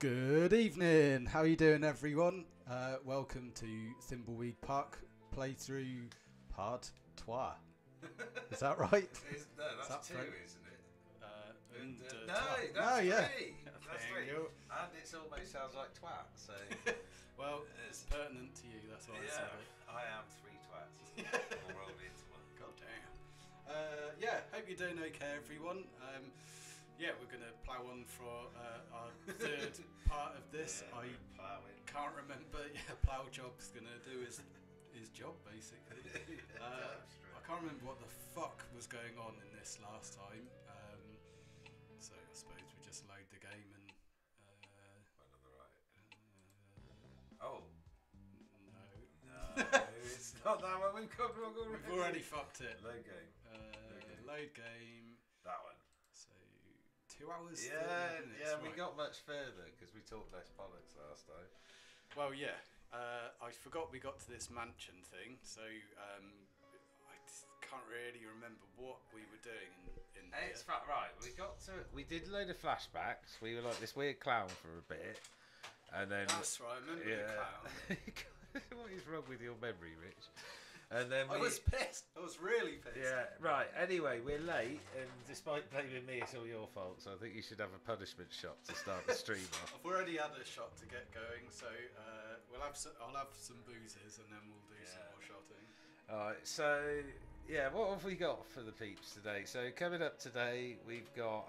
Good evening. How are you doing, everyone? Welcome to Thimbleweed Park playthrough part 2. Is that right? That's two, isn't it? No, that's yeah. three. That's three. And it almost sounds like twat. So, well, it's pertinent to you. That's why I said it. I am three twats. All rolled into one. God damn. Hope you're doing okay, everyone. We're going to plough on for our third part of this. I can't remember. Plough Job's going to do his job, basically. I can't remember what the fuck was going on in this last time. So I suppose we just load the game and... Went on the right. No, it's not that one. We've already fucked it. Load game. Load game. That one. So 2 hours. Yeah, we right. got much further because we talked less bollocks last time. Well, yeah. I forgot we got to this mansion thing, so I can't really remember what we were doing in here. It's right. We did a load of flashbacks. We were like this weird clown for a bit, and then that's right. I remember the clown. What is wrong with your memory, Rich? And then I was pissed. I was really pissed. Yeah, right. Anyway, we're late, and despite blaming me, it's all your fault. So I think you should have a punishment shot to start the stream off. I've already had a shot to get going, so I'll have some boozes, and then we'll do some more shotting. All right. So what have we got for the peeps today? So coming up today, we've got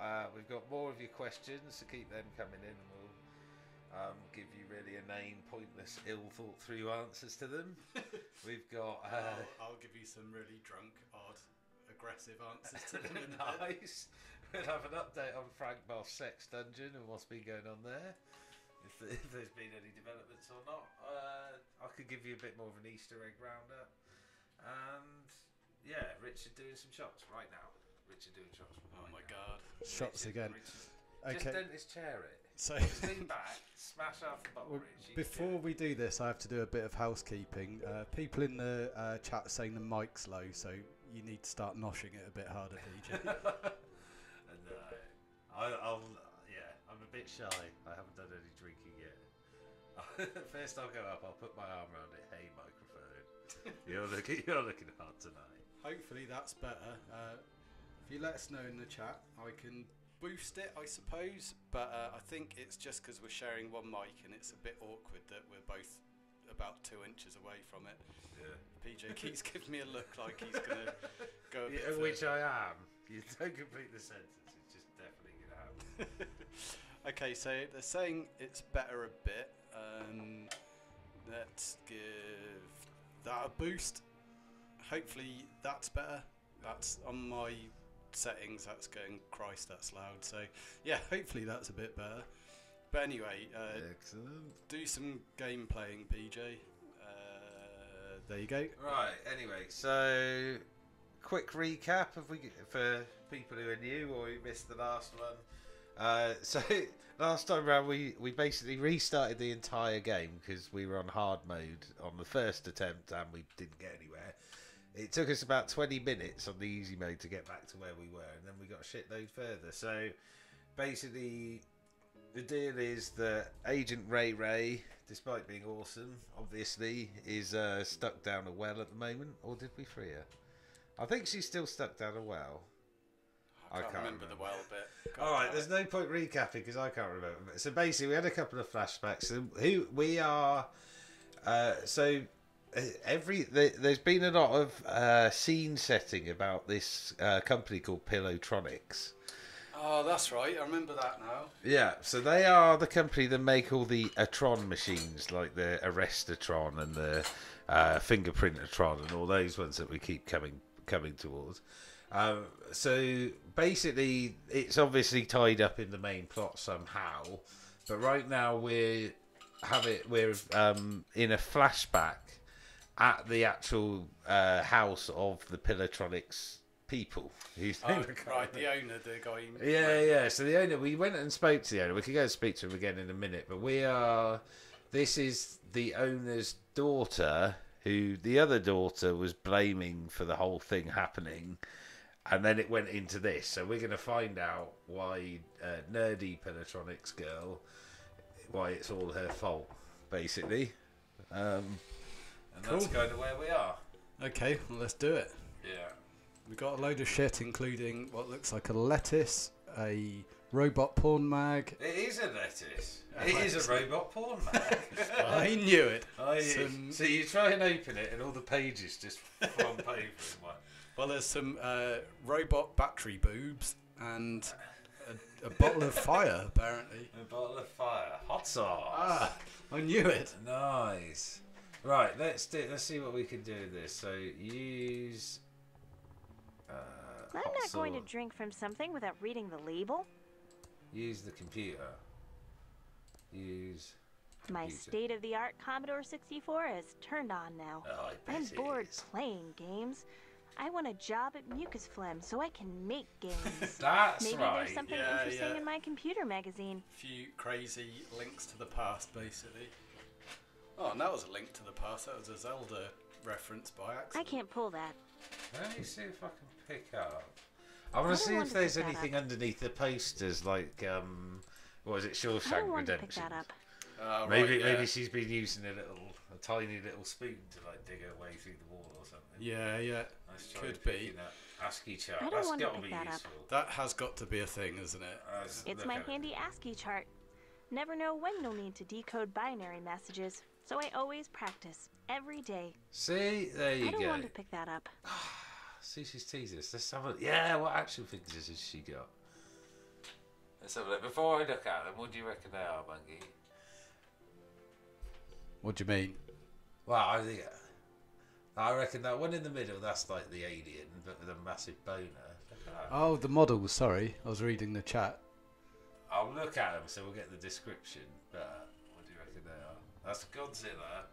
more of your questions, so keep them coming in, and we'll give you really inane, pointless, ill-thought-through answers to them. We've got... I'll give you some really drunk, odd, aggressive answers to them. Nice. We'll have an update on Frank Boss Sex Dungeon and what's been going on there, if there's been any developments or not. I could give you a bit more of an Easter egg roundup. And, Richard doing some shots right now. Oh my God. Shots again. Richard, just dent his chair it. So lean back, smash off the bottle, Rich. Before we do this, I have to do a bit of housekeeping. People in the chat saying the mic's low, so you need to start noshing it a bit harder, PJ. I'm a bit shy. I haven't done any drinking yet. First I'll go up, I'll put my arm around it. Hey, microphone. You're looking hard tonight. Hopefully that's better. If you let us know in the chat, I can boost it, I suppose, but I think it's just because we're sharing one mic and it's a bit awkward that we're both about 2 inches away from it. Yeah. PJ keeps giving me a look like he's going to go a bit further. Which I am. You don't complete the sentence, it's just definitely going to happen. Okay, so they're saying it's better a bit. Let's give that a boost. Hopefully that's better. That's on my settings, that's going, Christ, that's loud. So hopefully that's a bit better. But anyway, excellent. Do some game playing, PJ. There you go. Right, anyway, so quick recap for people who are new or who missed the last one. So last time round we basically restarted the entire game because we were on hard mode on the first attempt and we didn't get anywhere. It took us about 20 minutes on the easy mode to get back to where we were, and then we got a shitload further. So, basically, the deal is that Agent Ray, despite being awesome, obviously, is stuck down a well at the moment. Or did we free her? I think she's still stuck down a well. I can't remember the well bit. Alright, there's no point recapping because I can't remember. So, basically, we had a couple of flashbacks. Who we are... there's been a lot of scene setting about this company called Pillowtronics. Oh, that's right. I remember that now. Yeah, so they are the company that make all the Atron machines, like the Arrestatron and the Fingerprintatron and all those ones that we keep coming towards. So basically, it's obviously tied up in the main plot somehow, but right now we're in a flashback at the actual house of the Pillowtronics people. The owner, the guy. Yeah. So the owner, we went and spoke to the owner. We could go and speak to him again in a minute, but this is the owner's daughter, who the other daughter was blaming for the whole thing happening, and then it went into this. So we're going to find out why nerdy Pillowtronics girl why it's all her fault, basically. And Cool. that's kind of where we are. Okay, well, let's do it. Yeah. We got a load of shit, including what looks like a lettuce, a robot porn mag. It is a lettuce. It is a robot porn mag. I knew it. So you try and open it, and all the pages just on paper. Well, there's some robot battery boobs and a bottle of fire, apparently. A bottle of fire, hot sauce. Ah, I knew it. Nice. Right, let's see what we can do with this. So use. I'm not going to drink from something without reading the label. Use the computer. Use. My state-of-the-art Commodore 64 is turned on now. Oh, I bet I'm it bored is. playing games. I want a job at Mucus Phlegm so I can make games. That's Maybe right. there's something interesting in my computer magazine. Few crazy links to the past, basically. Oh, and that was a link to the past. That was a Zelda reference by accident. I can't pull that. Let me see if I can pick up. I want to see if there's anything underneath the posters, like what was it, I Shawshank don't want to pick Redemption? that up. Maybe she's been using a tiny little spoon to like dig her way through the wall or something. Yeah, Let's try could and be. pick that ASCII chart. I don't That's want to got to pick be that up. useful. That has got to be a thing, isn't it? It's my handy ASCII chart. Never know when you'll need to decode binary messages, so I always practice every day. See, there you I don't go. want to pick that up. See, she's teasing us. Let's have a yeah. What action figures has she got? Let's have a look. Before I look at them, what do you reckon they are, Bungie? What do you mean? Well, I reckon that one in the middle, that's like the alien, but with a massive boner. Look at that. Oh, the models, sorry. I was reading the chat. I'll look at them so we'll get the description. But what do you reckon they are? That's Godzilla.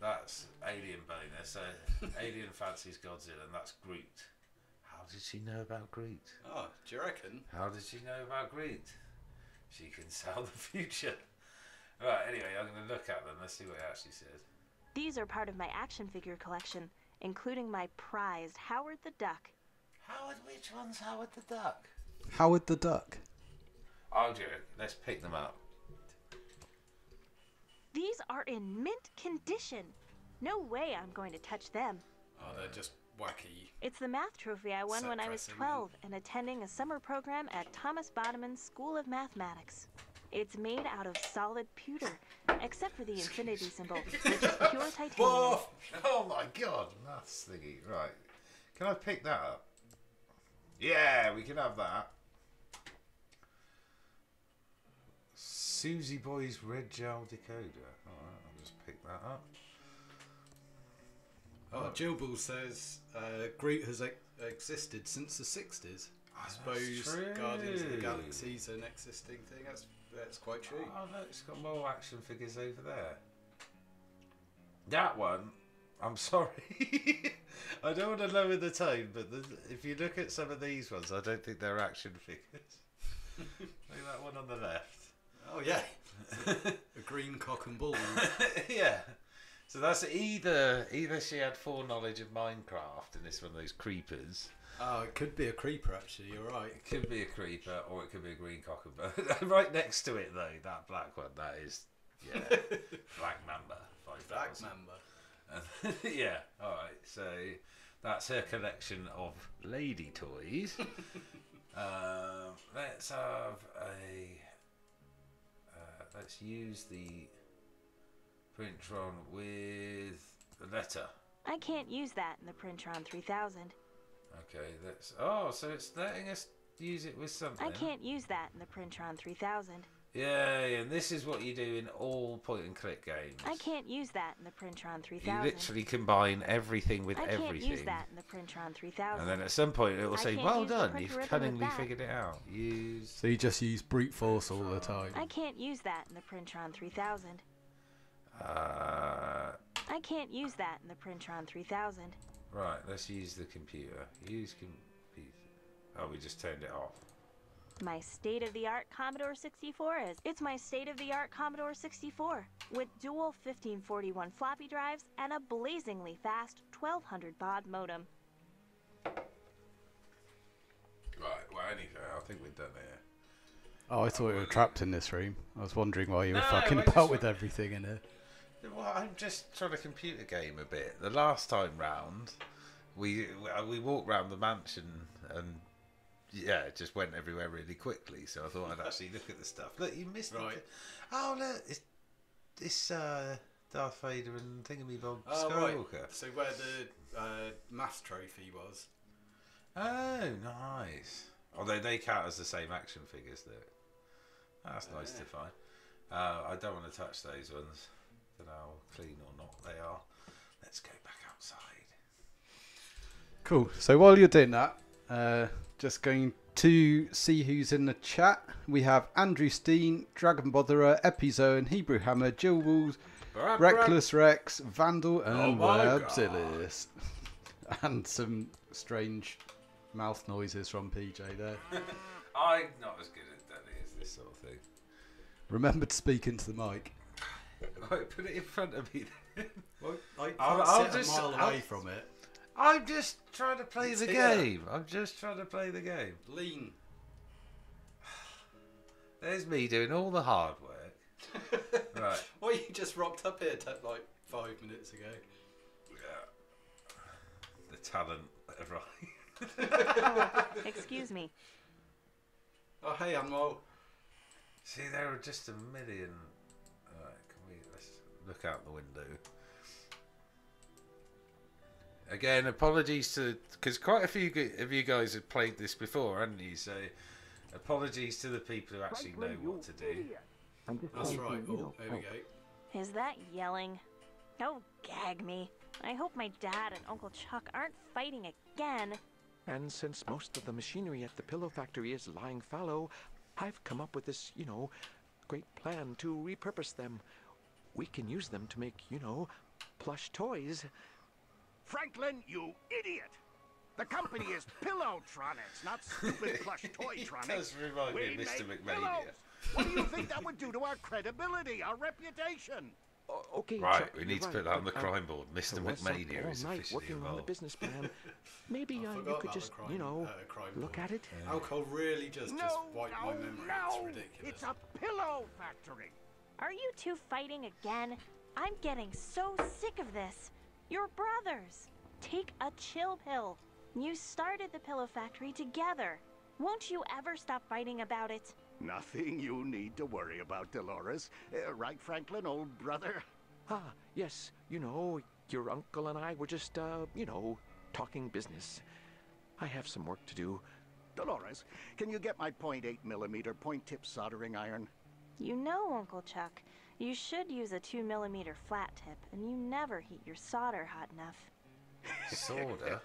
That's Alien Boner. So Alien fancies Godzilla, and that's Groot. How did she know about Groot? Oh, do you reckon? How did she know about Groot? She can sell the future. Right, anyway, I'm going to look at them. Let's see what it actually says. These are part of my action figure collection, including my prized Howard the Duck. Howard, which one's Howard the Duck? Howard the Duck. I'll do it. Let's pick them up. These are in mint condition. No way I'm going to touch them. Oh, they're just wacky. It's the math trophy I won when I was 12 and attending a summer program at Thomas Bodeman's School of Mathematics. It's made out of solid pewter, except for the infinity symbol, which is pure titanium. Oh my god, maths thingy. Right. Can I pick that up? Yeah, we can have that. Susie Boy's red gel decoder. Alright, I'll just pick that up. Oh, Jill Bull says Groot has existed since the 60s. I suppose Guardians of the Galaxy's an existing thing. That's quite true. Oh look, it's got more action figures over there. That one, I'm sorry. I don't want to lower the tone, but if you look at some of these ones, I don't think they're action figures. Look at that one on the left. Oh yeah, a green cock and bull. Yeah. So that's either she had foreknowledge of Minecraft and it's one of those creepers. Oh, it could be a creeper actually. You're right. It could be a creeper or it could be a green cock and bull. Right next to it though, that black one, that is Black Mamba. Black Mamba. Yeah. All right. So that's her collection of lady toys. Let's have a. Let's use the Printron with the letter. I can't use that in the Printron 3000. Okay, that's... Oh, so it's letting us use it with something. I can't use that in the Printron 3000. Yeah, and this is what you do in all point-and-click games. I can't use that in the Printron 3000. You literally combine everything with everything. I can't use that in the Printron 3000. And then at some point it will say, well done, you've cunningly with that. figured it out. Use... So you just use brute force all the time. I can't use that in the Printron 3000. I can't use that in the Printron 3000. Right, let's use the computer. Use computer. Oh, we just turned it off. My state-of-the-art Commodore 64 is. It's my state-of-the-art Commodore 64 with dual 1541 floppy drives and a blazingly fast 1200 baud modem. Right, well, anything, I think we're done here. Oh, I thought you were trapped in this room. I was wondering why you were No, fucking I about just with everything in here. Well, I'm just trying to computer game a bit. The last time round, we walked round the mansion and it just went everywhere really quickly. So I thought I'd actually look at the stuff. Look, you missed it. Oh look, it's Darth Vader and Thingamabob Skywalker. Right. So where the math trophy was. Oh, nice. Although they count as the same action figures, though. That's nice to find. I don't want to touch those ones. Don't know how clean or not they are. Let's go back outside. Cool. So while you're doing that, just going to see who's in the chat. We have Andrew Steen, Dragon Botherer, Epizoan, Hebrew Hammer, Jill Walls, Reckless Rex, Vandal, and Webzillist. And some strange mouth noises from PJ there. I'm not as good at Danny as this sort of thing. Remember to speak into the mic. Right, put it in front of me then. Well, I'll sit a mile away from it. I'm just trying to play the game. I'm just trying to play the game. Lean. There's me doing all the hard work. Right. Well, you just rocked up here like 5 minutes ago. Yeah. The talent arrived. Oh, excuse me. Oh, hey, Anmol. See, there are just a million. Alright, let's look out the window. Again, apologies to, because quite a few of you guys have played this before, haven't you? So, apologies to the people who actually know what to do. That's right. Oh, there we go. Is that yelling? Oh, gag me. I hope my dad and Uncle Chuck aren't fighting again. And since most of the machinery at the pillow factory is lying fallow, I've come up with this, great plan to repurpose them. We can use them to make, plush toys. Franklin, you idiot! The company is Pillowtronics, not stupid plush Toytronics. It does remind me of Mr. make McMania. pillows. What do you think that would do to our credibility, our reputation? Okay, Right, Chuck, we need to you're put that right, on the but, crime board. Mr. I was up McMania all is night officially working on the involved. business plan. Maybe I you forgot could about just, the crime look board. at it. Alcohol really does just wipe my memory. It's No, ridiculous. it's a pillow factory. Are you two fighting again? I'm getting so sick of this. You're brothers. Take a chill pill. You started the pillow factory together. Won't you ever stop fighting about it? Nothing you need to worry about, Dolores. Right, Franklin, old brother? Ah, yes, your uncle and I were just, talking business. I have some work to do. Dolores, can you get my .8mm point-tip soldering iron? You know, Uncle Chuck, you should use a 2mm flat tip, and you never heat your solder hot enough. Sorta.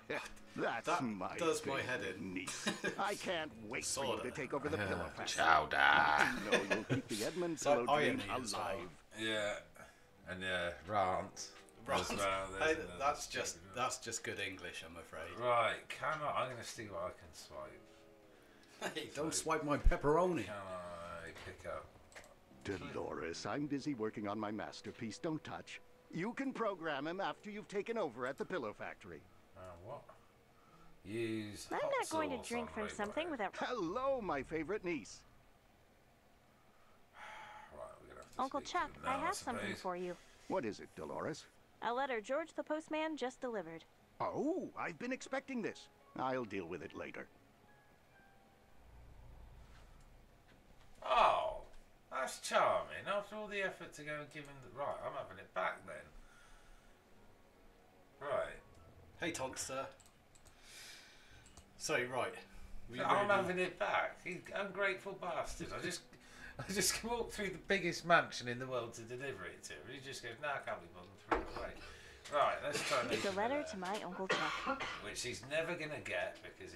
That's That my does my favorite head in. niece. I can't wait for you Sorta. to take over the pillow factory. Chowder. I know you'll keep the Edmund It's like pillow dream irony as well. alive. Yeah. And rant. Right. As well. Hey, There's another that's stupid just good English, I'm afraid. one. Right, I'm going to see what I can swipe. Hey, don't swipe my pepperoni. Can I pick up? Dolores, I'm busy working on my masterpiece. Don't touch. You can program him after you've taken over at the pillow factory. What? Use I'm hot not going to sauce drink on from robot. something without... Hello, my favorite niece. Right, we're gonna have to Uncle speak Chuck, to him I now, have something suppose. for you. What is it, Dolores? A letter George the postman just delivered. Oh, I've been expecting this. I'll deal with it later. Oh, that's charming. After all the effort to go and give him the... Right, I'm having it back then. Right. Hey, Tonster. So, right. I'm having it back. You ungrateful bastard. I just walked through the biggest mansion in the world to deliver it to him. He just goes, "No, I can't be bothered, throw it away." Right, let's try and It's a open letter that. to my Uncle Chuck. Which he's never gonna get because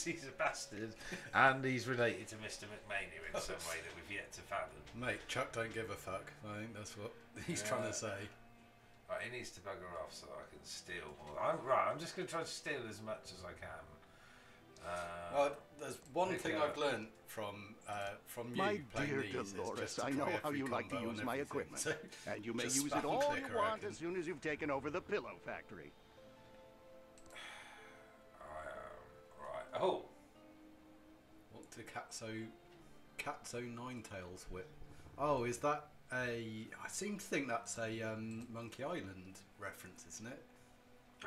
he's a bastard and he's related to Mr. McMania in some way that we've yet to fathom. Mate, Chuck don't give a fuck. I think that's what he's trying to say. Right, he needs to bugger off so I can steal more. I'm just gonna try to steal as much as I can. Oh, There's one pick thing it up. I've learned from you My playing dear these. Dolores, is just to I know try how every you like to combo use and my everything. equipment. So And you may just use spam it all click, you I want reckon. as soon as you've taken over the pillow factory. Right. Oh, what to Katso Cat's own Ninetails whip. Oh, is that a... I seem to think that's a Monkey Island reference, isn't it?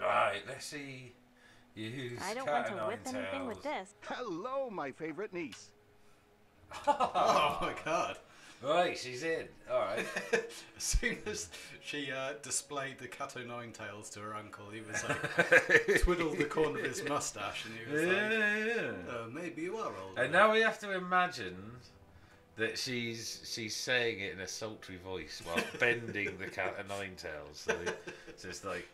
Right, let's see. Use I don't cat want to o' whip anything with nine-tails. this. Hello, my favorite niece. Oh my god. Right, she's in. All right. As soon as she displayed the Cat o' Ninetails to her uncle, he was like, twiddled the corner of his mustache, and he was like, maybe you are old. And now we have to imagine that she's saying it in a sultry voice while bending the cat o' nine-tails. So it's like,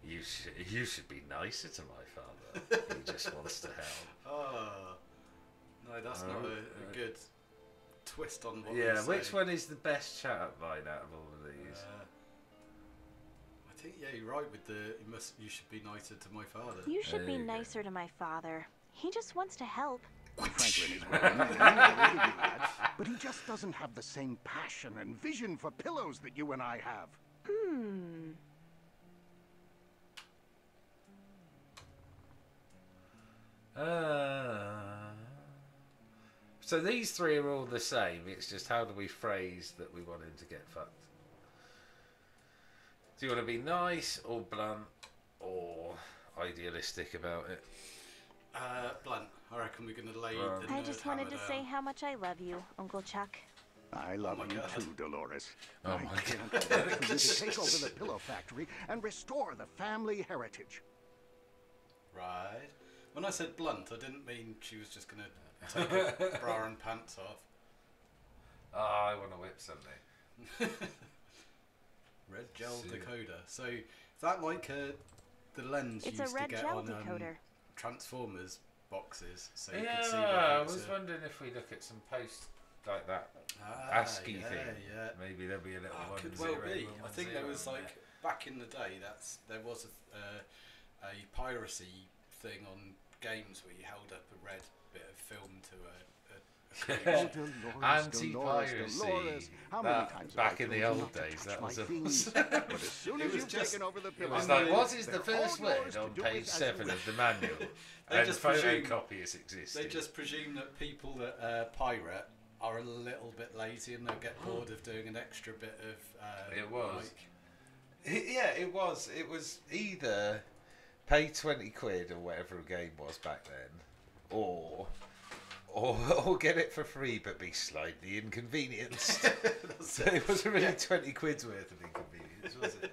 you should be nicer to my father. He just wants to help. Oh. No, that's not a good twist on what Yeah, they say. which one is the best chat line out of all of these? I think, yeah, you're right with the, you should be nicer to my father. You should There be you go. nicer to my father. He just wants to help. Franklin is well meaning, lad, but he just doesn't have the same passion and vision for pillows that you and I have. So these three are all the same. It's just how do we phrase that we want him to get fucked? Do you want to be nice or blunt or idealistic about it? Blunt. I reckon we're going to lay Right. the I nerd just wanted hammer to down. say how much I love you, Uncle Chuck. I love my you God. too, Dolores. Oh I my can't God. wait for you to take over the pillow factory and restore the family heritage. Right. When I said blunt, I didn't mean she was just going to take her bra and pants off. Oh, I want to whip something. Red gel See. decoder. So is that like the lens you It's a used red to get gel on decoder. Transformers boxes, so you Yeah, could see I whether it's was wondering if we look at some posts like that ASCII yeah, thing. Yeah. Maybe there'll be a little one. Could well be. 110 I think there was on like back in the day. There was a piracy thing on games where you held up a red bit of film to a Oh, Dolores, Anti-piracy. Dolores, how many That- times have back I in told the you old not to days, touch that my was a- things? But as soon It as was you've just- taken over the It pillow was factory, like, what is the they're first all word yours to on do page with as 7 you of the manual? They And just presume- photocopiers existed. They just presume that people that pirate are a little bit lazy and they'll get bored of doing an extra bit of. It was. Like, Yeah, it was. It was either pay 20 quid or whatever a game was back then, or get it for free but be slightly inconvenienced. So it wasn't really 20 quid's worth of inconvenience, was it?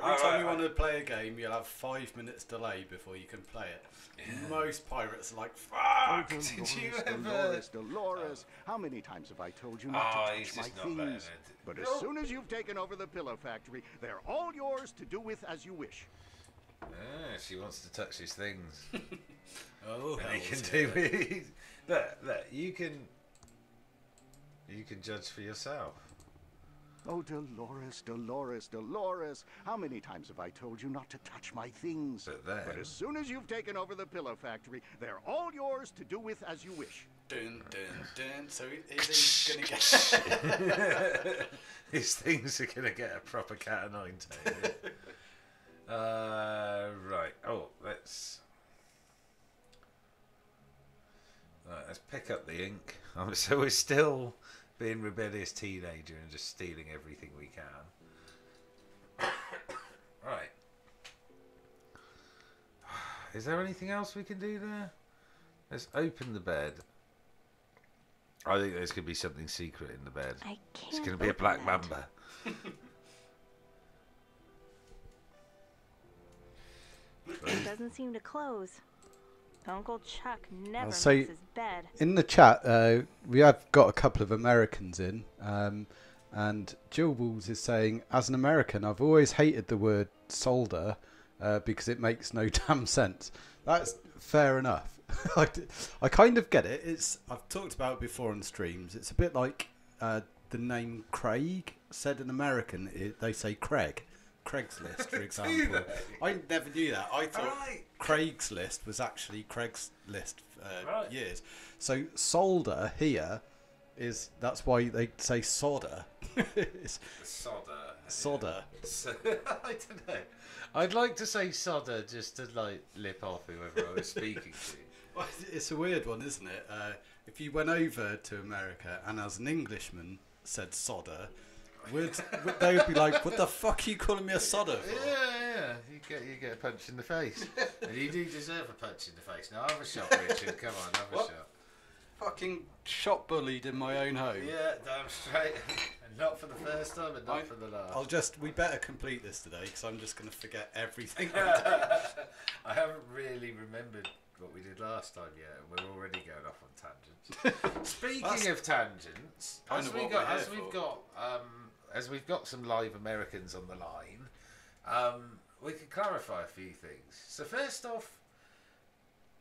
every time you want to play a game, you'll have 5 minutes delay before you can play it. Yeah. Most pirates are like, Oh, fuck! Did you Dolores, ever- Dolores, how many times have I told you not Oh, to he's touch my just not letting things? it. But as No. soon as you've taken over the pillow factory, they're all yours to do with as you wish. She wants to touch his things. Oh, And he can hells do yeah. it. Look, you can judge for yourself. Oh, Dolores, Dolores, Dolores, how many times have I told you not to touch my things? But then- as soon as you've taken over the pillow factory, they're all yours to do with as you wish. Dun, dun, dun. So is he going to get... His things are gonna get a proper cat o' nine tails. Right. Oh, let's pick up the ink. So we're still being rebellious teenager and just stealing everything we can. Right. Is there anything else we can do there? Let's open the bed. I think there's going to be something secret in the bed. I can't. It's going to be a open black that. mamba. It doesn't seem to close. Uncle Chuck never say- makes his bed. In the chat, we have got a couple of Americans in, and Jill Walls is saying, as an American, I've always hated the word solder because it makes no damn sense. That's fair enough. I kind of get it. I've talked about it before on streams. It's a bit like the name Craig. Said in American, they say Craig. Craigslist, for example. I never knew that. I thought Right. Craigslist was actually Craigslist Right. years. So solder here that's why they say solder. It's Sodder. solder. So, I don't know. I'd like to say sodder just to like lip off whoever I was speaking to. Well, it's a weird one, isn't it? If you went over to America and as an Englishman said sodder, they would be like, what the fuck are you calling me a sodder for? Yeah. You get a punch in the face. And you do deserve a punch in the face. Now have a shot, Richard. Come on, have a shot. Fucking shot bullied in my own home. Yeah, damn straight. And not for the first time and not for the last. We better complete this today because I'm just going to forget everything. I haven't really remembered what we did last time yet, and we're already going off on tangents. Speaking of tangents, as we've got some live Americans on the line, we can clarify a few things. So first off,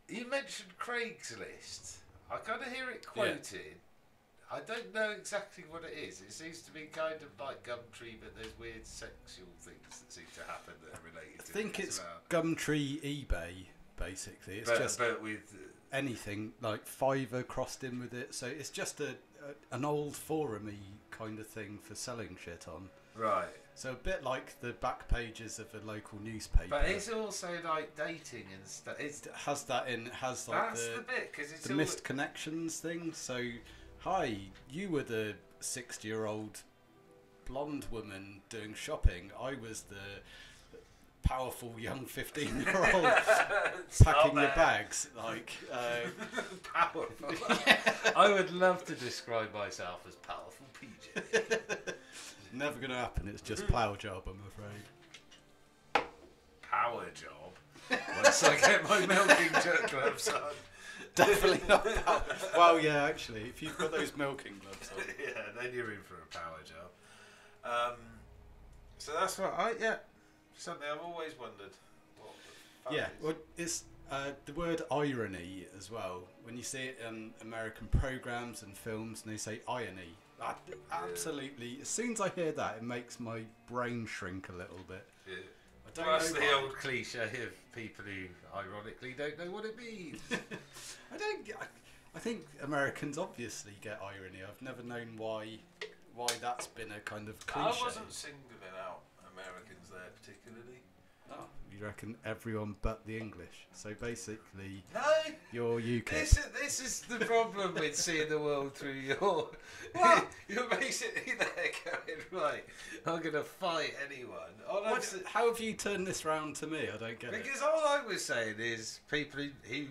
you mentioned Craigslist. I kind of hear it quoted. Yeah. I don't know exactly what it is. It seems to be kind of like Gumtree, but there's weird sexual things that seem to happen that are related to it. I think it's Gumtree eBay, basically. It's but with anything, like Fiverr crossed in with it. So it's just an old forum-y kind of thing for selling shit on. Right. So a bit like the back pages of a local newspaper. But it's also like dating and stuff. It has that in. It has like the bit, 'cause it's the missed connections thing. So, hi, you were the 60-year-old blonde woman doing shopping. I was the powerful young 15-year-old packing the bags. Like powerful. I would love to describe myself as powerful PJ. Never going to happen. It's just plough job, I'm afraid. Power job? Once I get my milking gloves on. Definitely not power. Well, yeah, actually, if you've got those milking gloves on. Yeah, then you're in for a power job. So that's what something I've always wondered. Well, it's the word irony as well. When you see it in American programs and films and they say irony, absolutely. As soon as I hear that, it makes my brain shrink a little bit. Yeah. That's the old cliche of people who ironically don't know what it means. I think Americans obviously get irony. I've never known why that's been a kind of cliche. I wasn't singling out Americans there particularly. Oh, you reckon everyone but the English? So basically, no, you're UKIP. This is the problem with seeing the world through your. You're basically there going, right, I'm going to fight anyone. How have you turned this round to me? I don't get it. Because all I was saying is people who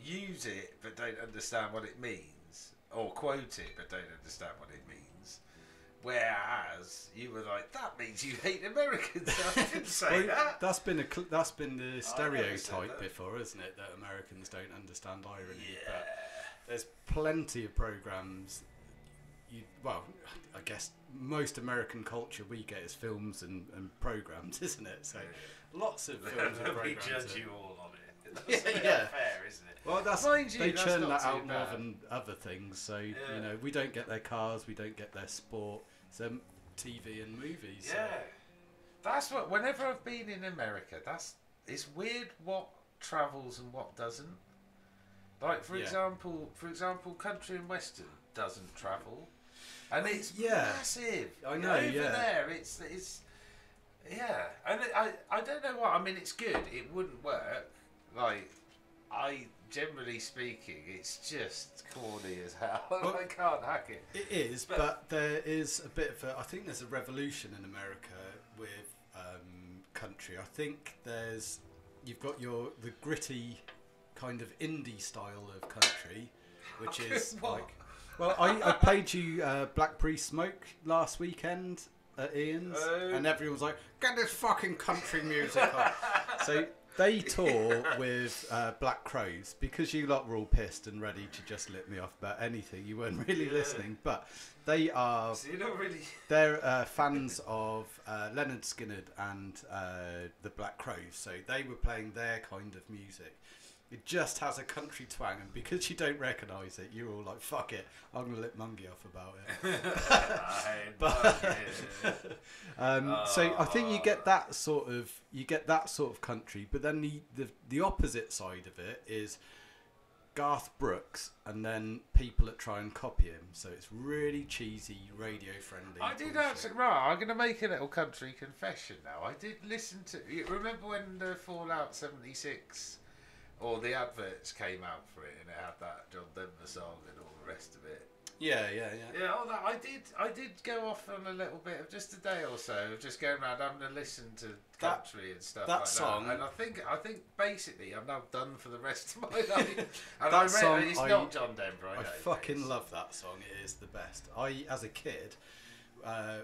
use it but don't understand what it means, or quote it but don't understand what it means. Whereas you were like, that means you hate Americans. I didn't say that. That's been the stereotype before, isn't it? That Americans don't understand irony. Yeah. But there's plenty of programs. I guess most American culture we get is films and programs, isn't it? So lots of films and programs. We judge you all on it. That's fair, isn't it? Well, they churn that out more than other things. So we don't get their cars, we don't get their sport. So TV and movies. Yeah, that's what. Whenever I've been in America, it's weird what travels and what doesn't. Like for example, country and western doesn't travel, and it's massive. I know. Over there, it's and I don't know what. I mean, it's good. It wouldn't work. Like generally speaking, it's just corny as hell. Well, I can't hack it. It is, but there is a bit of I think there's a revolution in America with country. I think you've got the gritty kind of indie style of country, which is like. Well, I played you Black Priest Smoke last weekend at Ian's, and everyone was like, "Get this fucking country music on." So. They tour with Black Crows because you lot were all pissed and ready to just let me off about anything. You weren't really listening, but they are. So you're not really. They're fans of Leonard Skinner and the Black Crows, so they were playing their kind of music. It just has a country twang, and because you don't recognise it, you're all like, "Fuck it, I'm gonna let Mungie off about it." So I think you get that sort of country, but then the opposite side of it is Garth Brooks, and then people that try and copy him. So it's really cheesy, radio friendly. I did actually. Right, I'm gonna make a little country confession now. I did listen to. You remember when the Fallout 76 or the adverts came out for it and it had that John Denver song and all the rest of it. Yeah. All that I did go off on a little bit of just a day or so of just going around having to listen to country and stuff like song, that. And I think basically I'm now done for the rest of my life. And it's not John Denver. I fucking love that song. It is the best. As a kid,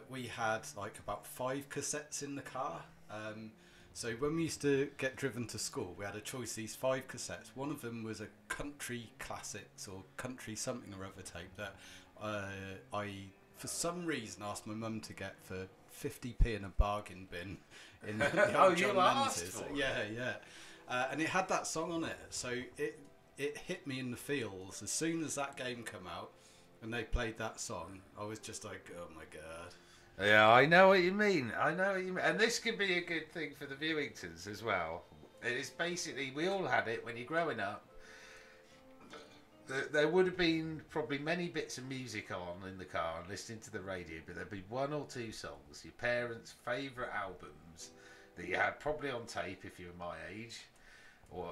we had like about 5 cassettes in the car. So when we used to get driven to school, we had a choice of these 5 cassettes. One of them was a country classics or country something or other tape that I, for some reason, asked my mum to get for 50p in a bargain bin in the old John Menzies. Yeah. And it had that song on it, so it hit me in the feels as soon as that game came out and they played that song. I was just like, oh my god. Yeah, I know what you mean. And this could be a good thing for the Viewingtons as well. It's basically, we all had it when you're growing up. There would have been probably many bits of music on in the car and listening to the radio, but there'd be 1 or 2 songs, your parents' favourite albums that you had probably on tape if you were my age,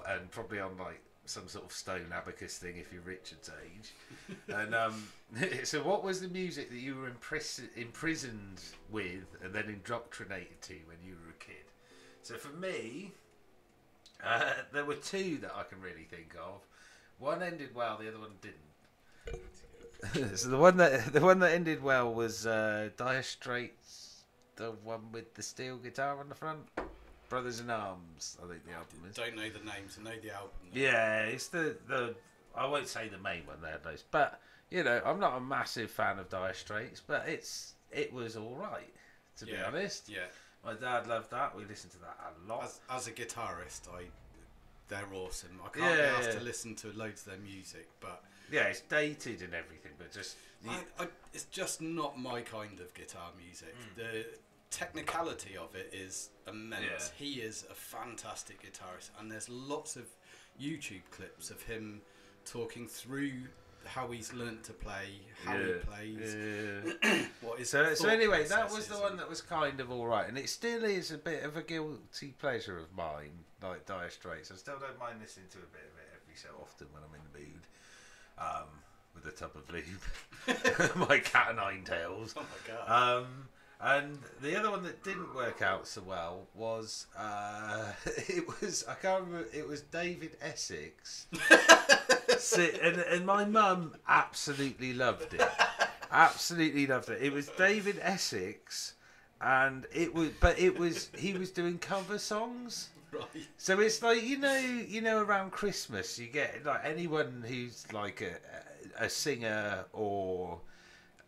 and probably on like some sort of stone abacus thing if you're Richard's age. And so what was the music that you were imprisoned with and then indoctrinated to when you were a kid? So for me, there were 2 that I can really think of. One ended well, the other one didn't. So the one that ended well was Dire Straits, the one with the steel guitar on the front. Brothers in Arms, I think the album is. Don't know the names, I know the album. Yeah, it's the I won't say the main one, they had those. But, you know, I'm not a massive fan of Dire Straits, but it was alright, to be honest. Yeah. My dad loved that, we listened to that a lot. As a guitarist, they're awesome. I can't be asked to listen to loads of their music, but... Yeah, it's dated and everything, but just... it's just not my kind of guitar music. The technicality of it is immense. He is a fantastic guitarist, and there's lots of YouTube clips of him talking through how he's learnt to play, how he plays. What is so anyway, that was the one that was kind of alright, and it still is a bit of a guilty pleasure of mine, like Dire Straits. I still don't mind listening to a bit of it every so often when I'm in the mood, with a tub of lube, my cat and nine tails. Oh my god. And the other one that didn't work out so well was it was David Essex. And my mum absolutely loved it. Absolutely loved it. It was David Essex, and he was doing cover songs. Right. So it's like you know around Christmas you get like anyone who's like a singer or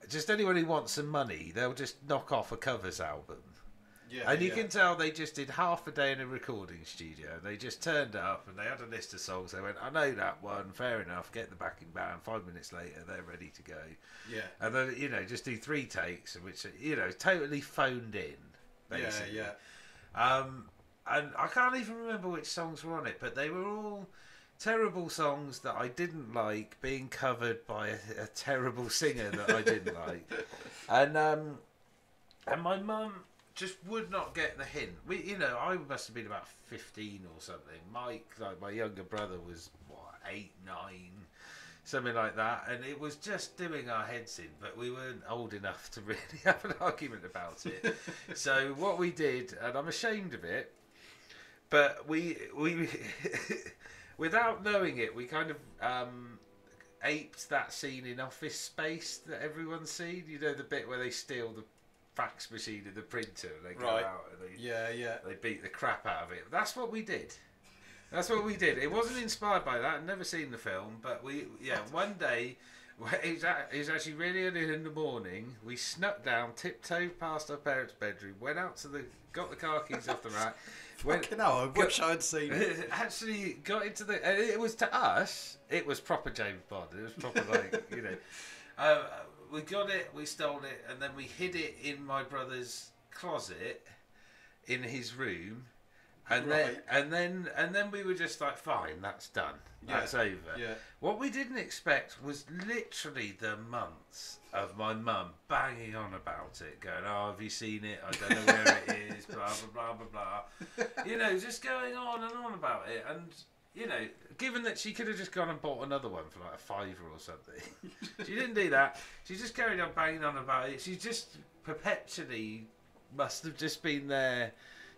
just anyone who wants some money, they'll just knock off a covers album. Yeah, and you can tell they just did half a day in a recording studio. They just turned up and they had a list of songs. They went, I know that one, fair enough, get the backing band. 5 minutes later, they're ready to go. Yeah. And then, just do 3 takes, which, totally phoned in, basically. Yeah. And I can't even remember which songs were on it, but they were all terrible songs that I didn't like being covered by a terrible singer that I didn't like. And my mum just would not get the hint. I must have been about 15 or something. Mike, like my younger brother, was 8, 9, something like that, and it was just doing our heads in. But we weren't old enough to really have an argument about it. So what we did, and I'm ashamed of it, but we without knowing it, we kind of aped that scene in Office Space that everyone's seen. You know, the bit where they steal the fax machine and the printer and they go out and they beat the crap out of it. That's what we did. It wasn't inspired by that. I'd never seen the film, but one day it was actually really early in the morning. We snuck down, tiptoed past our parents' bedroom, went out got the car keys off the rack. Fucking hell, I wish I'd seen it. Actually got into it was, to us, it was proper James Bond. It was proper we got it, we stole it, and then we hid it in my brother's closet in his room, and then we were just like, fine, that's done, that's over. Yeah. What we didn't expect was literally the months of my mum banging on about it, going, "Oh, have you seen it? I don't know where it is." Blah blah blah blah blah. Just going on and on about it, and you know, given that she could have just gone and bought another one for like a £5 or something, she didn't do that. She just carried on banging on about it. She just perpetually must have just been there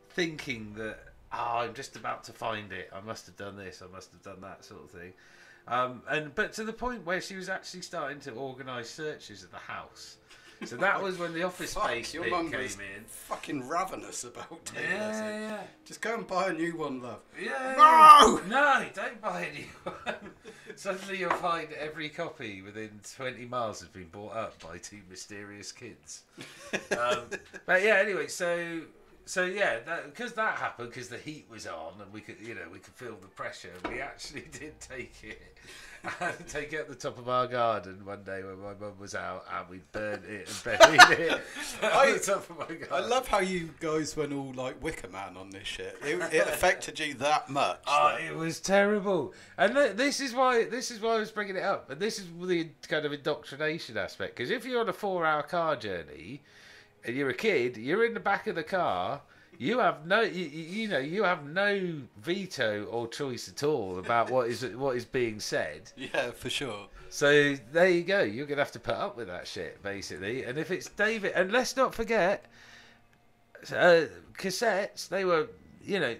thinking that, I'm just about to find it. I must have done this. I must have done that sort of thing. But to the point where she was actually starting to organise searches of the house. So that was when the Office Space bit came in. Fucking ravenous about it. Yeah. Just go and buy a new one, love. Yeah. No, don't buy a new one. Suddenly you'll find every copy within 20 miles has been bought up by 2 mysterious kids. But yeah, anyway, so yeah, because that happened, because the heat was on and we could feel the pressure. We actually did take it at the top of our garden one day when my mum was out, and we burnt it and buried it at the top of my garden. I love how you guys went all like Wicker Man on this shit. It affected you that much. Oh, it was terrible. And this is why I was bringing it up. And this is the kind of indoctrination aspect. Because if you're on a 4-hour car journey and you're a kid, you're in the back of the car. You have no, you have no veto or choice at all about what is being said. Yeah, for sure. So there you go. You're gonna have to put up with that shit, basically. And if it's David, and let's not forget, cassettes. They were,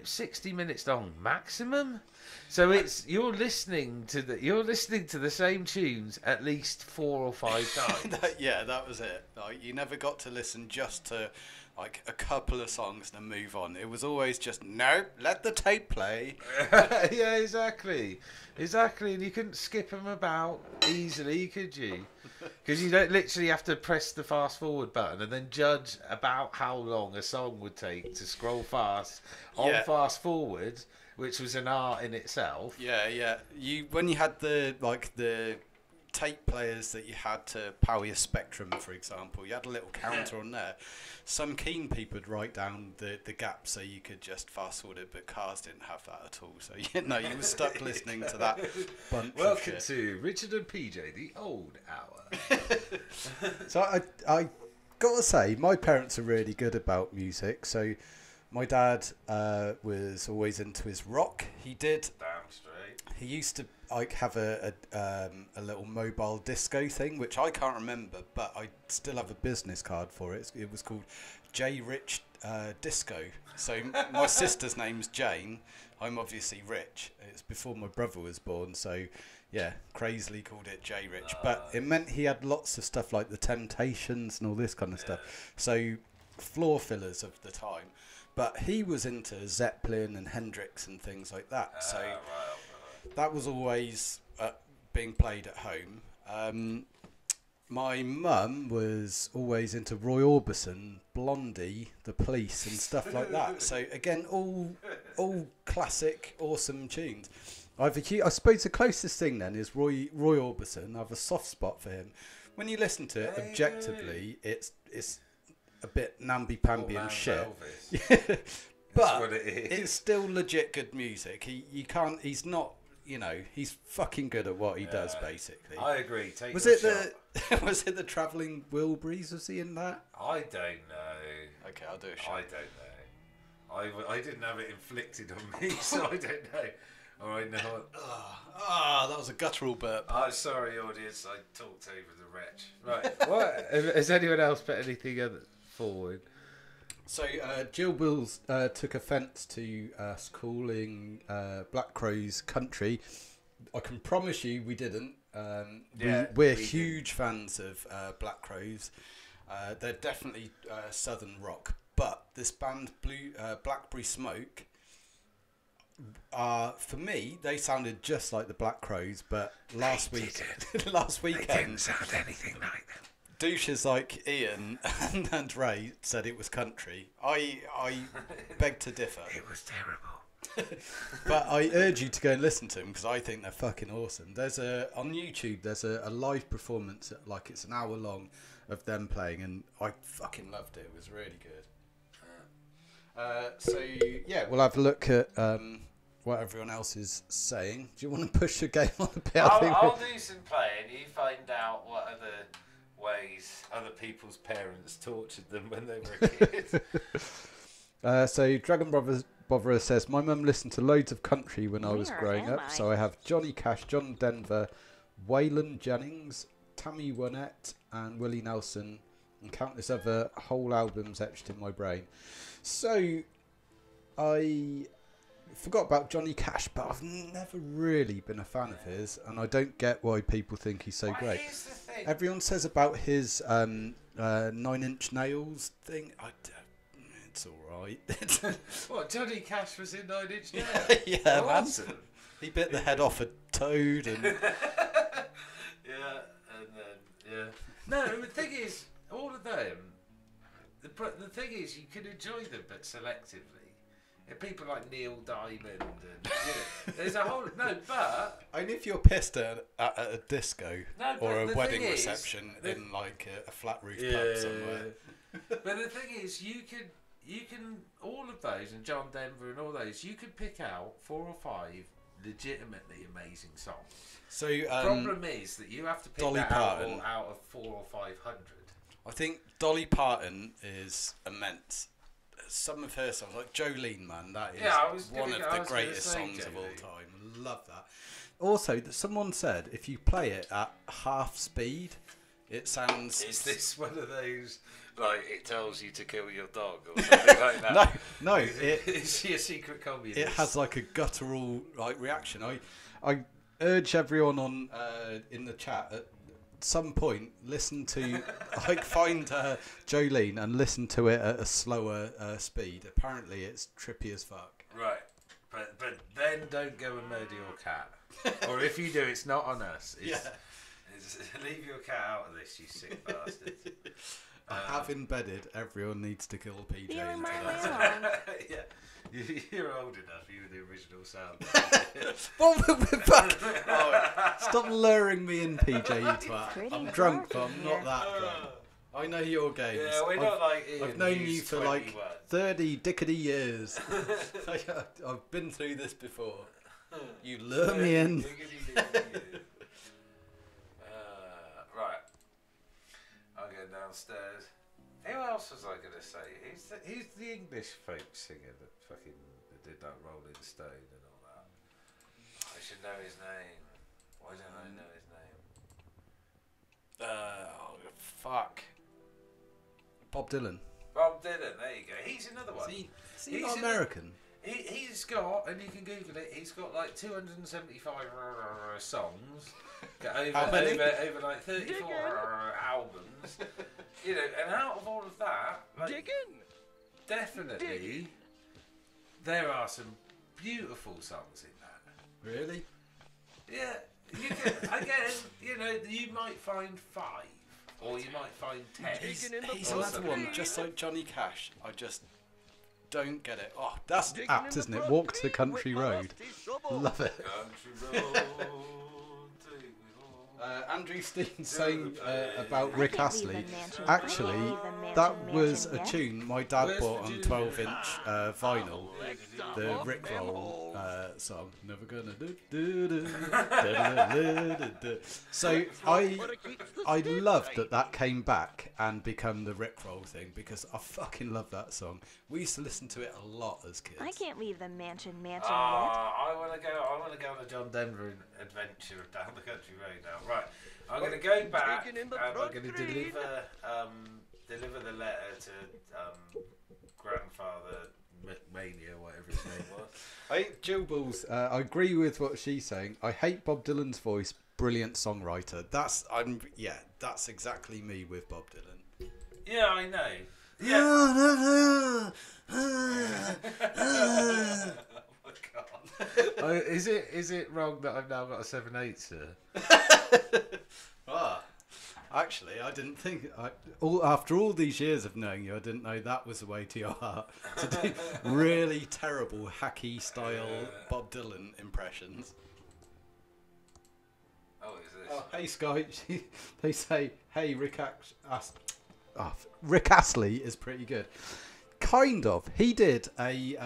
60 minutes long maximum. So you're listening to the same tunes at least 4 or 5 times. That was it. Like, you never got to listen just to like a couple of songs and then move on. It was always just, no, let the tape play. Yeah, exactly. And you couldn't skip them about easily, could you? Because you don't literally have to press the fast forward button and then judge about how long a song would take to scroll fast on fast forward, which was an art in itself. Yeah. When you had the tape players that you had to power your Spectrum, for example, you had a little counter on there. Some keen people would write down the gap so you could just fast forward it, but cars didn't have that at all. So you were stuck listening to that bunch Welcome of shit. to Richard and PJ, the old hour. So I gotta say, my parents are really good about music. So my dad was always into his rock. He did. Damn straight. He used to have a little mobile disco thing, which I can't remember, but I still have a business card for it. It was called J Rich Disco. So my sister's name's Jane. I'm obviously Rich. It's before my brother was born, so yeah, crazily called it J Rich. But it meant he had lots of stuff like the Temptations and all this kind of stuff. So floor fillers of the time. But he was into Zeppelin and Hendrix and things like that. So that was always being played at home. My mum was always into Roy Orbison, Blondie, The Police and stuff like that. So again, all classic, awesome tunes. I suppose the closest thing then is Roy Orbison. I have a soft spot for him. When you listen to it objectively, it's a bit namby-pamby and shit. But it's still legit good music. He's not, he's fucking good at what he does, basically. I agree. Was it the Travelling Wilburys? Was he in that? I don't know. Okay, I'll do a shot. I don't know. I didn't have it inflicted on me, so I don't know. All right, now. That was a guttural burp. Oh, sorry, audience. I talked over the wretch. Right. What? Has anyone else put anything forward? So Jill Wills took offence to us calling Black Crowes country. I can promise you we didn't. We're huge fans of Black Crowes. They're definitely southern rock. But this band, Blackberry Smoke, for me, they sounded just like the Black Crowes. But last weekend, they didn't sound anything like them. Douches like Ian and Ray said it was country. I beg to differ. It was terrible. But I urge you to go and listen to them because I think they're fucking awesome. On YouTube there's a live performance, like it's an hour long, of them playing, and I fucking loved it. It was really good. So yeah, we'll have a look at what everyone else is saying. Do you want to push your game on a bit? I'll do some playing. You find out what other ways other people's parents tortured them when they were a kid. So Dragon Brothers Botherer says, my mum listened to loads of country when I was Where growing am up. I? So I have Johnny Cash, John Denver, Waylon Jennings, Tammy Wynette and Willie Nelson and countless other whole albums etched in my brain. So I forgot about Johnny Cash, but I've never really been a fan of his, and I don't get why people think he's so great. Here's the thing. Everyone says about his 9-inch nails thing. It's all right. What, Johnny Cash was in 9 Inch Nails? Yeah, man. Awesome. He bit the head off a toad and No, the thing is, all of them. The thing is, you can enjoy them, but selectively. And people like Neil Diamond and there's a whole but only if you're pissed at a disco No, but or a the wedding thing is, reception the- in like a flat roof pub somewhere. But the thing is, you can all of those and John Denver and all those, you could pick out 4 or 5 legitimately amazing songs. So Problem is that you have to pick Dolly that Parton. out of 4 or 500. I think Dolly Parton is immense. Some of her songs, like Jolene, man, that is Yeah, I was one gonna- of I the was gonna greatest say songs of all Jolene. time. Love that. Also, someone said if you play it at half speed, it sounds. Is this one of those, like, it tells you to kill your dog or something like that? No, Is she a secret communist? it has like a guttural like reaction. I urge everyone on in the chat at some point listen to like find Jolene and listen to it at a slower speed. Apparently, it's trippy as fuck. Right, but then don't go and murder your cat. Or if you do, it's not on us. It's, leave your cat out of this, you sick bastard. I have embedded everyone needs to kill PJ Feeling into my way that. along. Yeah, you're old enough. You were the original sound. Stop luring me in, PJ, you twat. Pretty I'm drunk, but dark I'm in not here. that drunk. I know your games. Yeah, we're not like Ian, I've known who's you for 21. like 30 dickety years. I've been through this before. You lure me in. Right. I'm going downstairs. Who else was I going to say? Who's the English folk singer that fucking did that Rolling Stone and all that? I should know his name. Why don't I know his name? Fuck. Bob Dylan. Bob Dylan, there you go. He's another one. Is he He's not in American? He's got, and you can Google it, he's got like 275 songs. How many? Over like 34 albums. You know, and out of all of that, like, definitely, there are some beautiful songs in that. Really? Yeah, you can, again, you know, you might find 5, or you might find 10. He's another one, just like Johnny Cash. I just don't get it. Oh, that's apt, isn't it? Walk to the country road. Love it. Country road, take me home. Andrew Steen saying about Rick I can't leave Astley. the mansion. Actually, I can't leave the that mansion was a yet. tune my dad Where's bought on Virginia? 12-inch vinyl. The Rickroll song. Never gonna do. So I loved that came back and become the Rickroll thing because I fucking love that song. We used to listen to it a lot as kids. I can't leave the mansion yet. I want to go on a John Denver adventure down the country road now. Right, I'm going to go back and I'm going to deliver the letter to Grandfather Mania, whatever his name was. I hate Jill Balls. I agree with what she's saying. I hate Bob Dylan's voice. Brilliant songwriter. That's exactly me with Bob Dylan. Yeah, I know. Yeah. Oh my god. Is it wrong that I've now got a 7/8, sir? Actually, I didn't think. After all these years of knowing you, I didn't know that was the way to your heart. To do really terrible hacky style Bob Dylan impressions. Oh, is this? Oh, hey Sky. They say, hey Rick Astley is pretty good. Kind of. He did a.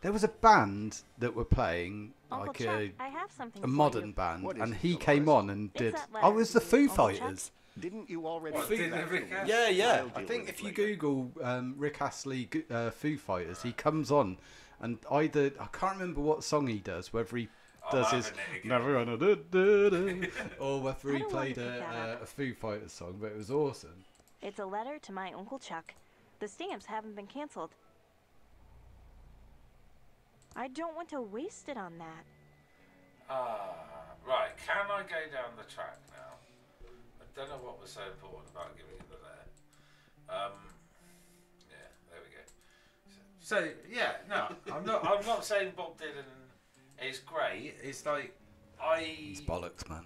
There was a band that were playing Uncle like Chuck, I have something a for modern you. band, What is and it, he Dolores? came on and It's did. that Oh, it was the letter. Foo Uncle Chuck? Fighters. Didn't you already What, do didn't that? Rick Astley? Yeah. I'll I deal think with if it you later. Google Rick Astley Foo Fighters, he comes on, and either I can't remember what song he does, whether he does his Never Gonna Do, or whether I he don't want played to pick that up. a Foo Fighters song, but it was awesome. It's a letter to my Uncle Chuck. The stamps haven't been canceled. I don't want to waste it on that. Right, can I go down the track now? I don't know what was so important about giving it the letter. Yeah, there we go. So yeah, no, I'm not saying Bob Dylan is great. It's like It's bollocks, man.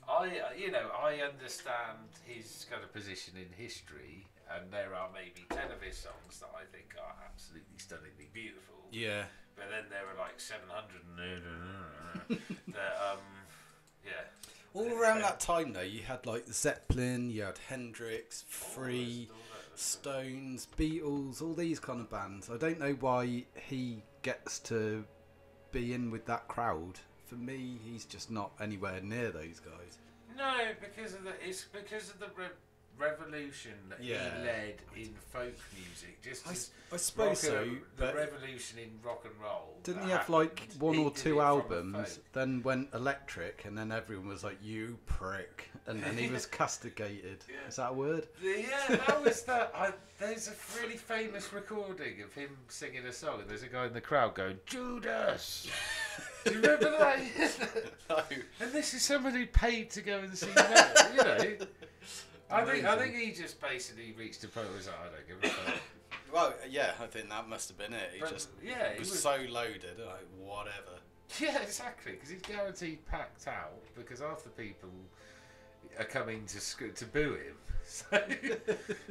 I understand his kind of position in history, and there are maybe 10 of his songs that I think are absolutely stunningly beautiful. Yeah. But then there are like 700 that yeah. All around that time, though, you had like Zeppelin, you had Hendrix, Free, Stones, Beatles, all these kind of bands. I don't know why he gets to be in with that crowd. For me, he's just not anywhere near those guys. No, because of the revolution that he led in folk music. I suppose so, the but revolution in rock and roll. didn't that he have happened, like one he or did it two from a albums, folk. then went electric, and then everyone was like, "You prick," and he was castigated. Yeah. Is that a word? Yeah, that was that. There's a really famous recording of him singing a song, and there's a guy in the crowd going, "Judas." Do you remember that? No. And this is somebody who paid to go and see that, you know. I think he just basically reached a point where he was like, I don't give a fuck. Well, yeah, I think that must have been it. He But, just yeah, he was was- so loaded, like whatever. Yeah, exactly, because he's guaranteed packed out because half the people are coming to boo him.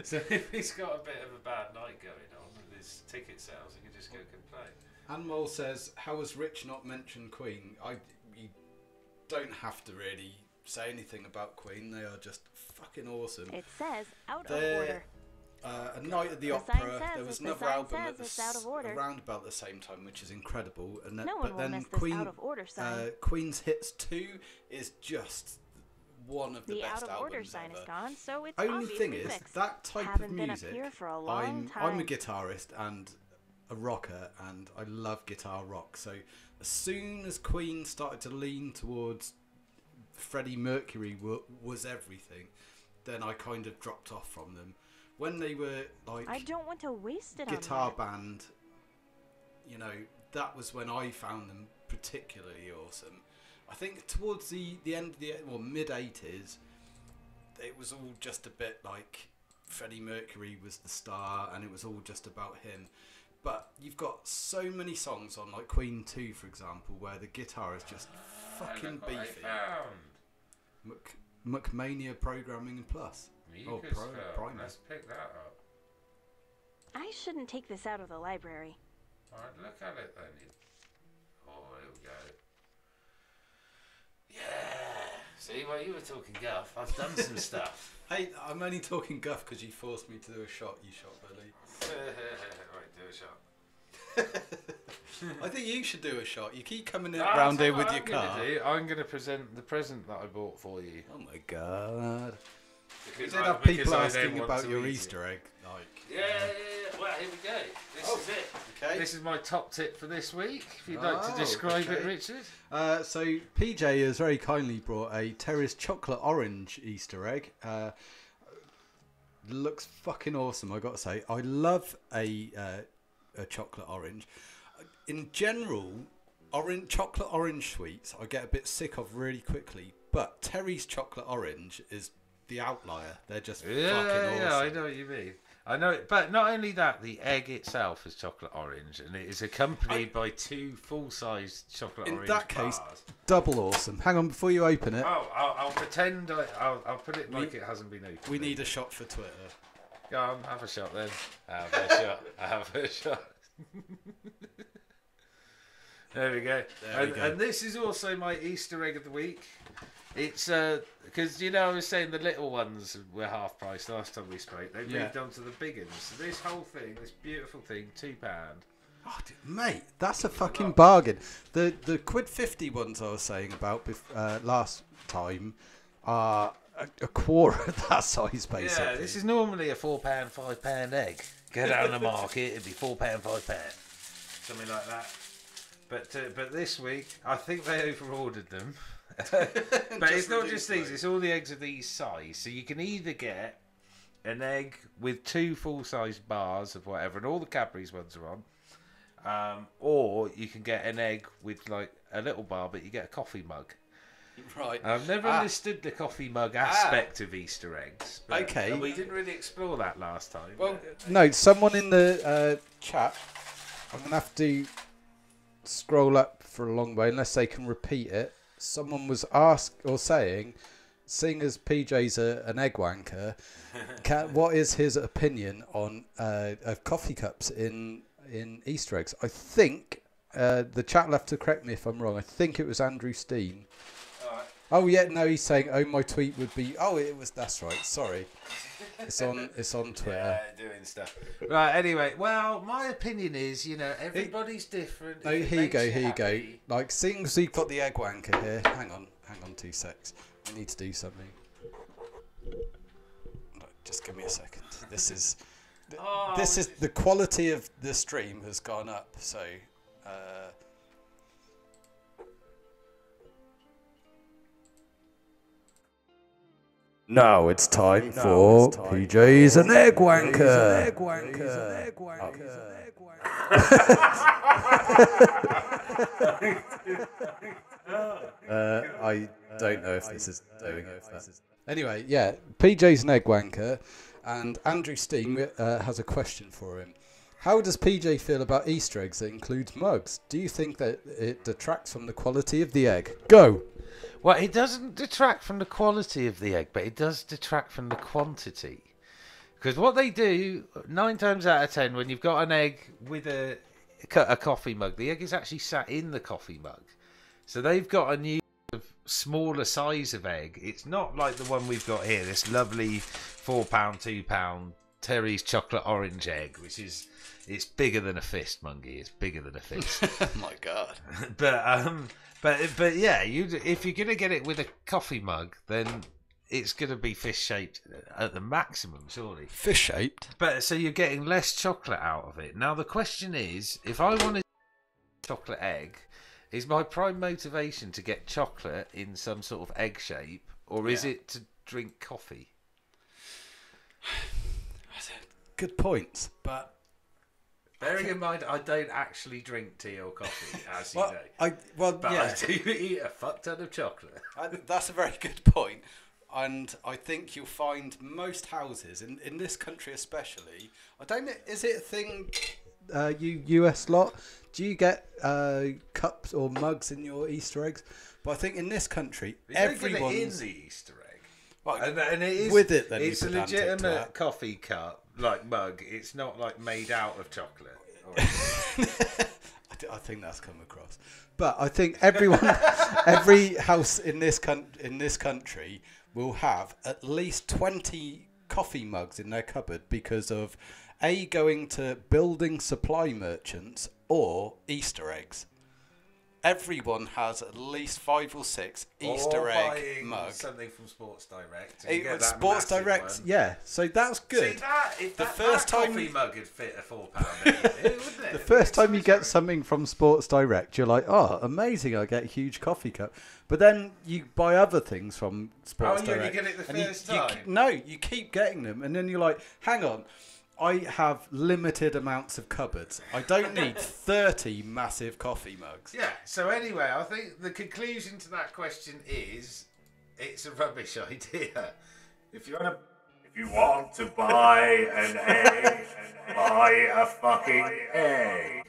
So if he's got a bit of a bad night going on with his ticket sales, he can just go complain. Anmol says, "How has Rich not mentioned Queen?" You don't have to really say anything about Queen. They are just fucking awesome. It says out of They're- order. A Night at the The sign Opera. says There was the another sign album says at it's out of order. around about the same time, which is incredible. And then, No but one will then miss this out of order sign. Queen's Hits 2 is just one of the The best out of order albums sign ever. is gone, so it's Only obviously thing is, fixed. that type Haven't of been music. up here for a long I'm a time. guitarist and a rocker, and I love guitar rock. So as soon as Queen started to lean towards Freddie Mercury was everything, then I kind of dropped off from them. When they were like I don't want to waste it guitar on that. band, you know, that was when I found them particularly awesome. I think towards the end of the mid 80s, it was all just a bit like Freddie Mercury was the star and it was all just about him. But you've got so many songs on, like Queen 2 for example, where the guitar is just fucking Look what I beefy. found. McMania Programming and Plus. Primus. Let's pick that up. I shouldn't take this out of the library. Alright, look at it then. Oh, here we go. Yeah. See, well, you were talking guff. I've done some stuff. Hey, I'm only talking guff because you forced me to do a shot, you shot Billy. Right, do a shot. I think you should do a shot. You keep coming I'll around tell here you with what your I'm car. gonna do. I'm going to present the present that I bought for you. Oh my god. You Because did I- have because people I asking then want about to your eat Easter egg. Like, Yeah. Well, here we go. This is it. okay. This is my top tip for this week. If you'd like to Oh, describe it, okay. Richard. So PJ has very kindly brought a Terry's chocolate orange Easter egg. Looks fucking awesome, I got to say. I love a chocolate orange. In general, chocolate orange sweets I get a bit sick of really quickly, but Terry's chocolate orange is the outlier. They're just fucking awesome. Yeah, I know what you mean. I know it, but not only that, the egg itself is chocolate orange, and it is accompanied by 2 full-sized chocolate In orange that case, bars. double awesome. Hang on, before you open it, Oh, I'll pretend I'll put it like it hasn't been opened. we need a shot for Twitter. Go on, have a shot then. Have a shot. Have a shot. There we go. There we go. And this is also my Easter egg of the week. It's because I was saying the little ones were half price last time we spoke. They've moved on to the big ones. So this whole thing, this beautiful thing, £2. Oh, mate, that's a fucking bargain. The £1.50 ones I was saying about last time are a quarter of that size, basically. Yeah, this is normally a £4, £5 egg. Go down the market, it'd be £4, £5, something like that. But this week, I think they overordered them. But it's not just these; it's all the eggs of these size. So you can either get an egg with 2 full-size bars of whatever, and all the Cadbury's ones are on, or you can get an egg with like a little bar, but you get a coffee mug. Right. I've never understood the coffee mug aspect of Easter eggs. Okay. And we didn't really explore that last time. Well, no, someone in the chat, I'm going to have to scroll up for a long way unless they can repeat it. Someone was saying, seeing as PJ's an egg wanker, what is his opinion on of coffee cups in Easter eggs? I think the chat left to correct me if I'm wrong. I think it was Andrew Steen. Oh yeah, no, he's saying, oh, my tweet would be, that's right, sorry. It's on Twitter. Yeah, doing stuff. Right, anyway, well, my opinion is, everybody's different. No, here you go. Like, seeing as we've got the egg wanker here, hang on 2 secs. I need to do something. Just give me a second. This is the quality of the stream has gone up, so now it's time for PJ's an egg wanker. I don't know if this is doing it. Anyway, yeah, PJ's an egg wanker, and Andrew Steen has a question for him. How does PJ feel about Easter eggs that includes mugs? Do you think that it detracts from the quality of the egg? Go! Well, it doesn't detract from the quality of the egg, but it does detract from the quantity. Because what they do, 9 times out of 10, when you've got an egg with a coffee mug, the egg is actually sat in the coffee mug. So they've got a new smaller size of egg. It's not like the one we've got here, this lovely £4, £2 Terry's chocolate orange egg, which is... It's bigger than a fist, Mungie. It's bigger than a fist. Oh my God. But yeah, if you're gonna get it with a coffee mug, then it's gonna be fish shaped at the maximum, surely. Fish shaped. But so you're getting less chocolate out of it. Now the question is, if I wanted a chocolate egg, is my prime motivation to get chocolate in some sort of egg shape, or is it to drink coffee? Good points, but. Bearing in mind, I don't actually drink tea or coffee, as you know. I do eat a fuck ton of chocolate. That's a very good point. And I think you'll find most houses, in this country especially, I don't know, is it a thing, US lot? Do you get cups or mugs in your Easter eggs? But I think in this country, everyone's... in the Easter egg. Well, and it is, with it, then it's a legitimate coffee cup. Like mug, it's not like made out of chocolate. I think that's come across, but I think every house in this country will have at least 20 coffee mugs in their cupboard because of going to building supply merchants or Easter eggs. Everyone has at least 5 or 6 Easter egg mugs. Something from Sports Direct. Sports Direct, one. Yeah. So that's good. See the first coffee mug would fit a £4 egg, wouldn't it? The first time you get something from Sports Direct, you're like, oh, amazing! I get a huge coffee cup. But then you buy other things from Sports Direct. Oh, you only get it the first time. No, you keep getting them, and then you're like, hang on. I have limited amounts of cupboards. I don't need 30 massive coffee mugs. Yeah, so anyway, I think the conclusion to that question is it's a rubbish idea. If you want to buy an egg, buy a fucking egg.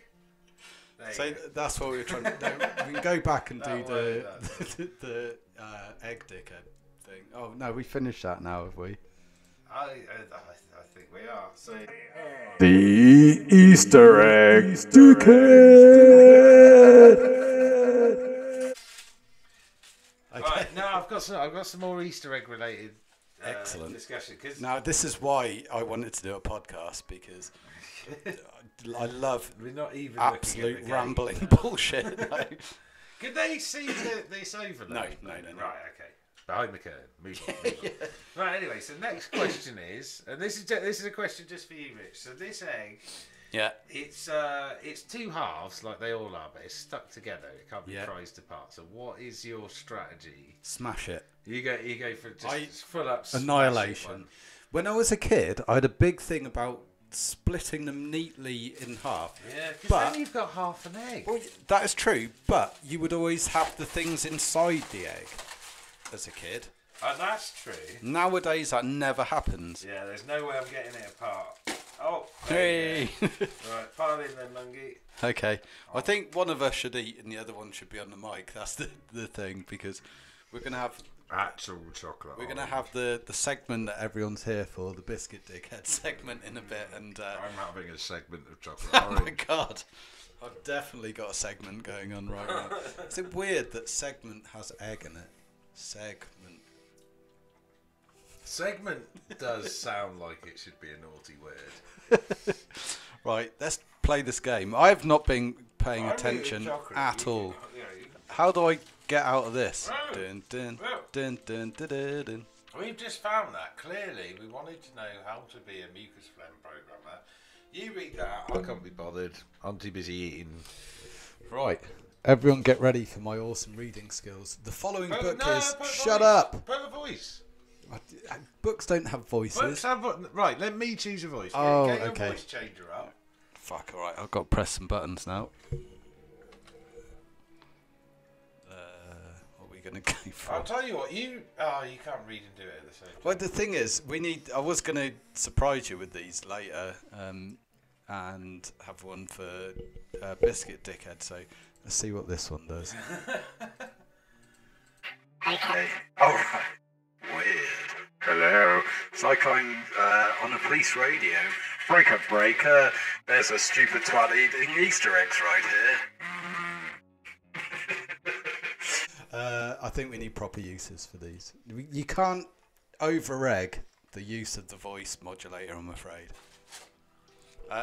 So that's what we were trying to do. We can go back and do the egg dickhead thing. Oh, no, we finished that now, have we? I think we are. So, the Easter egg dickhead. Right, now I've got some more Easter egg related excellent discussion. Now this is why I wanted to do a podcast, because I love we're not even absolute rambling bullshit. No. Could they see this overlay? No. Right, okay. behind the curtain. Move on. Right, anyway, so next question is, and this is a question just for you, Rich. So this egg, it's two halves like they all are, but it's stuck together. It can't be prized apart. So what is your strategy? Smash it. You go for just full up annihilation. When I was a kid, I had a big thing about splitting them neatly in half. Yeah, because then you've got half an egg. Well, that is true, but you would always have the things inside the egg as a kid. That's true. Nowadays, that never happens. Yeah, there's no way I'm getting it apart. Oh, hey! Right, pile in then, Mungie. Okay, I think one of us should eat and the other one should be on the mic. That's the thing, because we're going to have... actual chocolate. We're going to have the segment that everyone's here for, the Biscuit Dickhead segment in a bit. And I'm having a segment of chocolate oh my God. I've definitely got a segment going on right now. Is it weird that segment has egg in it? Segment does sound like it should be a naughty word. Right, let's play this game. I have not been paying attention at all. How do I get out of this? Dun, dun, dun, dun, dun, dun, dun. We've just found that. Clearly, we wanted to know how to be a mucus phlegm programmer. You read that. I can't be bothered. I'm too busy eating. Right. Everyone get ready for my awesome reading skills. The following book is... Shut up! Put a voice. Books don't have voices. Books have right, let me choose a voice. Oh, get your okay. voice changer up. Fuck, alright. I've got to press some buttons now. What are we going to go for? I'll tell you what, you can't read and do it at the same time. Well, the thing is, I was going to surprise you with these later and have one for Biscuit Dickhead, so let's see what this one does. Okay. Oh, weird. Hello. It's like I'm on a police radio. Breaker. There's a stupid twat eating Easter eggs right here. I think we need proper uses for these. You can't over-egg the use of the voice modulator, I'm afraid.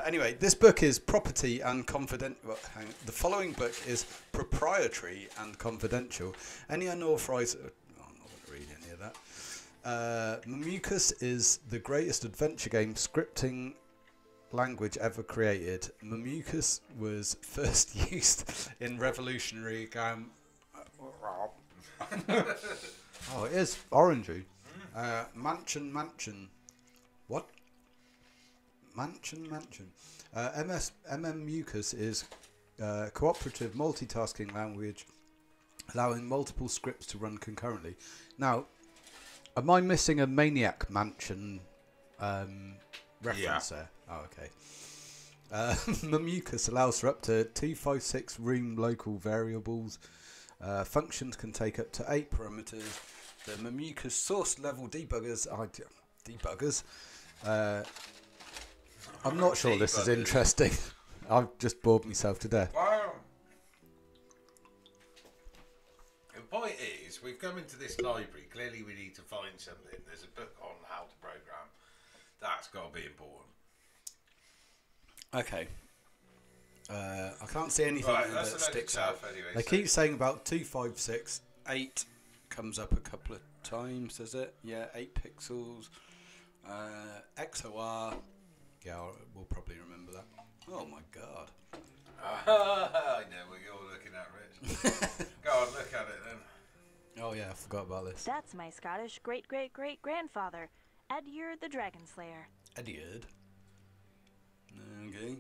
Anyway, this book is property and confidential. The following book is proprietary and confidential. Any unauthorized... I'm not going to read any of that. Mucus is the greatest adventure game scripting language ever created. Mucus was first used in revolutionary game... Oh, it is orangey. Mansion. What? Mansion. Mucus is cooperative multitasking language, allowing multiple scripts to run concurrently. Now, am I missing a Maniac Mansion reference there? Oh, okay. Mucus allows for up to 256 room local variables. Functions can take up to 8 parameters. The Mucus source level debuggers. I'm not sure this is interesting. I've just bored myself to death. Wow. The point is, we've come into this library. Clearly, we need to find something. There's a book on how to program. That's got to be important. Okay. I can't see anything that sticks out. Anyway, they keep saying about 256. 8 comes up a couple of times, does it? Yeah, 8 pixels. XOR. Yeah, we'll probably remember that. Oh my God. I know what you're looking at, Rich. Go on, look at it then. Oh yeah, I forgot about this. That's my Scottish great-great-great-grandfather, Edyard the Dragon Slayer. Edyard. Okay.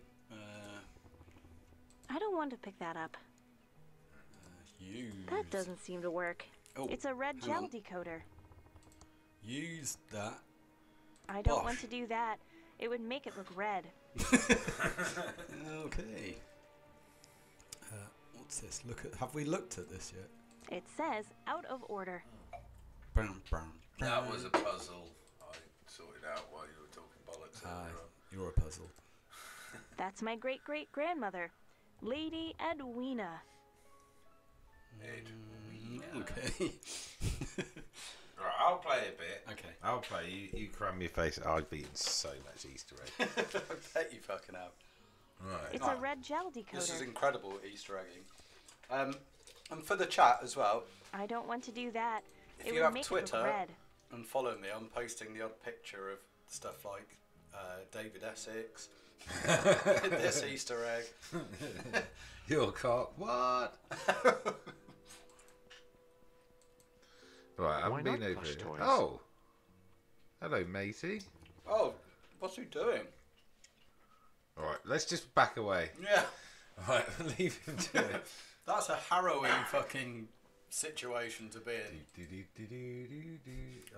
I don't want to pick that up. That doesn't seem to work. Oh, it's a red gel decoder. Use that. I don't want to do that. It would make it look red. Okay. What's this? Have we looked at this yet? It says out of order. That was a puzzle I sorted out while you were talking bollocks. You're a puzzle. That's my great-great-grandmother, Lady Edwina. Okay. Right, I'll play a bit. Okay. I'll play. You cram your face. I've eaten so much Easter egg. I bet you fucking have. Right. It's a red gel decoder. This is incredible Easter egging. And for the chat as well, I don't want to do that. If It you would have make it Twitter look red. and follow me, I'm posting the odd picture of stuff like David Essex, this Easter egg. Your cock. What? Right, Why I've been not over plush here. toys? Oh. Hello, matey. Oh, what's he doing? Alright, let's just back away. Yeah. Alright, leave him to it. That's a harrowing fucking situation to be in.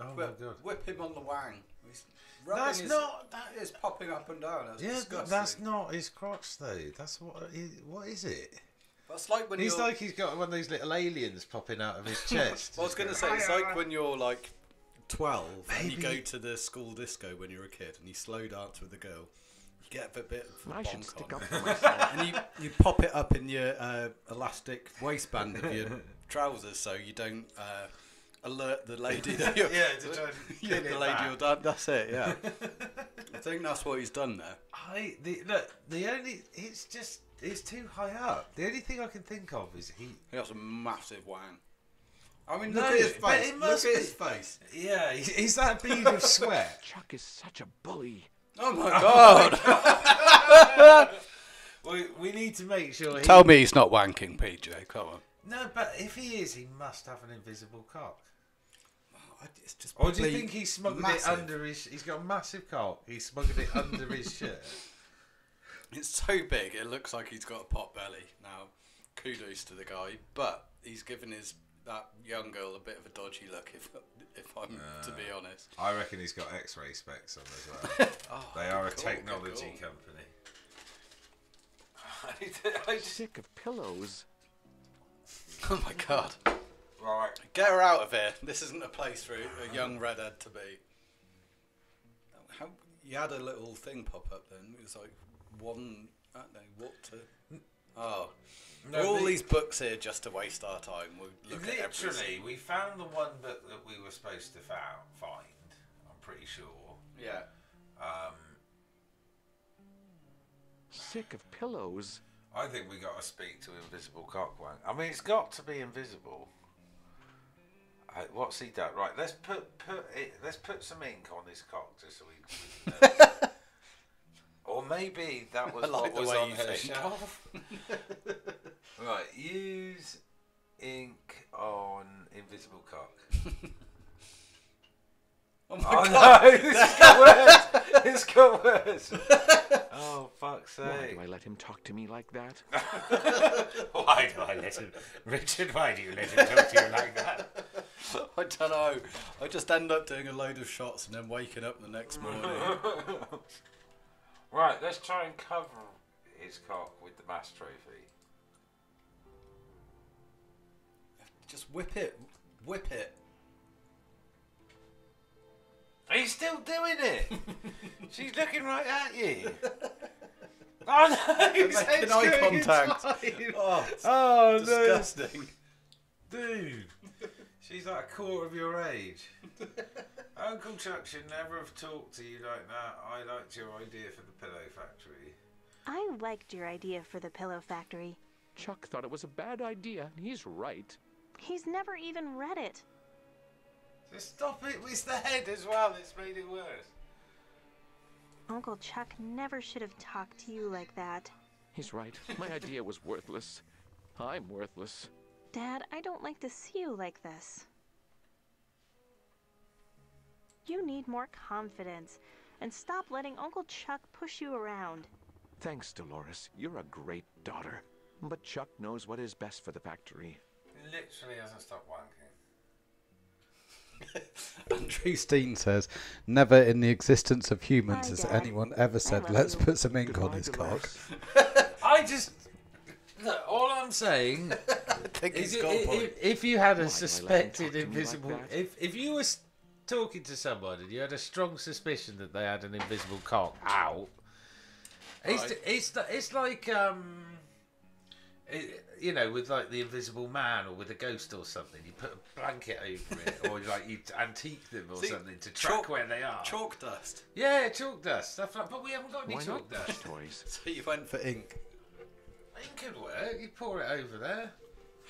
Oh my god. Whip him on the wang. He's That's his, not... That is popping up and down. That's disgusting. that's not his crotch though. That's what is it? That's like when He's like he's got one of those little aliens popping out of his chest. Well, I was going to say, it's like when you're like 12 and you Maybe. go to the school disco when you're a kid and you slow dance with a girl. You get a bit of a I should bonk stick on. up for myself. And you pop it up in your elastic waistband of your trousers so you don't alert the lady that you're, to try and you're pin the it lady back. you're done. That's it, yeah. I think that's what he's done there. It's too high up. The only thing I can think of is he. He has a massive wang. I mean, No, look at his but face. it Look must at be- his face. Yeah, is that a bead of sweat? Chuck is such a bully. Oh my god! we need to make sure. Tell me he's not wanking, PJ. Come on. No, but if he is, he must have an invisible cock. It's just Or do you probably think he smuggled massive. it under his? He's got a massive cock. He smuggled it under his shirt. It's so big, it looks like he's got a pot belly. Now, kudos to the guy, but he's given that young girl a bit of a dodgy look, if I'm to be honest. I reckon he's got X-ray specs on as well. Oh, They are a cool, technology cool. company. Sick of pillows. Oh my god. Right. Get her out of here. This isn't a place for a young redhead to be. How, you had a little thing pop up then. It was like one, I don't know, what to... Oh. No, Are all these books here just to waste our time? We'll look at every Literally, we found the one book that we were supposed to find. I'm pretty sure. Yeah. Sick of pillows. I think we got to speak to Invisible Cockwank. I mean, it's got to be invisible. What's he done? Right, let's put some ink on his cock just so we can know. Or maybe that was I like what the was way on you her think. shelf. Right, use ink on invisible cock. Oh my Oh god. no, this got worse. It's got worse. Oh, fuck's Why sake. do I let him talk to me like that? Why do I let him... Richard, why do you let him talk to you like that? I don't know. I just end up doing a load of shots and then waking up the next morning. Right, let's try and cover his cock with the mass trophy. Just whip it. Whip it. He's still doing it. She's looking right at you. Oh no, They're his making head's eye going contact. inside. Oh, it's Oh disgusting. no, dude. She's like a quarter of your age. Uncle Chuck should never have talked to you like that. I liked your idea for the Pillow Factory. I liked your idea for the Pillow Factory. Chuck thought it was a bad idea, and he's right. He's never even read it. Just stop it with the head as well. It's made it worse. Uncle Chuck never should have talked to you like that. He's right. My idea was worthless. I'm worthless. Dad, I don't like to see you like this. You need more confidence, and stop letting Uncle Chuck push you around. Thanks, Dolores. You're a great daughter. But Chuck knows what is best for the factory. Literally hasn't stopped wanking. Andrew Steen says, never in the existence of humans Hi, has Dad. anyone ever said, love let's you." put some ink on Goodbye, his cock. Dolores. I just... Look, all I'm saying I think is he's got a point. if you had Why a do I let him suspected talk to me like invisible... that? if you were talking to someone and you had a strong suspicion that they had an invisible cock out, Right. it's like... you know, with like the Invisible Man or with a ghost or something, you put a blanket over it, or like you antique them or See, something to track chalk- where they are. Chalk dust. Yeah, chalk dust stuff like. But we haven't got any Why chalk not dust. toys? So you went for ink. It could work. You pour it over there.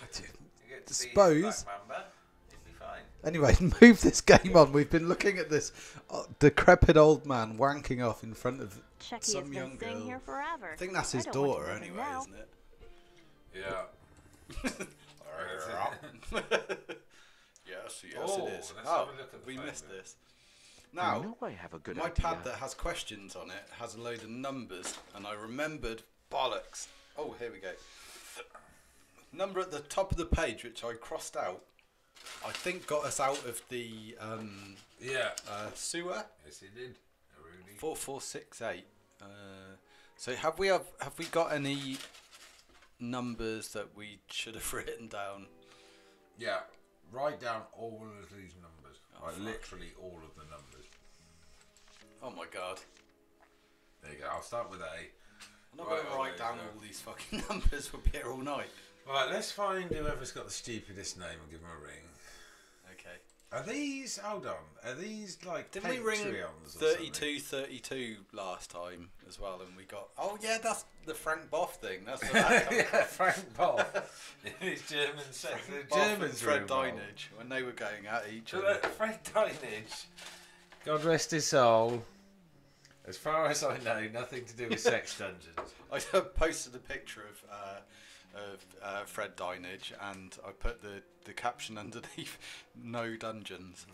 I did. You get to see Suppose. his Black Mamba. It'll be fine. Anyway, move this game on. We've been looking at this decrepit old man wanking off in front of Chucky some has young been staying girl. here forever. I think that's his I don't want daughter to live in anyway, now. isn't it? Yes, Oh, it is. let's Oh, have a look at the we phone missed then. this. I Now, know I have a good my idea. pad that has questions on it has a load of numbers, and I remembered bollocks. Oh, here we go. Number at the top of the page, which I crossed out, I think got us out of the sewer. Yes, he did. Really. 4468. So have we got any numbers that we should have written down? Yeah. Write down all of these numbers. Oh, Like fuck. literally all of the numbers. Oh my god. There you go. I'll start with A. I'm not Right, going to write down okay. all these fucking numbers. We'll be here all night. Right, let's find whoever's got the stupidest name and give them a ring. Okay. Are these, hold on, are these like Didn't we ring Patreons or something? 3232 last time as well, and we got... Oh yeah, that's the Frank Boff thing. That's where that comes Yeah, from. Frank Boff. His German sex. The Boff and Germans were Fred involved. Dinage, when they were going at each So other. that Fred Dinage, God rest his soul. As far as I know, nothing to do with sex dungeons. I posted a picture of Fred Dinage, and I put the caption underneath, "No dungeons."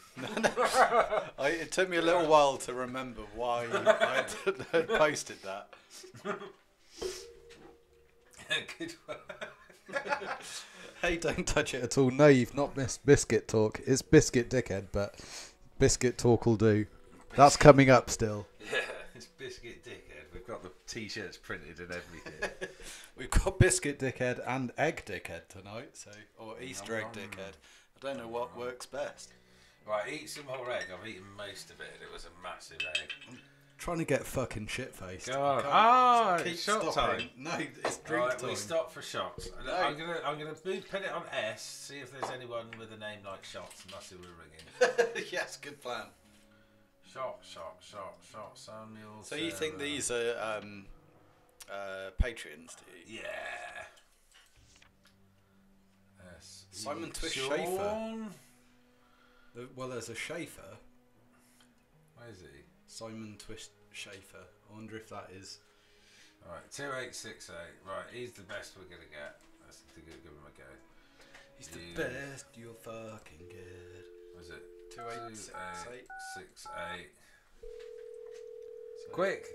It took me a little while to remember why I had posted that. Good work. Hey, don't touch it at all. No, you've not missed Biscuit Talk. It's Biscuit Dickhead, but Biscuit Talk will do. That's coming up still. Yeah, it's Biscuit Dickhead. We've got the t-shirts printed and everything. We've got Biscuit Dickhead and Egg Dickhead tonight, or Easter Egg Dickhead. I don't know what works best. Right, eat some more egg. I've eaten most of it and it was a massive egg. Trying to get fucking shit-faced. Go on. Keep Shot stopping. time. No, it's drink Right, time. we stop for shots. No. I'm gonna put it on S. See if there's anyone with a name like Shots, and that's who we're ringing. Yes, good plan. Shot. Samuel. So you think Sarah. these are Patreons, do you? Yeah. S. Simon Twist Sean? Schaefer. Well, there's a Schaefer. Where is he? Simon Twist Schaefer. I wonder if that is... Alright, 2868. Right, he's the best we're gonna get. Let's give him a go. He's the best you'll fucking get. Was it? 2868. 2868. So- Quick,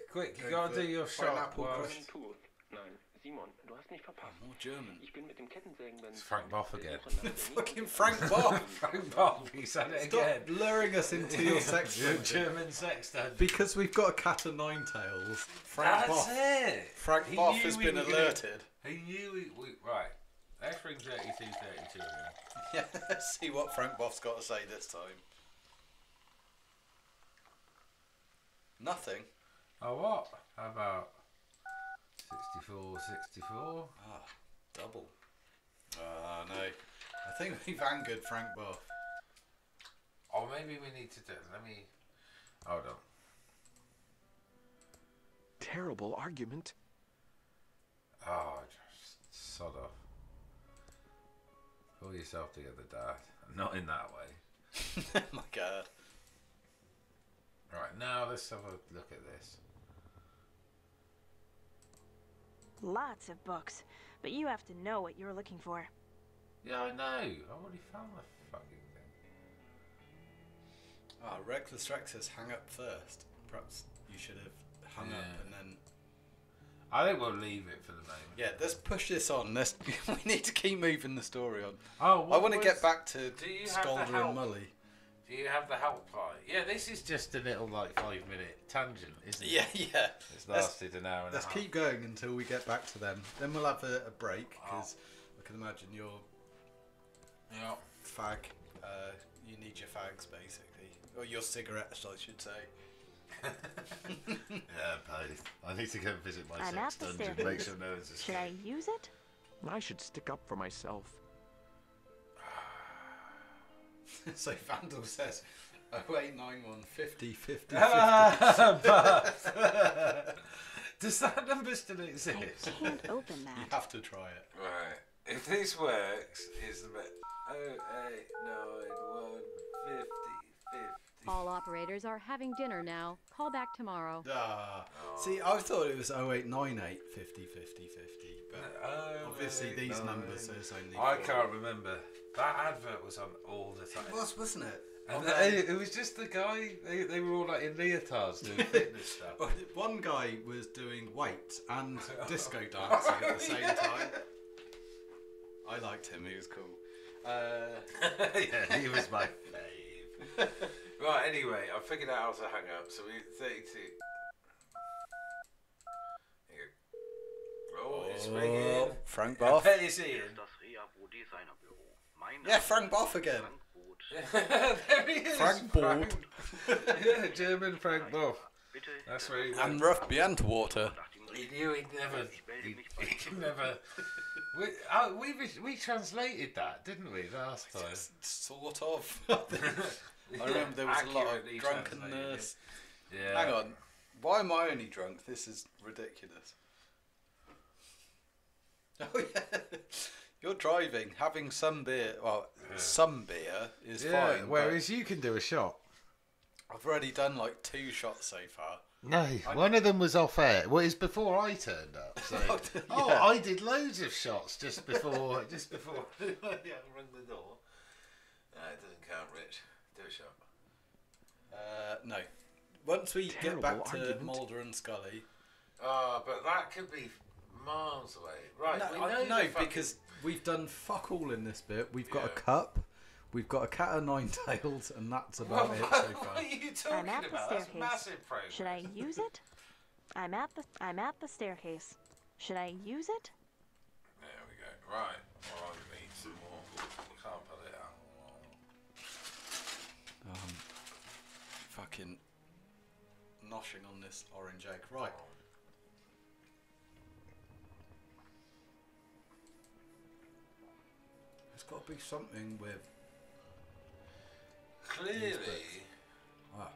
you gotta do your shot. Pineapple whilst- Crust. Nein, Simon, du hast mich verpasst. More German. Ich bin mit dem Kettensägenband. It's Frank Boff again. Fucking Frank Boff. Frank Boff, he said it Stop again. luring us into your sex Your dungeon. German sex dungeon. Because we've got a cat of nine tails. Frank That's Boff. it. Frank He Boff knew has we been were gonna- alerted. He knew we right. Let's ring 3232 again. Yeah, let's see what Frank Boff's got to say this time. Nothing. Oh, what? How about 64? Ah, double. Oh no. I think we've angered Frank Boff. Or maybe we need to do. Let me. Hold on. Terrible argument. Oh, just sod off. Pull yourself together, Dad. Not in that way. Oh my god. Right, now let's have a look at this. Lots of books, but you have to know what you're looking for. Yeah, I know. I already found the fucking thing. Ah, Reckless Rex says hang up first. Perhaps you should have hung up and then... I think we'll leave it for the moment. Yeah, let's push this on. We need to keep moving the story on. Oh, I want to get back to Do you have the Scolder help? and Mully. Do you have the helpline? Yeah, this is just a little 5-minute tangent, isn't it? Yeah, yeah. It's lasted an hour and a Let's half. keep going until we get back to them. Then we'll have a break, because I can imagine you're fag. You need your fags, basically. Or your cigarettes, I should say. Yeah, both. I need to go and visit my I'm sex at the dungeon, staircase. make sure no one's Should I escaped. use it? I should stick up for myself. So Vandal says 0891 50 50 50. Does that number still I exist? can't open You that. have to try it. Right. If this works, it's the best. 0891 50. All operators are having dinner now. Call back tomorrow. See, I thought it was 0898 50 50 50, but obviously these numbers says only. I can't remember. That advert was on all the time. It was, wasn't it? And it was just the guy. They were all like in leotards doing fitness stuff. Well, one guy was doing weights and disco dancing at the same time. I liked him. He was cool. Yeah, he was my fave. Right. Anyway, I figured out how to hang up. So we 32. Here you go. Oh, it's ringing. Frank I Boff. bet it's Ian. Yeah, Frank Boff again. There he is. Frank Boff. Yeah, German Frank Boff. That's where he went. And rough Water. He knew he'd never. He'd never. We translated that, didn't we, last time? Sort of. I remember there was a lot of drunkenness. Yeah. Hang on. Why am I only drunk? This is ridiculous. Oh yeah. You're driving, having some beer. Well, some beer is fine. Whereas you can do a shot. I've already done like 2 shots so far. No, one of them was off air. Well, it's before I turned up. So. I did loads of shots just before. Yeah, rung the door. No, it doesn't count, Rich. Do a shot. No. Once we Terrible, get back I to didn't. Mulder and Scully. But that could be miles away. Right? No, because we've done fuck all in this bit. We've got a cup. We've got a cat of 9 tails, and that's about it so far. What are you I'm talking at the about? That's staircase. massive progress. Should I use it? I'm at the staircase. Should I use it? There we go. Right. Well, I need some more. Can't put it out. Fucking noshing on this orange egg. Right. There's got to be something with. Clearly. Ah.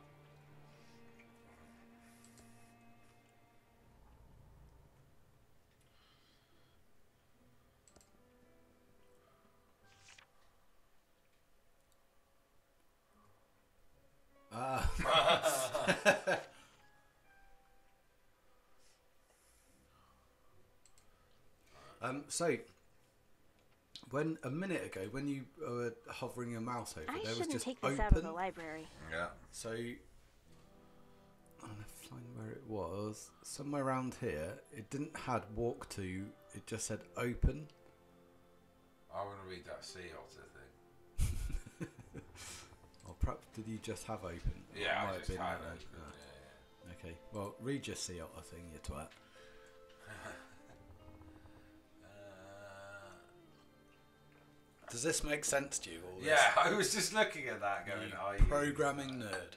So, when a minute ago, when you were hovering your mouse over, I there was shouldn't just take this open. out of the library. Yeah. So, I'm gonna find where it was. Somewhere around here. It didn't had walk to. It just said open. I want to read that sea otter thing. Or perhaps did you just have open? Yeah, It might I have just been had that, open. yeah. Okay. Well, read your sea otter thing, you twat. Does this make sense to you? All this? Yeah, I was just looking at that going, are you Programming nerd.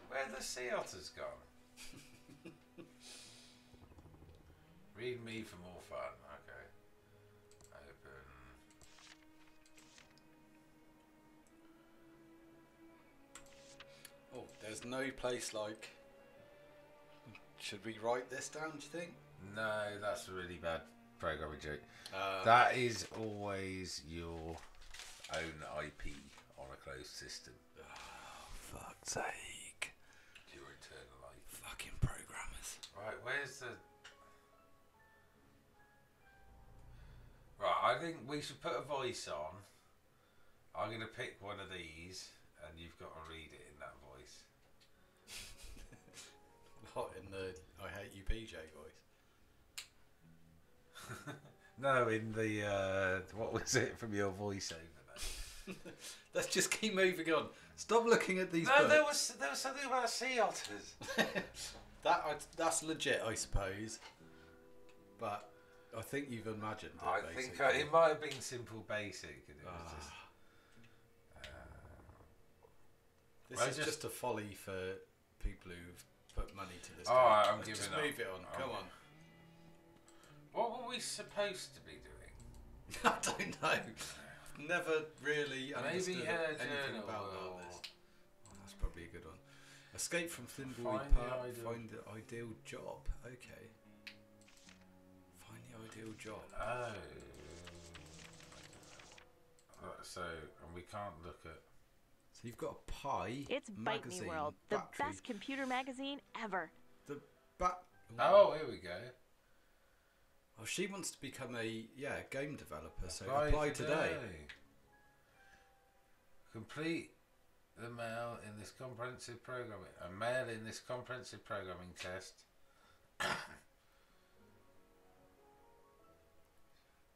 Where the sea otters gone? Read me for more fun. Okay. Open. Oh, there's no place like. Should we write this down, do you think? No, that's a really bad programming joke. That is always your own IP on a closed system. Oh, fuck's sake. Your internal IP. Fucking programmers. Right, where's the... Right, I think we should put a voice on. I'm going to pick one of these, and you've got to read it in that voice. What, in the I hate you PJ voice? No, in the, what was it from your voiceover then? Let's just keep moving on. Stop looking at these No, books. there was something about sea otters. That's legit, I suppose. But I think you've imagined it, I think basically. it might have been simple basic. And it was just, This is just a folly for people who've put money to this. Alright, game. I'm Let's giving just up. move it on. Come on. What were we supposed to be doing? I don't know. I've never really understood Maybe anything about or... this. Oh, that's probably a good one. Escape from Thimbleweed Find the Park. ideal- Find the ideal job. Okay. Find the ideal job. Oh. So, and we can't look at. So you've got a pie. It's Bite Me World, the best computer magazine ever. Oh, here we go. Oh, she wants to become a game developer. So apply today. Complete the mail in this comprehensive programming. A mail in this comprehensive programming test.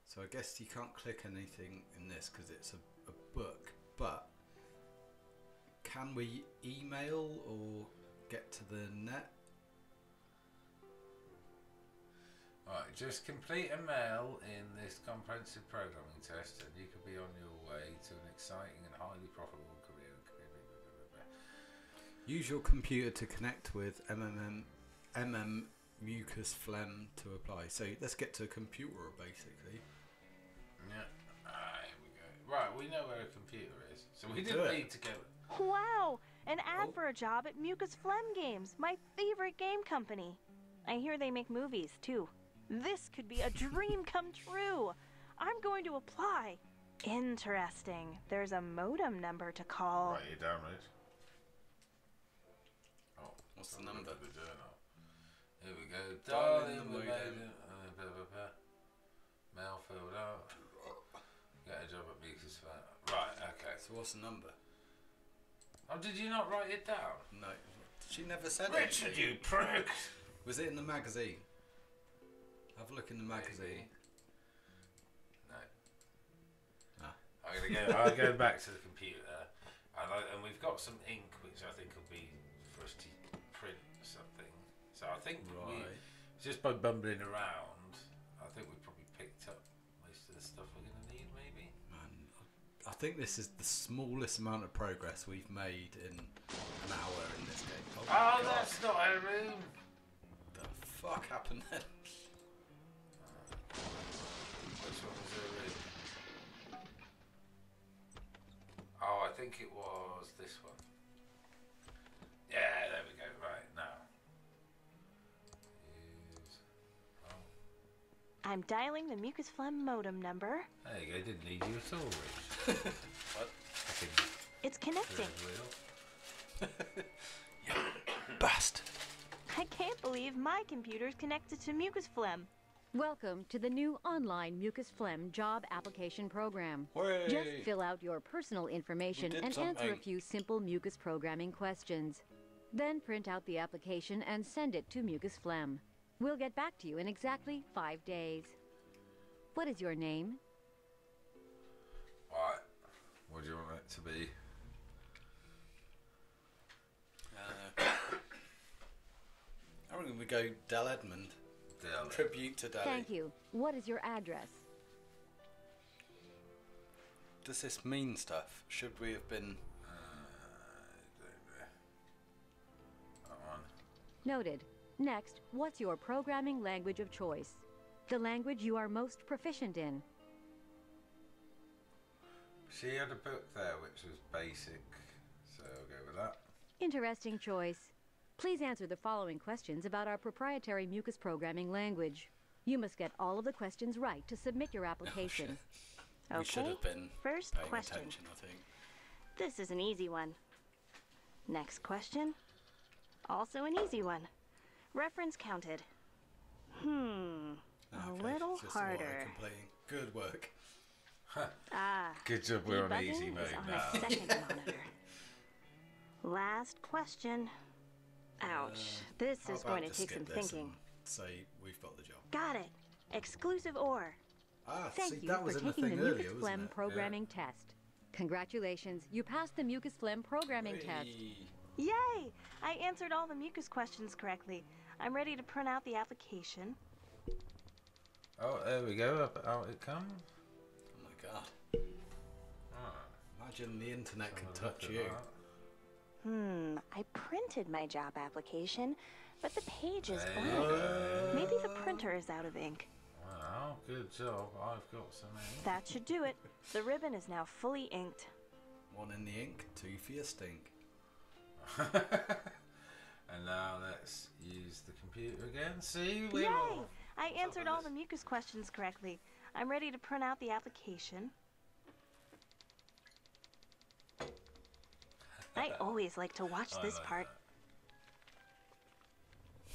So I guess you can't click anything in this because it's a book. But can we email or get to the net? Right, just complete a mail in this comprehensive programming test and you could be on your way to an exciting and highly profitable career. Use your computer to connect with mucus phlegm to apply. So let's get to a computer basically. Yeah, here we go. Right, we know where a computer is. So we didn't need to go. Wow, an ad for a job at Mucus Phlegm Games, my favorite game company. I hear they make movies too. This could be a dream come true. I'm going to apply. Interesting. There's a modem number to call. Write it down, Rich. Oh, what's the number? Here we go. Dial in the modem. Mail filled out. Get a job at Mucus Phlegm. Right, okay. So what's the number? Oh, did you not write it down? No. She never said it. Richard, you prick! Was it in the magazine? Have a look in the magazine. No. I'm gonna go back to the computer, and we've got some ink, which I think will be for us to print something. So I think just by bumbling around, I think we've probably picked up most of the stuff we're gonna need, maybe. Man, I think this is the smallest amount of progress we've made in an hour in this game. Oh, that's not our room. The fuck happened then? Which one was her room? Oh, I think it was this one. Yeah, there we go. Right, now. I'm dialing the Mucus Phlegm modem number. There you go. Didn't need you at all, Rich. What? It's connecting. You bastard. I can't believe my computer's connected to Mucus Phlegm. Welcome to the new online Mucus Phlegm job application program. Hooray. Just fill out your personal information and answer a few simple mucus programming questions. Then print out the application and send it to Mucus Phlegm. We'll get back to you in exactly 5 days. What is your name? Right. What do you want it to be? I reckon we go Del Edmund. Tribute to Del. Thank you. What is your address? Does this mean stuff? Should we have been... That one. Noted. Next, what's your programming language of choice? The language you are most proficient in. She had a book there which was basic, so I'll go with that. Interesting choice. Please answer the following questions about our proprietary mucus programming language. You must get all of the questions right to submit your application. We should have been First paying question. attention, I think. This is an easy one. Next question. Also an easy one. Reference counted. A little just harder. Good work. Good job, we're on debugging easy mode is on now. a second monitor. Last question. Ouch. This How is about going to just take skip some this thinking. and say we've got the job. Got it. Exclusive ore. Thank see, you that for was in the taking the thing earlier, Mucus wasn't Phlegm it? programming test. Congratulations, you passed the Mucus Phlegm programming test. Yay! I answered all the mucus questions correctly. I'm ready to print out the application. Oh, there we go. Out it comes. Oh my god. Imagine the internet could touch you. I printed my job application, but the page is blank. Maybe the printer is out of ink. Wow, good job. I've got some ink. That should do it. The ribbon is now fully inked. 1 in the ink, 2 for your stink. And now let's use the computer again. See? Yay! I answered all the mucus questions correctly. I'm ready to print out the application. I always like to watch this like part.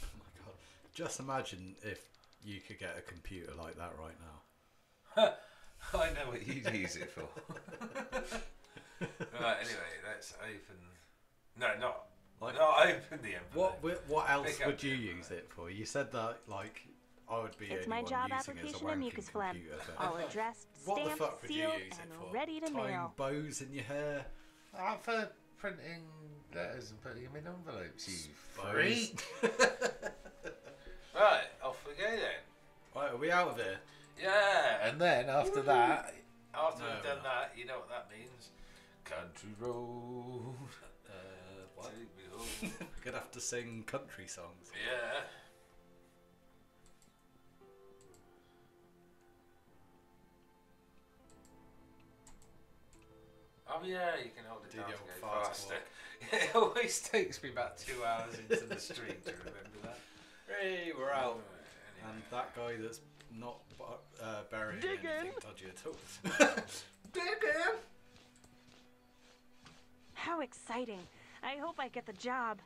Oh my god. Just imagine if you could get a computer like that right now. I know what you'd use it for. Right, anyway, let's open... No, not open the envelope. What else Pick would up you the use it for? You said that, like, I would be It's my anyone job using it as a application in wanking Mucus Phlegm. computer, but All addressed, what the stamped, fuck would you sealed, use it and for? ready to Tying mail. bows in your hair? For printing letters and putting them in envelopes, you Bows. freak. Right, off we go then. Right, are we out of here? Yeah, and then after that, after No, we've done we're not. that, you know what that means? Country road. What? Take me home. We're gonna have to sing country songs. Yeah. Oh yeah, you can hold it Do down the to old go fast faster. walk. It always takes me about 2 hours into the street to remember that. Hey, we're out. Anyway. And that guy that's not burying Dig anything in. dodgy at all. Dig in. How exciting. I hope I get the job.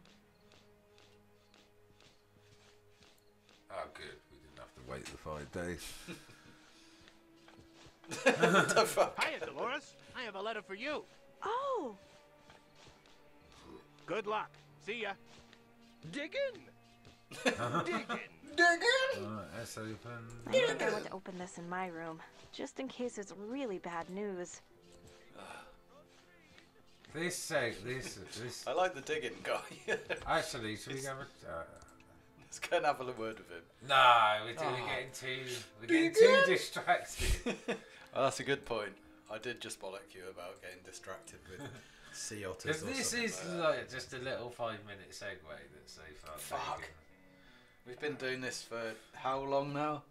Oh good, we didn't have to wait the 5 days. What the fuck? Hiya, Dolores. I have a letter for you. Oh, Good luck. See ya. Dig in. Dig in. Alright, let's open. I think I want to open this in my room, just in case it's really bad news. This. I like the digging guy. Actually, should we go with... Let's go and have a word with him. No, we're getting too distracted. Oh, that's a good point. I did just bollock you about getting distracted with sea otters. Because or this something is like that. like just a little 5-minute segue that's so far Fuck. taken. We've been doing this for how long now?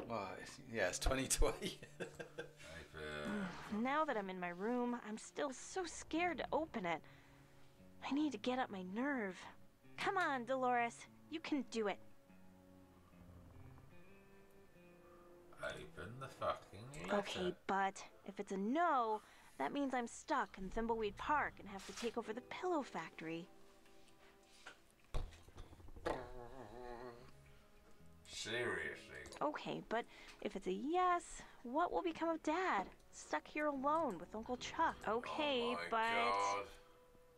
Well, it's 2020. Now that I'm in my room, I'm still so scared to open it. I need to get up my nerve. Come on, Dolores. You can do it. Open the fucking letter. Okay, but if it's a no, that means I'm stuck in Thimbleweed Park and have to take over the pillow factory. Seriously. Okay, but if it's a yes, what will become of Dad? Stuck here alone with Uncle Chuck. Okay, Oh my but...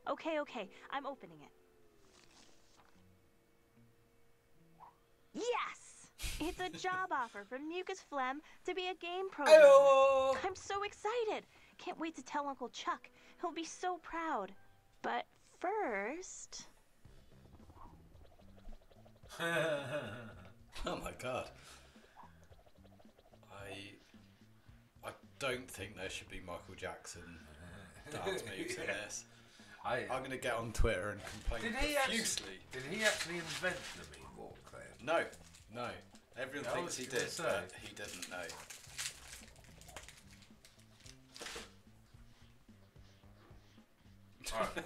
God. Okay, I'm opening it. Yes! It's a job offer from Mucus Phlegm to be a game programmer. Hello! I'm so excited. Can't wait to tell Uncle Chuck. He'll be so proud. But first... Oh my god. I don't think there should be Michael Jackson dance moves in this. I'm going to get on Twitter and complain profusely. Did he actually invent the moonwalk then? No. Everyone I thinks was he gonna did, say. but he didn't know.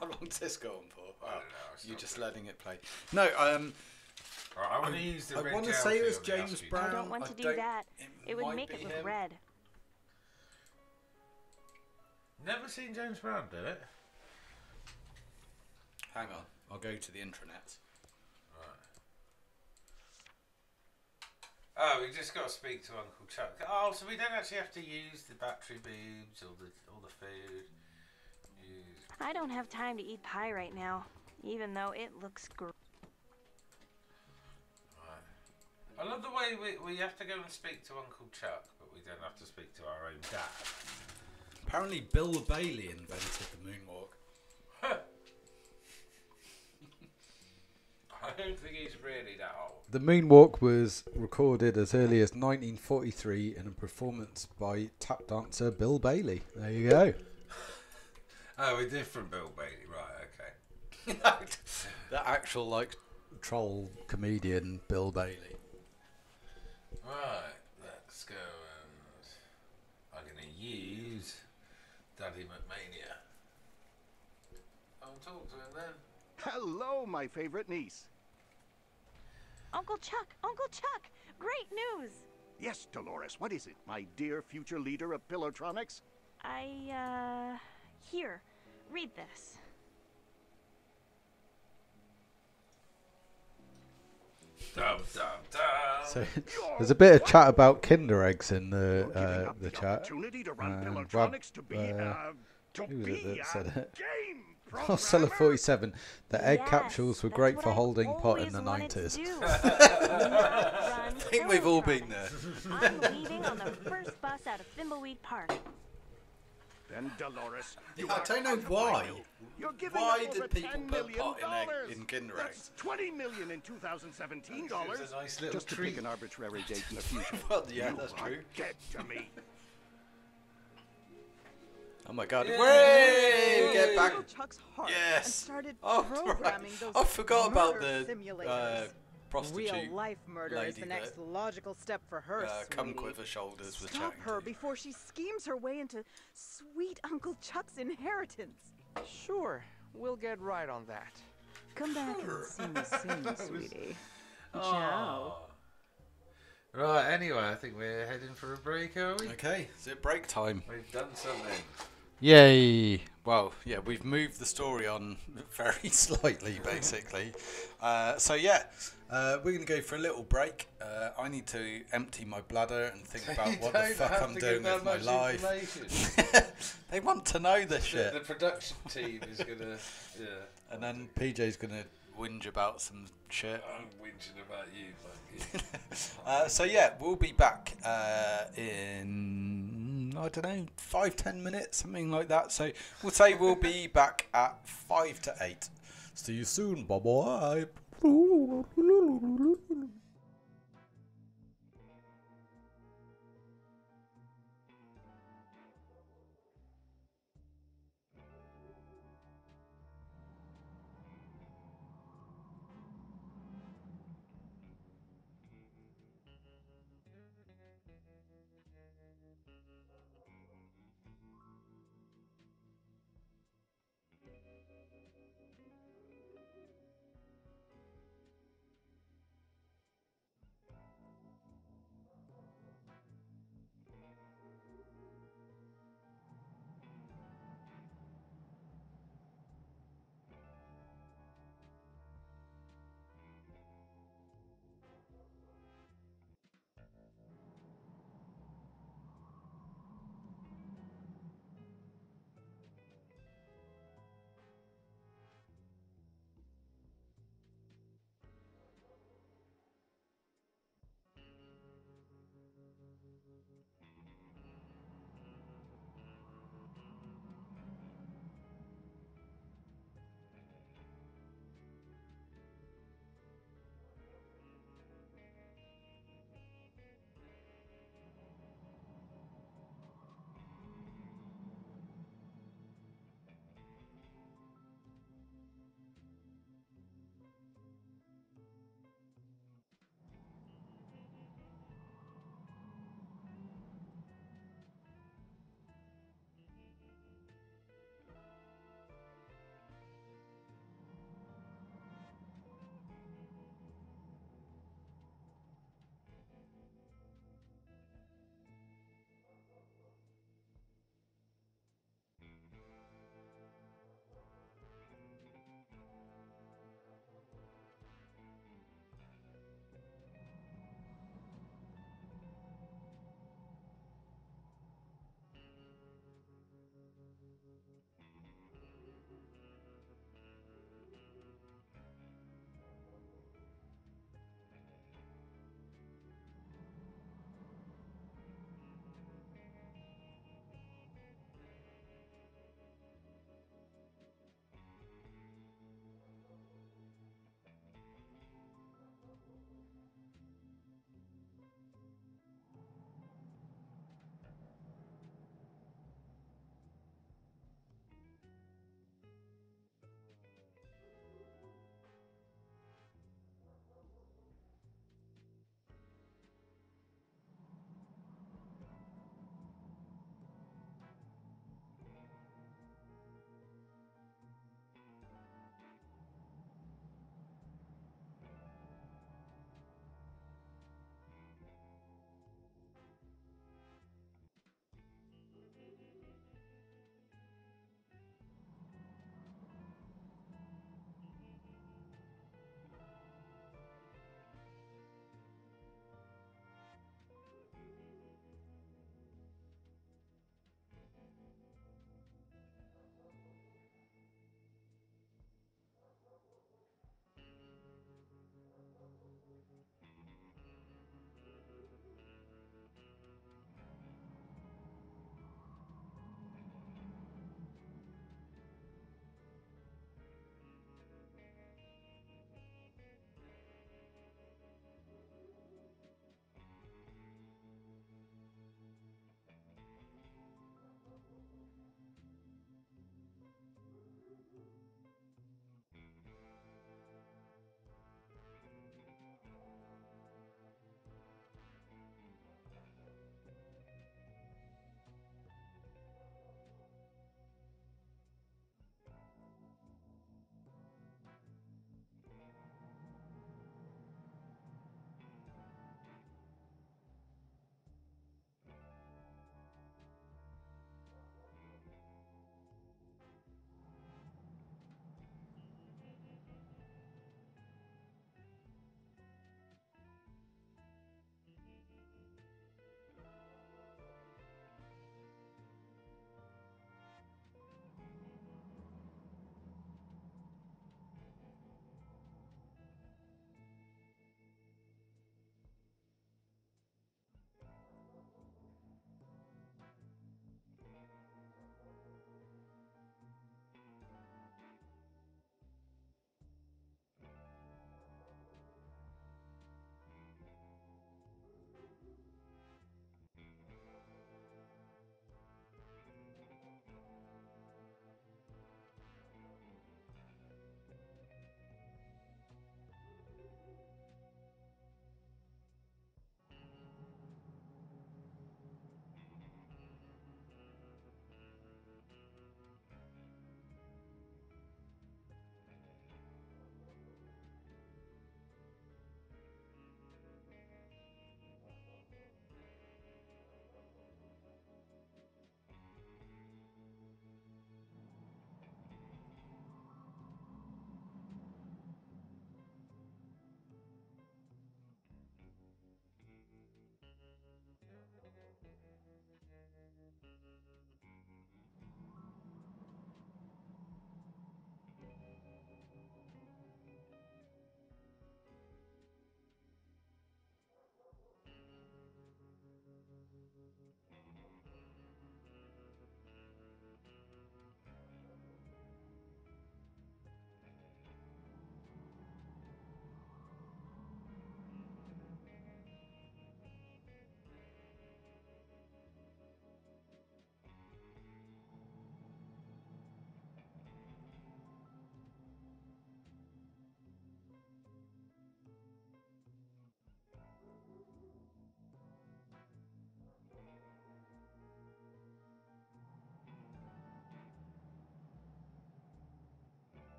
How long's this going for? I don't know, it's You're not just good. letting it play. No, Right, I want to use the I red want to gel say it for was you on the James Aspie. Brown. I don't want to do don't- that. It would might make be it look him. red. Never seen James Brown do it. Hang on, I'll go to the intranet. Oh, we just got to speak to Uncle Chuck. Oh, so we don't actually have to use the battery boobs or the food. Use... I don't have time to eat pie right now, even though it looks great. Right. I love the way we have to go and speak to Uncle Chuck, but we don't have to speak to our own dad. Apparently, Bill Bailey invented the moonwalk. I don't think he's really that old. The moonwalk was recorded as early as 1943 in a performance by tap dancer Bill Bailey. There you go. Oh, a different Bill Bailey, right? Okay. The actual troll comedian Bill Bailey. Right, let's go and I'm going to use Daddy McMania. I'll talk to him then. Hello, my favorite niece. Uncle Chuck! Great news! Yes, Dolores, what is it, my dear future leader of Pillowtronics? Here. read this. Dum, dum, dum. So there's a bit of chat about Kinder eggs in the chat. Opportunity to run And Pilotronics to be, who was it that said it? game Oh, Seller 47. The egg Yes, capsules were that's great what for I've holding pot in always the wanted to 90s. do. I think we've all been there. I'm leaving on the first bus out of Thimbleweed Park. Then Dolores, I don't know why. You're giving Why up did over people $10 put million. pot in Kinder eggs? That's $20 million in 2017 dollars. It's a nice little Just to treat. pick an arbitrary date in the future. Well, yeah, You that's are true. Dead to me. Oh my god. Yay! Way! We get back. Chuck's heart Yes. and started Oh, programming right. those I forgot about murder the simulators. prostitute Real life murder is lady the next that, logical step for her, Cum sweetie. Quiver Shoulders was Stop chatting her to. before she schemes her way into sweet Uncle Chuck's inheritance. Sure, we'll get right on that. Come back and see me soon, sweetie. Ciao. Oh. Right, anyway, I think we're heading for a break, are we? Okay, is it break time? We've done something. Yay! Well, yeah, we've moved the story on very slightly, basically. So yeah, we're going to go for a little break. I need to empty my bladder and think about what the fuck I'm doing with my life. They want to know this shit. The production team is going to... Yeah. And then PJ's going to whinge about some shit. I'm whinging about you, fuck you. So yeah, we'll be back in, I don't know, 5-10 minutes, something like that. So we'll say we'll be back at 5 to 8. See you soon, bye bye.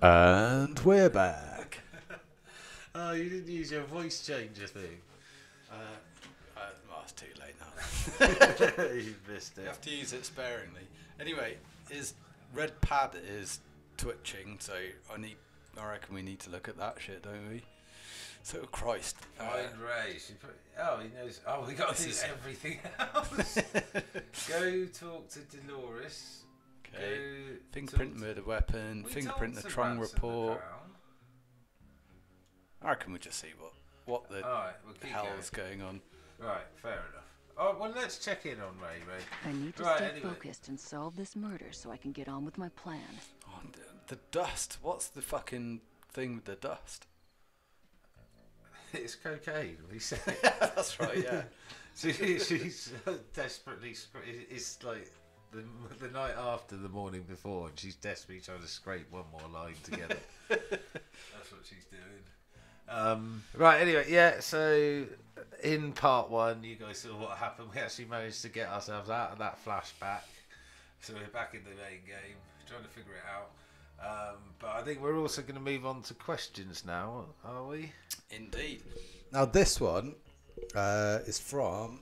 And we're back. Oh, you didn't use your voice changer thing. Well, it's too late now. You missed it. You have to use it sparingly. Anyway, his red pad is twitching, so I reckon we need to look at that shit, don't we? So Christ. Ray. He knows. Oh, we got to do everything else. Go talk to Dolores. Okay. Fingerprint murder weapon. Fingerprint the Trong report. I reckon we just see what the hell is going on. Right, fair enough. Oh, well, let's check in on Ray. I need to stay focused and solve this murder so I can get on with my plan. Oh, the dust. What's the fucking thing with the dust? It's cocaine, we say. That's right, yeah. She's desperately... It's like the night after the morning before, and she's desperately trying to scrape one more line together. That's what she's doing. Right, anyway, yeah, so in part one, you guys saw what happened. We actually managed to get ourselves out of that flashback. So we're back in the main game, trying to figure it out. But I think we're also going to move on to questions now, are we? Indeed. Now this one is from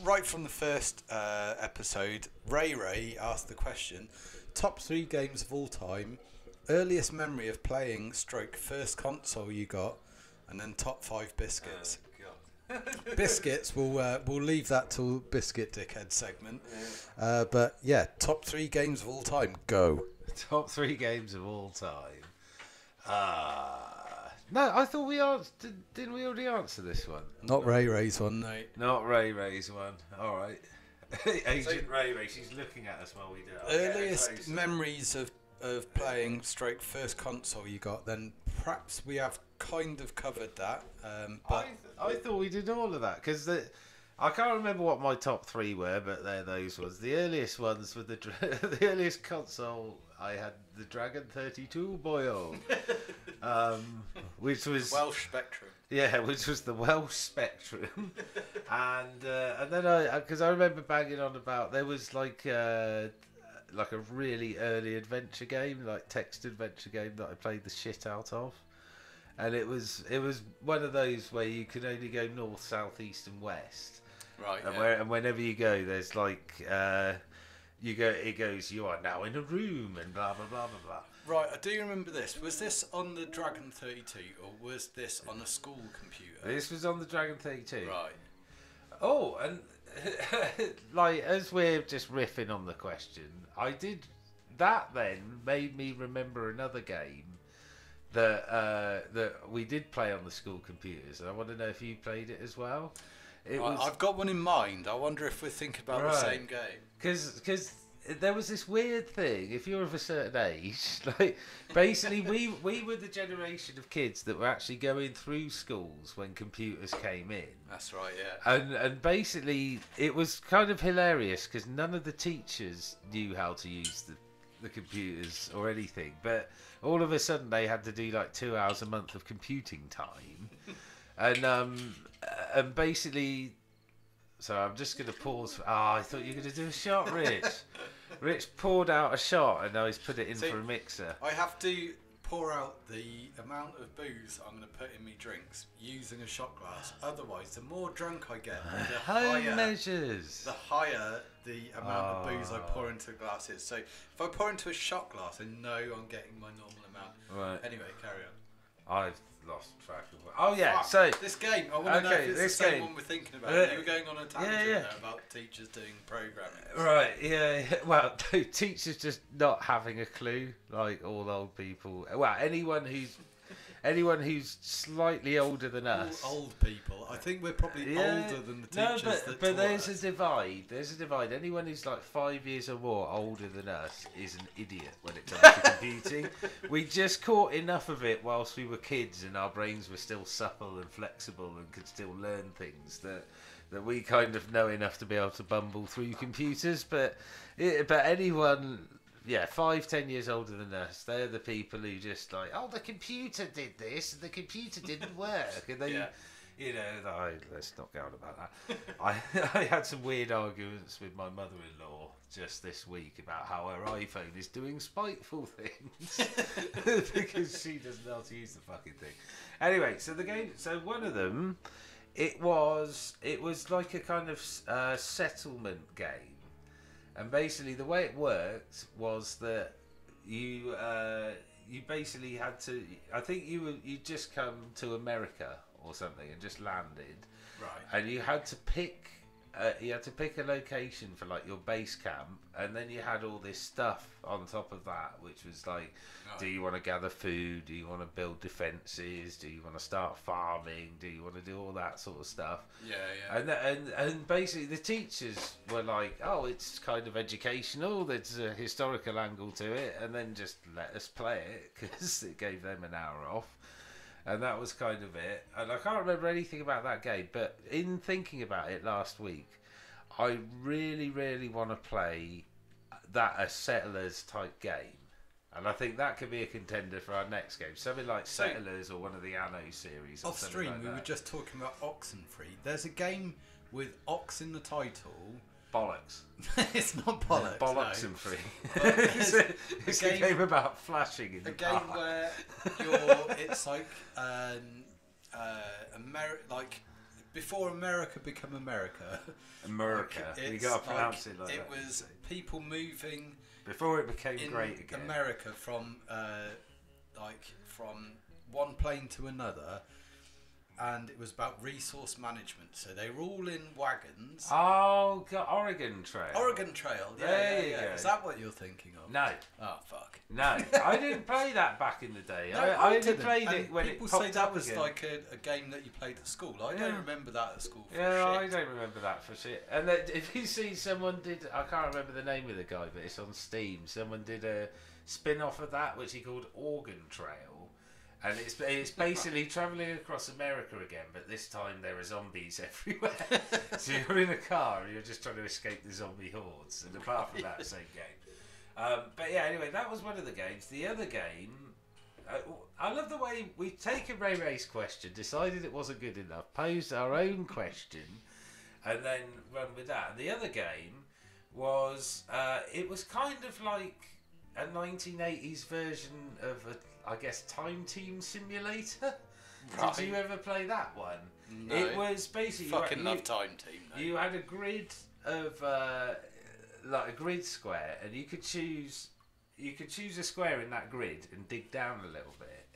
right from the first episode, Ray asked the question: top 3 games of all time, earliest memory of playing / first console you got, and then top 5 biscuits. Biscuits, we'll leave that till Biscuit Dickhead segment. Yeah. But yeah, top 3 games of all time, go. Top 3 games of all time. No, I thought we answered. Didn't we already answer this one? Not Ray's one. No. Not Ray's one. All right. Agent Ray, she's looking at us while we do it. Earliest memories of playing / first console you got, then perhaps we have kind of covered that. But I thought we did all of that because I can't remember what my top 3 were, but they're those ones. The earliest ones were the earliest console I had, the Dragon 32 boyo, which was Welsh Spectrum. Yeah, which was the Welsh Spectrum, and then because I remember banging on about there was like a really early adventure game, like text adventure game that I played the shit out of. And it was one of those where you could only go north, south, east, and west. Right. And whenever you go, there's like it goes. You are now in a room, and blah blah blah blah blah. Right. I do remember this. Was this on the Dragon 32, or was this on a school computer? This was on the Dragon 32. Right. Oh, and like as we're just riffing on the question, that then made me remember another game that we did play on the school computers, and I want to know if you played it as well. I've got one in mind. I wonder if we're thinking about the same game. Because there was this weird thing. If you're of a certain age, like basically we were the generation of kids that were actually going through schools when computers came in. That's right, yeah. And basically it was kind of hilarious because none of the teachers knew how to use the computers or anything, but all of a sudden they had to do like 2 hours a month of computing time. And basically, so I'm just going to pause. I thought you were going to do a shot, Rich. Rich poured out a shot and now he's put it in for a mixer. I have to pour out the amount of booze I'm going to put in my drinks using a shot glass. Otherwise, the more drunk I get, the higher measures. The higher the amount of booze I pour into a glass is. So if I pour into a shot glass, I know I'm getting my normal amount. Right. Anyway, carry on. I've lost track of what. Oh yeah, so this game. I want to know if it's the same one we're thinking about. You were going on a tangent there about teachers doing programming. Right. Yeah. Well, teachers just not having a clue, like all old people. Well, anyone who's slightly older than us. Old people. I think we're probably older than the teachers. But there's a divide. There's a divide. Anyone who's like 5 years or more older than us is an idiot when it comes to computing. We just caught enough of it whilst we were kids and our brains were still supple and flexible and could still learn things that we kind of know enough to be able to bumble through computers. But anyone... 5-10 years older than us, they're the people who just like, oh, the computer did this and the computer didn't work, and You know, let's not go on about that. I had some weird arguments with my mother-in-law just this week about how her iPhone is doing spiteful things because she doesn't know how to use the fucking thing. Anyway, so the game. So one of them, it was like a kind of settlement game, and basically the way it worked was that you basically had to. I think you just come to America or something and just landed, right? And you had to pick a location for like your base camp, and then you had all this stuff on top of that, which was like, do you want to gather food? Do you want to build defences? Do you want to start farming? Do you want to do all that sort of stuff? Yeah. And basically the teachers were like, oh, it's kind of educational. There's a historical angle to it, and then just let us play it because it gave them an hour off. And that was kind of it. And I can't remember anything about that game, but in thinking about it last week, I really, really want to play a Settlers type game. And I think that could be a contender for our next game. Something like Settlers or one of the Anno series. Off stream, we were just talking about Oxenfree. There's a game with Ox in the title. Bollocks. It's not bollocks. Bollocks and free. It's a game about flashing in the park. A game where it's like like before America became America. America. You got to pronounce it like that. It was people moving before it became great again. America from from one plane to another. And it was about resource management. So they were all in wagons. Oh, God, Oregon Trail. Oregon Trail. Yeah, there you go. Is that what you're thinking of? No. Oh, fuck. No, I didn't play that back in the day. No, I only played it when it people popped say that up was again. like a game that you played at school. I don't remember that at school. For shit. I shit. don't remember that for shit. And then, if you see someone did, I can't remember the name of the guy, but it's on Steam. Someone did a spin-off of that, which he called Oregon Trail. And it's basically travelling across America again, but this time there are zombies everywhere. So you're in a car and you're just trying to escape the zombie hordes. And apart from that, same game. But yeah, anyway, that was one of the games. The other game, I love the way we've taken Ray Ray's question, decided it wasn't good enough, posed our own question, and then run with that. And the other game was, it was kind of like a 1980s version of I guess Time Team Simulator. Right. Did you ever play that one? No. It was basically fucking love Time Team. No. You had a grid of like a grid square, and you could choose a square in that grid and dig down a little bit,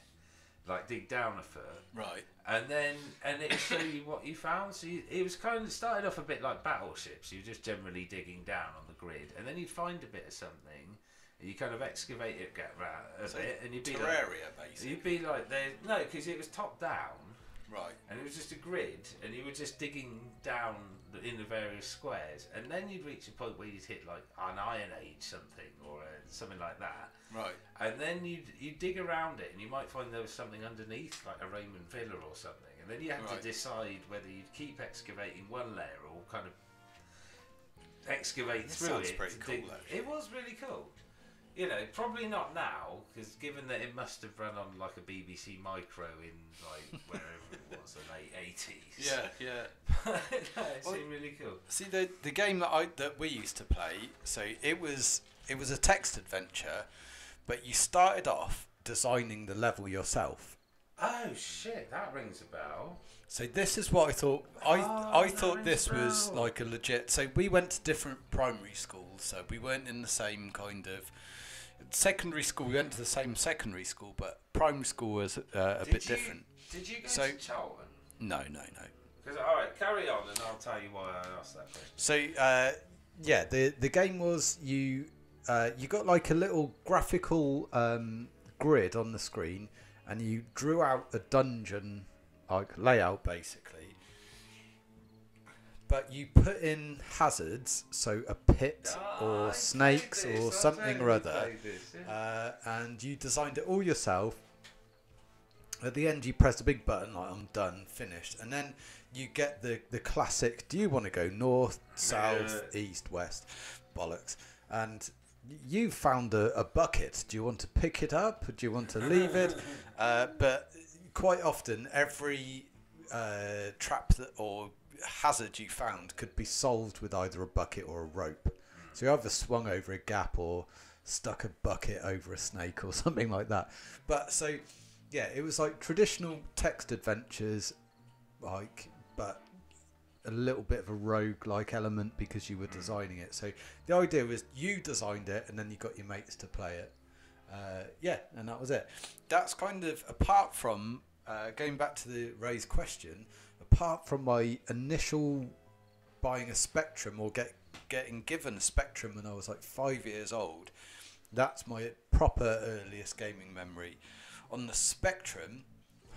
like dig down a foot. Right. And it would show you what you found. So it was kind of started off a bit like battleships. You were just generally digging down on the grid, and then you'd find a bit of something. You kind of excavate it, get around a bit, and you'd be Terraria, basically. You'd be like, no, because it was top down, right? And it was just a grid, and you were just digging down in the various squares, and then you'd reach a point where you'd hit like an Iron Age something or something like that, right? And then you'd dig around it, and you might find there was something underneath, like a Roman villa or something, and then you had to decide whether you'd keep excavating one layer or kind of excavate through it. Pretty cool, actually. It was really cool. You know, probably not now, because given that it must have run on like a BBC Micro in like wherever it was, the late 80s. Yeah. No, it seemed really cool. See, the game that we used to play, so it was a text adventure, but you started off designing the level yourself. Oh shit, that rings a bell. So this is what I thought. I thought this was like a legit. So we went to different primary schools, so we weren't in the same kind of. Secondary school, we went to the same secondary school, but primary school was a bit different. Did you go to Charlton? No. All right, carry on, and I'll tell you why I asked that question. So, yeah, the game was you got like a little graphical grid on the screen, and you drew out a dungeon like layout basically. But you put in hazards, so a pit or snakes or something or other, and you designed it all yourself. At the end, you press the big button, like I'm done, finished, and then you get the classic. Do you want to go north, south, east, west? Bollocks! And you found a bucket. Do you want to pick it up? Do you want to leave it? But quite often, every trap or hazard you found could be solved with either a bucket or a rope. So you either swung over a gap or stuck a bucket over a snake or something like that. But so yeah, it was like traditional text adventures, like, but a little bit of a rogue-like element because you were designing it. So the idea was you designed it and then you got your mates to play it. And that was it. That's kind of, apart from going back to the raised question, apart from my initial buying a Spectrum or getting given a Spectrum when I was like 5 years old, that's my proper earliest gaming memory. On the Spectrum,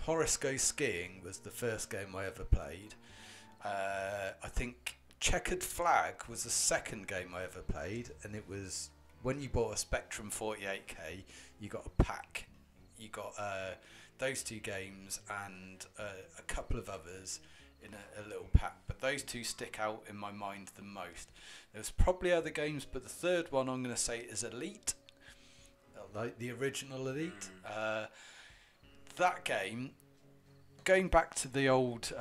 Horace Goes Skiing was the first game I ever played. I think Checkered Flag was the second game I ever played, and it was when you bought a Spectrum 48K, you got a pack. You got those two games and a couple of others in a little pack, but those two stick out in my mind the most. There's probably other games, but the third one I'm going to say is Elite, like the original Elite. That game, going back to the old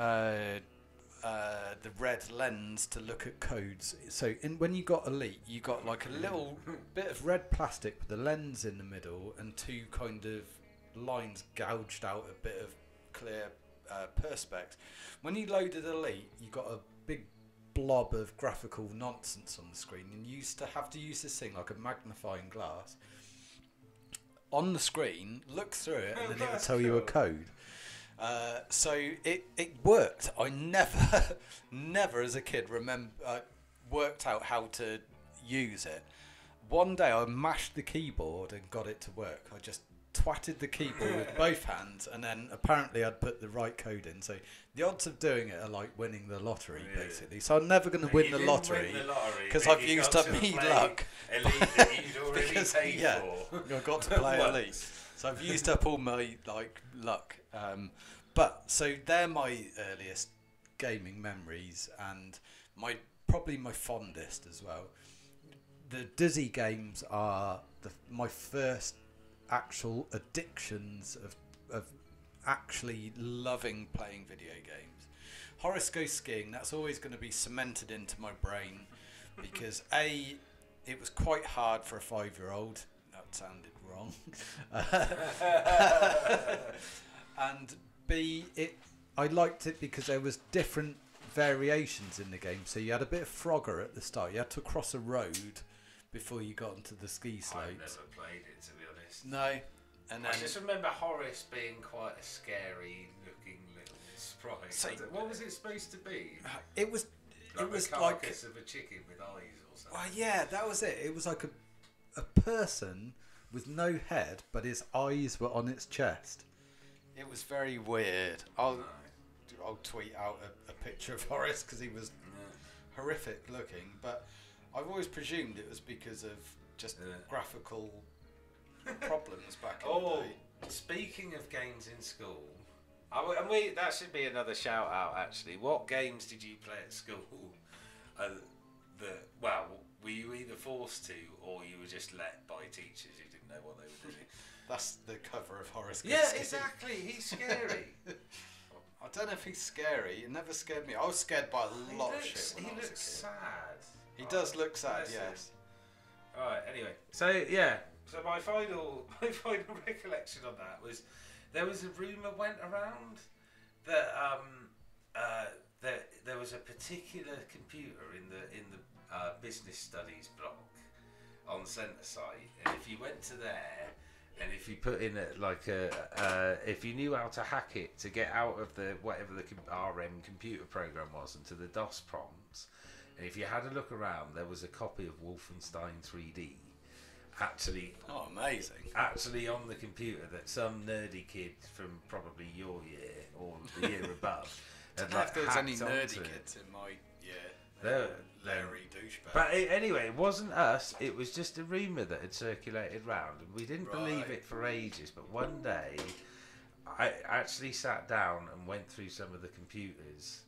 the red lens to look at codes. So when you got Elite, you got like a little bit of red plastic with the lens in the middle and two kind of lines gouged out a bit of clear perspex. When you loaded Elite, you got a big blob of graphical nonsense on the screen, and you used to have to use this thing like a magnifying glass on the screen, look through it, and then it would tell you a code. So it worked. I never as a kid worked out how to use it. One day I mashed the keyboard and got it to work. I just twatted the keyboard with both hands, and then apparently I'd put the right code in. So the odds of doing it are like winning the lottery, basically. So I'm never going to win the lottery because I've used up me luck. Elite that you'd already paid for. I got to play Elite, so I've used up all my luck. But so they're my earliest gaming memories, and probably my fondest as well. The Dizzy games are my first actual addictions of actually loving playing video games. Horace Goes Skiing, that's always going to be cemented into my brain because A, it was quite hard for a 5-year-old. That sounded wrong. And B, I liked it because there was different variations in the game. So you had a bit of Frogger at the start. You had to cross a road before you got onto the ski slopes. I've never played it, to be honest. No. And then I just remember Horace being quite a scary looking little sprite. So, what was it supposed to be? It was like it was the carcass of a chicken with eyes or something. Well, yeah, that was it. It was like a person with no head, but his eyes were on its chest. It was very weird. I'll tweet out a picture of Horace because he was horrific looking, but I've always presumed it was because of just graphical problems back in the day. Speaking of games in school, that should be another shout out actually. What games did you play at school? Were you either forced to or you were just let by teachers who didn't know what they were doing? That's the cover of Horace Goes Yeah, Skiing. exactly. He's scary. I don't know if he's scary. It never scared me. I was scared by a lot of shit when I was a kid. He looks sad. He does look sad, yes. Alright, anyway. So, yeah. So my final recollection on that was there was a rumour went around that there was a particular computer in the business studies block on Centre Site, and if you went to there and if you put in if you knew how to hack it to get out of whatever the RM computer program was into the DOS prompts, and if you had a look around, there was a copy of Wolfenstein 3D actually on the computer that some nerdy kid from probably your year or the year above. I don't know if there was any nerdy kids in my year. Larry douchebag. But anyway, it wasn't us. It was just a rumour that had circulated round, and we didn't believe it for ages. But one day, I actually sat down and went through some of the computers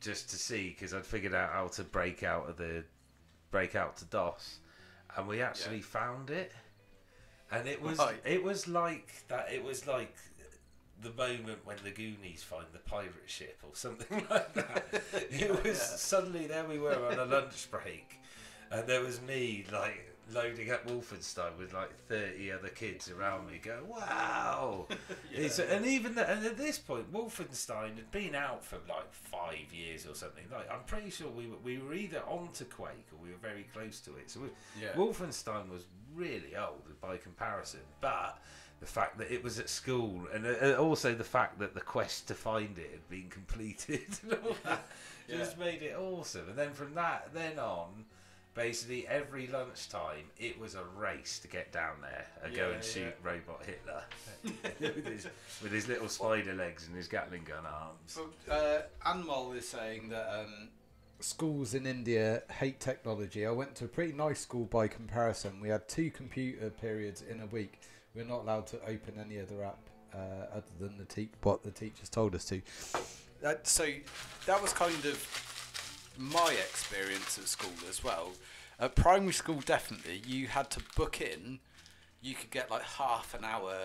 just to see, because I'd figured out how to break out to DOS, and we actually found it. And it was like that. It was like the moment when the Goonies find the pirate ship or something like that. It was suddenly there we were on a lunch break, and there was me like loading up Wolfenstein with like 30 other kids around me going, wow. And at this point Wolfenstein had been out for like 5 years or something. Like I'm pretty sure we were either onto Quake or we were very close to it. So Wolfenstein was really old by comparison, but the fact that it was at school and also the fact that the quest to find it had been completed and all that just made it awesome. And then from that then on, basically every lunchtime it was a race to get down there and go and shoot Robot Hitler with his little spider legs and his Gatling gun arms. Anmol is saying that schools in India hate technology. I went to a pretty nice school by comparison. We had 2 computer periods in a week. We're not allowed to open any other app other than what the teachers told us to. So that was kind of my experience at school as well. At primary school, definitely, you had to book in. You could get like half an hour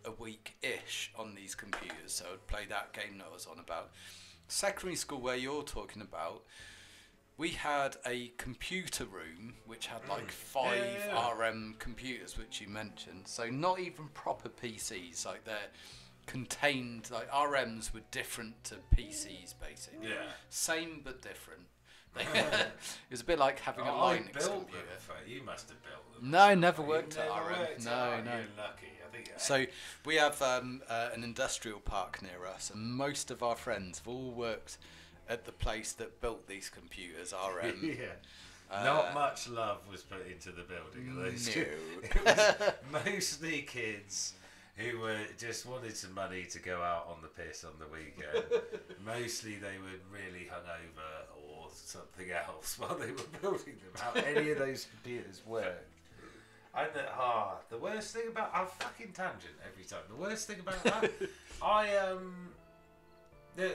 a week-ish on these computers. So I'd play that game that I was on about. Secondary school, where you're talking about, we had a computer room which had like 5 RM computers, which you mentioned. So not even proper PCs, like they're contained, like RMs were different to PCs basically. Yeah. Same but different. It was a bit like having a Linux computer. You must have built them. No, never worked at RM. No. You're lucky. I think. So we have an industrial park near us, and most of our friends have all worked at the place that built these computers, RM. Not much love was put into the building of those. No. It was mostly kids who just wanted some money to go out on the piss on the weekend. Mostly they were really hungover or something else while they were building them. How any of those computers worked. And the worst thing about I'll fucking tangent every time. The worst thing about that,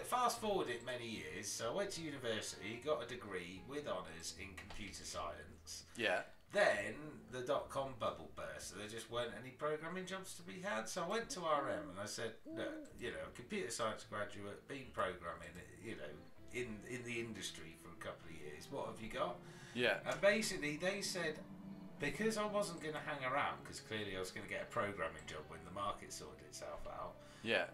fast forward it many years. So I went to university, got a degree with honours in computer science. Yeah. Then the .com bubble burst, so there just weren't any programming jobs to be had. So I went to RM and I said, look, computer science graduate, been programming, in the industry for a couple of years. What have you got? Yeah. And basically they said, because I wasn't going to hang around, because clearly I was going to get a programming job when the market sorted itself out. Yeah.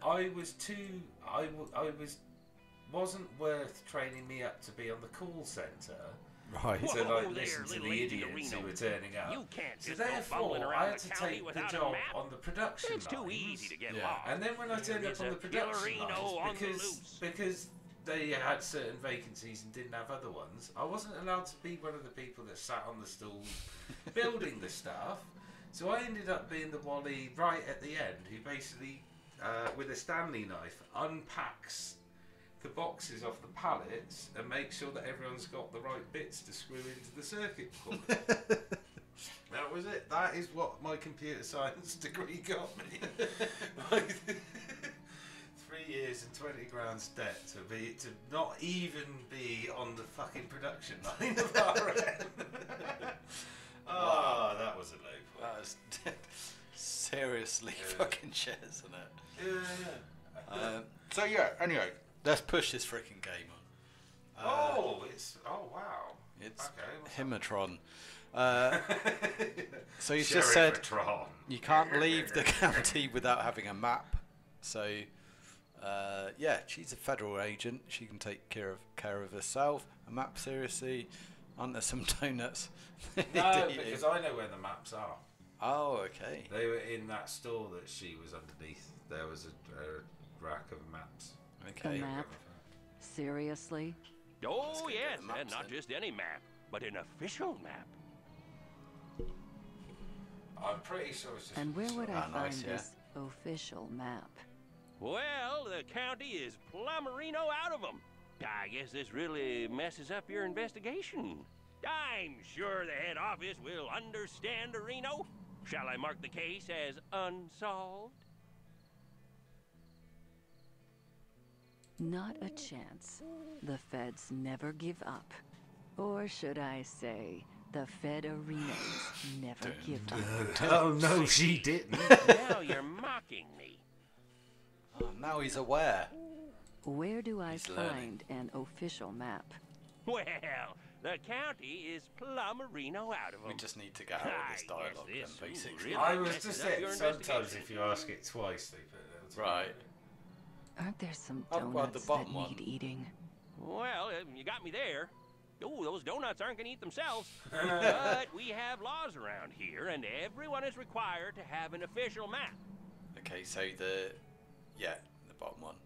Wasn't worth training me up to be on the call centre. Right. To listen to the idiots who were turning up. You can't so just go therefore, bumbling I around had to the county take the without a job map. on the production It's too lines. easy to get lost. And then when I turned up on the production lines, because they had certain vacancies and didn't have other ones, I wasn't allowed to be one of the people that sat on the stools building the stuff. So I ended up being the Wally right at the end, who basically, with a Stanley knife, unpacks the boxes off the pallets and makes sure that everyone's got the right bits to screw into the circuit board. That was it. That is what my computer science degree got me. 3 years and 20 grand's debt to not even be on the fucking production line of RM. Oh, that was a low point. That was seriously fucking shit, isn't it? So anyway, let's push this freaking game on. Wow. It's okay, Himatron. So he's just said you can't leave the county without having a map. So she's a federal agent. She can take care of herself. A map, seriously? Aren't there some donuts? No, because I know where the maps are. Oh, okay. They were in that store that she was underneath. There was a rack of maps. Okay. A map? Seriously? Oh, yes, and not just any map, but an official map. I'm pretty sure it's just... And where would I find this official map? Well, the county is plumberino out of them. I guess this really messes up your investigation. I'm sure the head office will understand, Reno. Shall I mark the case as unsolved? Not a chance. The feds never give up. Or should I say, the Federinos never give up. Oh, no, she didn't. Now you're mocking me. Oh, now he's aware. Where do I find an official map? Well, the county is plumberino out of them. We just need to get out of this dialogue then, basically. Really I was messes just up saying, your sometimes investigation. if you ask it twice, they put it down. Right. Aren't there some I'll grab the donuts bottom that one. need eating? Well, you got me there. Oh, those donuts aren't going to eat themselves. But we have laws around here, and everyone is required to have an official map. Okay, so the bottom one.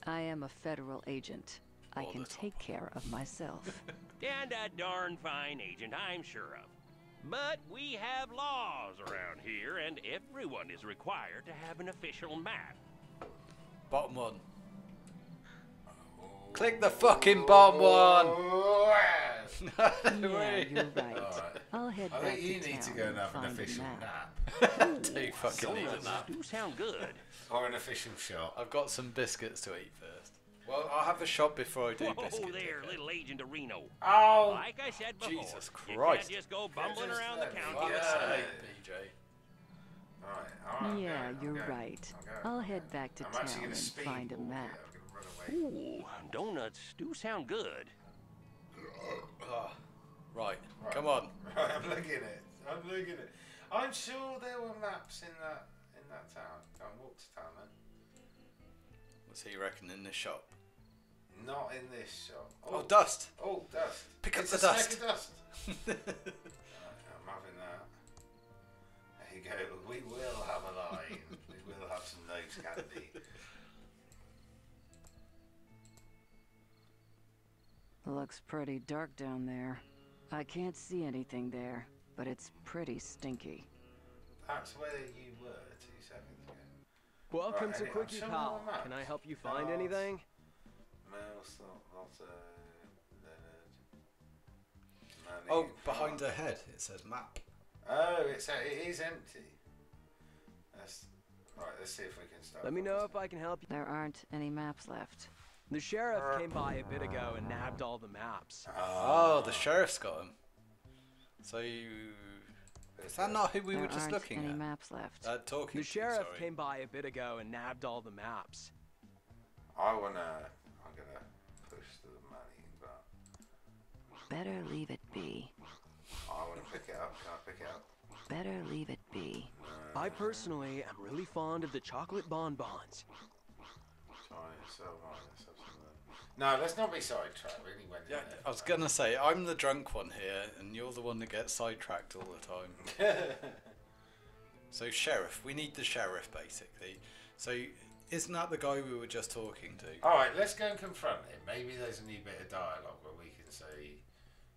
I am a federal agent. I Or can the top take care of myself. And a darn fine agent, I'm sure of. But we have laws around here, and everyone is required to have an official map. Bottom one. Click the fucking bottom one! Yeah, you're right. I'll head I back think you to need to town go and and have an find a official map. nap. Do fucking need a nap. Do sound good. Or an official shot. I've got some biscuits to eat first. Well, I'll have a shot before I do Whoa biscuits. there, little agent of Reno. Oh! Like I said before, Jesus you Christ. can't just go bumbling Just around the let me county. go. with Yeah. a Hey, sign. PJ. Alright, Yeah, you're right. I'll head back to I'm actually town gonna and speed find a walk map. here. I'm gonna run away. Ooh, donuts do sound good. Right, come on. I'm looking at it. I'm sure there were maps in that town. Go and walk to town then. What's he reckon in this shop? Not in this shop. Oh, dust! Oh, dust. Pick up It's the a dust. speck of dust. Right, I'm having that. There you go. We will have a line. We will have some nose candy. Looks pretty dark down there. I can't see anything there, but it's pretty stinky. That's where you were 2 seconds ago. Welcome Right, to anyway, Quickie show me Pal. the map. Can I help you find Cars, anything? Mouse, Lotta, Leonard, Manny, Oh, and behind Clark. her head it says map. Oh, it is empty. Right, let's see if we can start. Let me know if I can help you. There aren't any maps left. The sheriff came by a bit ago and nabbed all the maps. Oh, the sheriff's got him. So is that not who we were just looking There aren't at? any maps left. Talking The to, sheriff sorry. came by a bit ago and nabbed all the maps. I'm gonna push the money, but Better leave it be. I wanna pick it up. Can I pick it up? Better leave it be. I personally am really fond of the chocolate bonbons. Sorry, so let's have some of that. No, let's not be sidetracked. We only went in Yeah, there. I was gonna say I'm the drunk one here, and you're the one that gets sidetracked all the time. So sheriff, we need the sheriff basically. So isn't that the guy we were just talking to? Alright, let's go and confront him. Maybe there's a new bit of dialogue where we can say,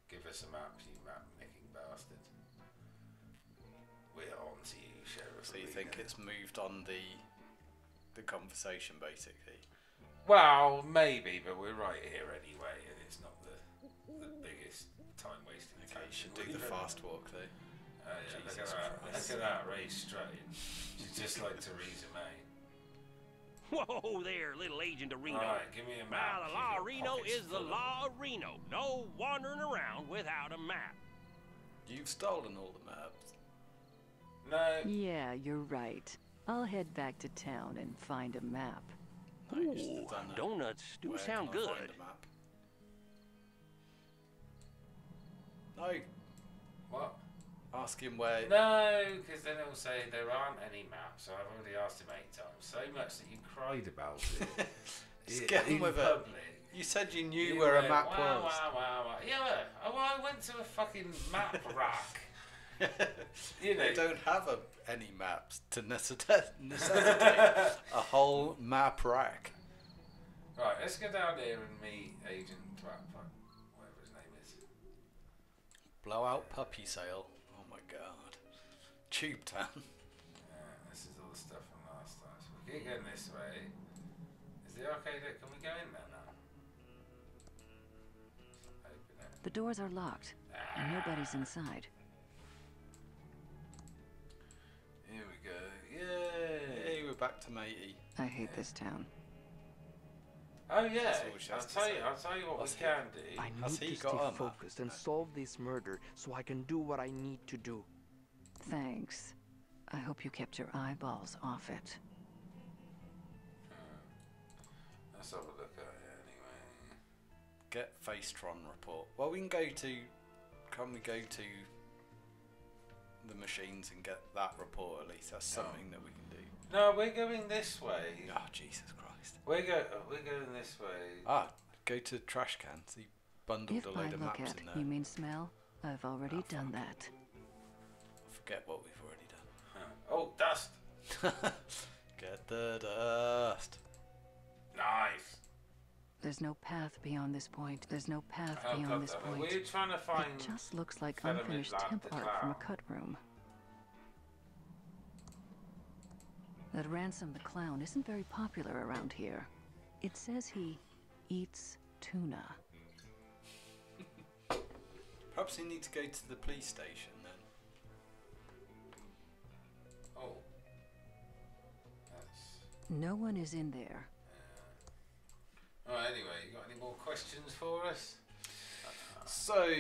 give us a map, you map-nicking bastard. We're on to you, Sheriff. So you think it's moved on the conversation basically? Well, maybe, but we're right here anyway, and it's not the biggest time-wasting. Okay, you should do the fast walk though. Yeah, look Jesus at that. Christ. Look at that, Ray straight. She's just like Theresa May. Whoa there, little agent of Reno. Alright, give me a map. Now, the You've law got of Reno pockets is the full of law of Reno. No wandering around without a map. You've stolen all the maps. No. Yeah, you're right. I'll head back to town and find a map. No, you should have Ooh, done that. donuts do Where sound can I good. find a map? No, What? ask him where. No, because then he'll say there aren't any maps. So I've already asked him 8 times. So much that you cried about it. Just get on in with it. public. You said you knew You where a went, map wow, was. Wow, wow, wow. Yeah, I went to a fucking map rack. You know. They don't have any maps to necessitate a whole map rack. Right, let's go down here and meet Agent whatever his name is. Blowout puppy sale. Oh my god. Tube Town. Yeah, this is all the stuff from last time. So we keep going this way. Is the arcade? Can we go in there now? Open it. The doors are locked, and nobody's inside. Here we go. Yay! Hey, we're back to matey. I hate this town. Oh yeah, That's all she has to say. I'll tell you what What's we can do. I Has need he to got stay a map? focused and solve this murder so I can do what I need to do. Thanks. I hope you kept your eyeballs off it. Let's have a look at it anyway. Get Facetron report. Well, we can go to. Can we go to the machines and get that report at least? That's something that we can do. No, we're going this way. Oh, Jesus Christ. We're going this way. Ah, go to trash can. So you bundled If a by load of look maps at in there. you mean smell, I've already done that. Forget what we've already done. Huh. Oh, dust. Get the dust. Nice. There's no path beyond this point. There's no path Oh, beyond God, this damn it. point. We're trying to find. It just looks like Fella unfinished Midland temp the art from a clown. cut room. That Ransom the Clown isn't very popular around here. It says he eats tuna. Perhaps you need to go to the police station then. Oh. That's. No one is in there. Alright, anyway, you got any more questions for us? So,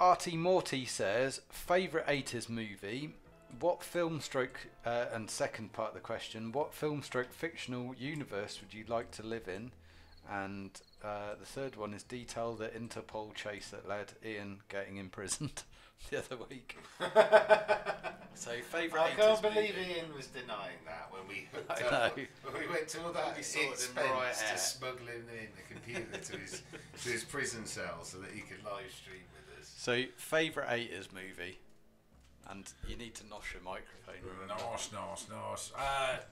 Artie Morty says, favourite 80s movie? What film stroke, and second part of the question, what film stroke fictional universe would you like to live in? And the third one is detail the Interpol chase that led Ian getting imprisoned the other week. So favourite 80s I can't movie. believe Ian was denying that when we hooked I up. know. When we went to all that We saw it in expense bright to air. smuggle him in the computer to his prison cell so that he could live stream with us. So, favourite 80s movie? And you need to nosh your microphone, remember? Nice.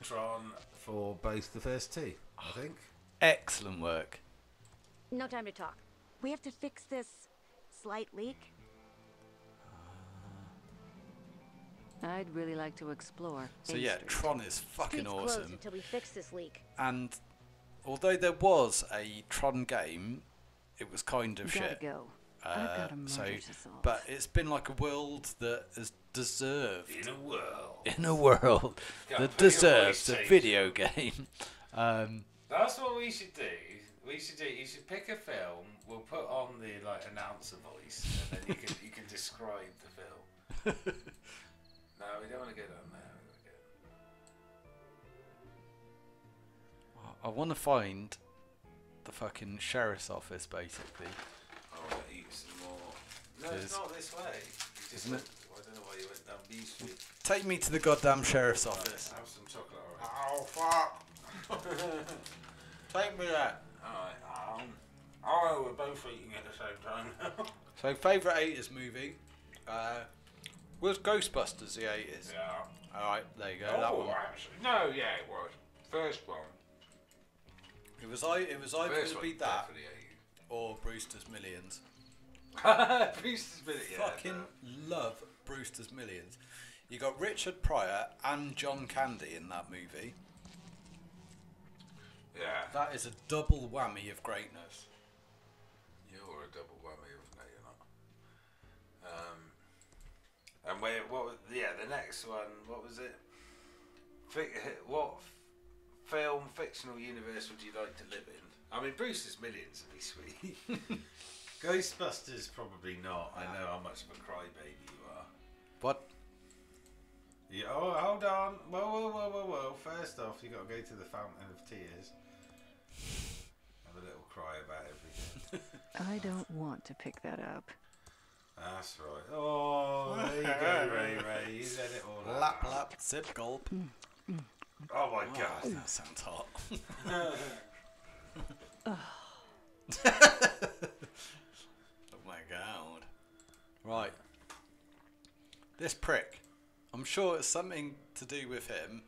Tron for both the first two, I think. Excellent work. No time to talk. We have to fix this slight leak. I'd really like to explore. So A yeah, Street. Tron is fucking Street's closed awesome. until we fix this leak. And although there was a Tron game, it was kind of Gotta shit. go. I've got a murder So, to solve. but it's been like a world that has deserved. In a world. In a world Gotta that put your deserves voice a change. video game. That's what we should do. You should pick a film. We'll put on the announcer voice, and then you can describe the film. No, we don't want to go down there. I want to find the fucking sheriff's office, basically. I want to eat some more. No, it's not this way. You just went, I don't know why you went down B Street. Take me to the goddamn sheriff's office. Have some chocolate already. Oh fuck! Take me there. Alright, oh, we're both eating at the same time. So, favourite 80s movie was Ghostbusters the 80s. Yeah. Alright, there you go. That one. Actually, no, yeah, it was. First one. It was either going First to be one's that definitely or Brewster's Millions. 80s. Brewster's Millions. Yeah, Fucking love Brewster's Millions. You got Richard Pryor and John Candy in that movie. Yeah. That is a double whammy of greatness. You're a double whammy of no, you're not. And wait, the next one, what was it? What film fictional universe would you like to live in? I mean, Brewster's Millions would be sweet. Ghostbusters, probably not. I know how much of a crybaby you are. What? Yeah, oh, hold on. Whoa. First off, you got to go to the Fountain of Tears. Have a little cry about everything. I don't want to pick that up. That's right. Oh, there you go, Ray. You said it all out. Lap, sip, gulp. Oh my god. That sounds hot. Oh. Oh my god. Right. This prick. I'm sure it's something to do with him.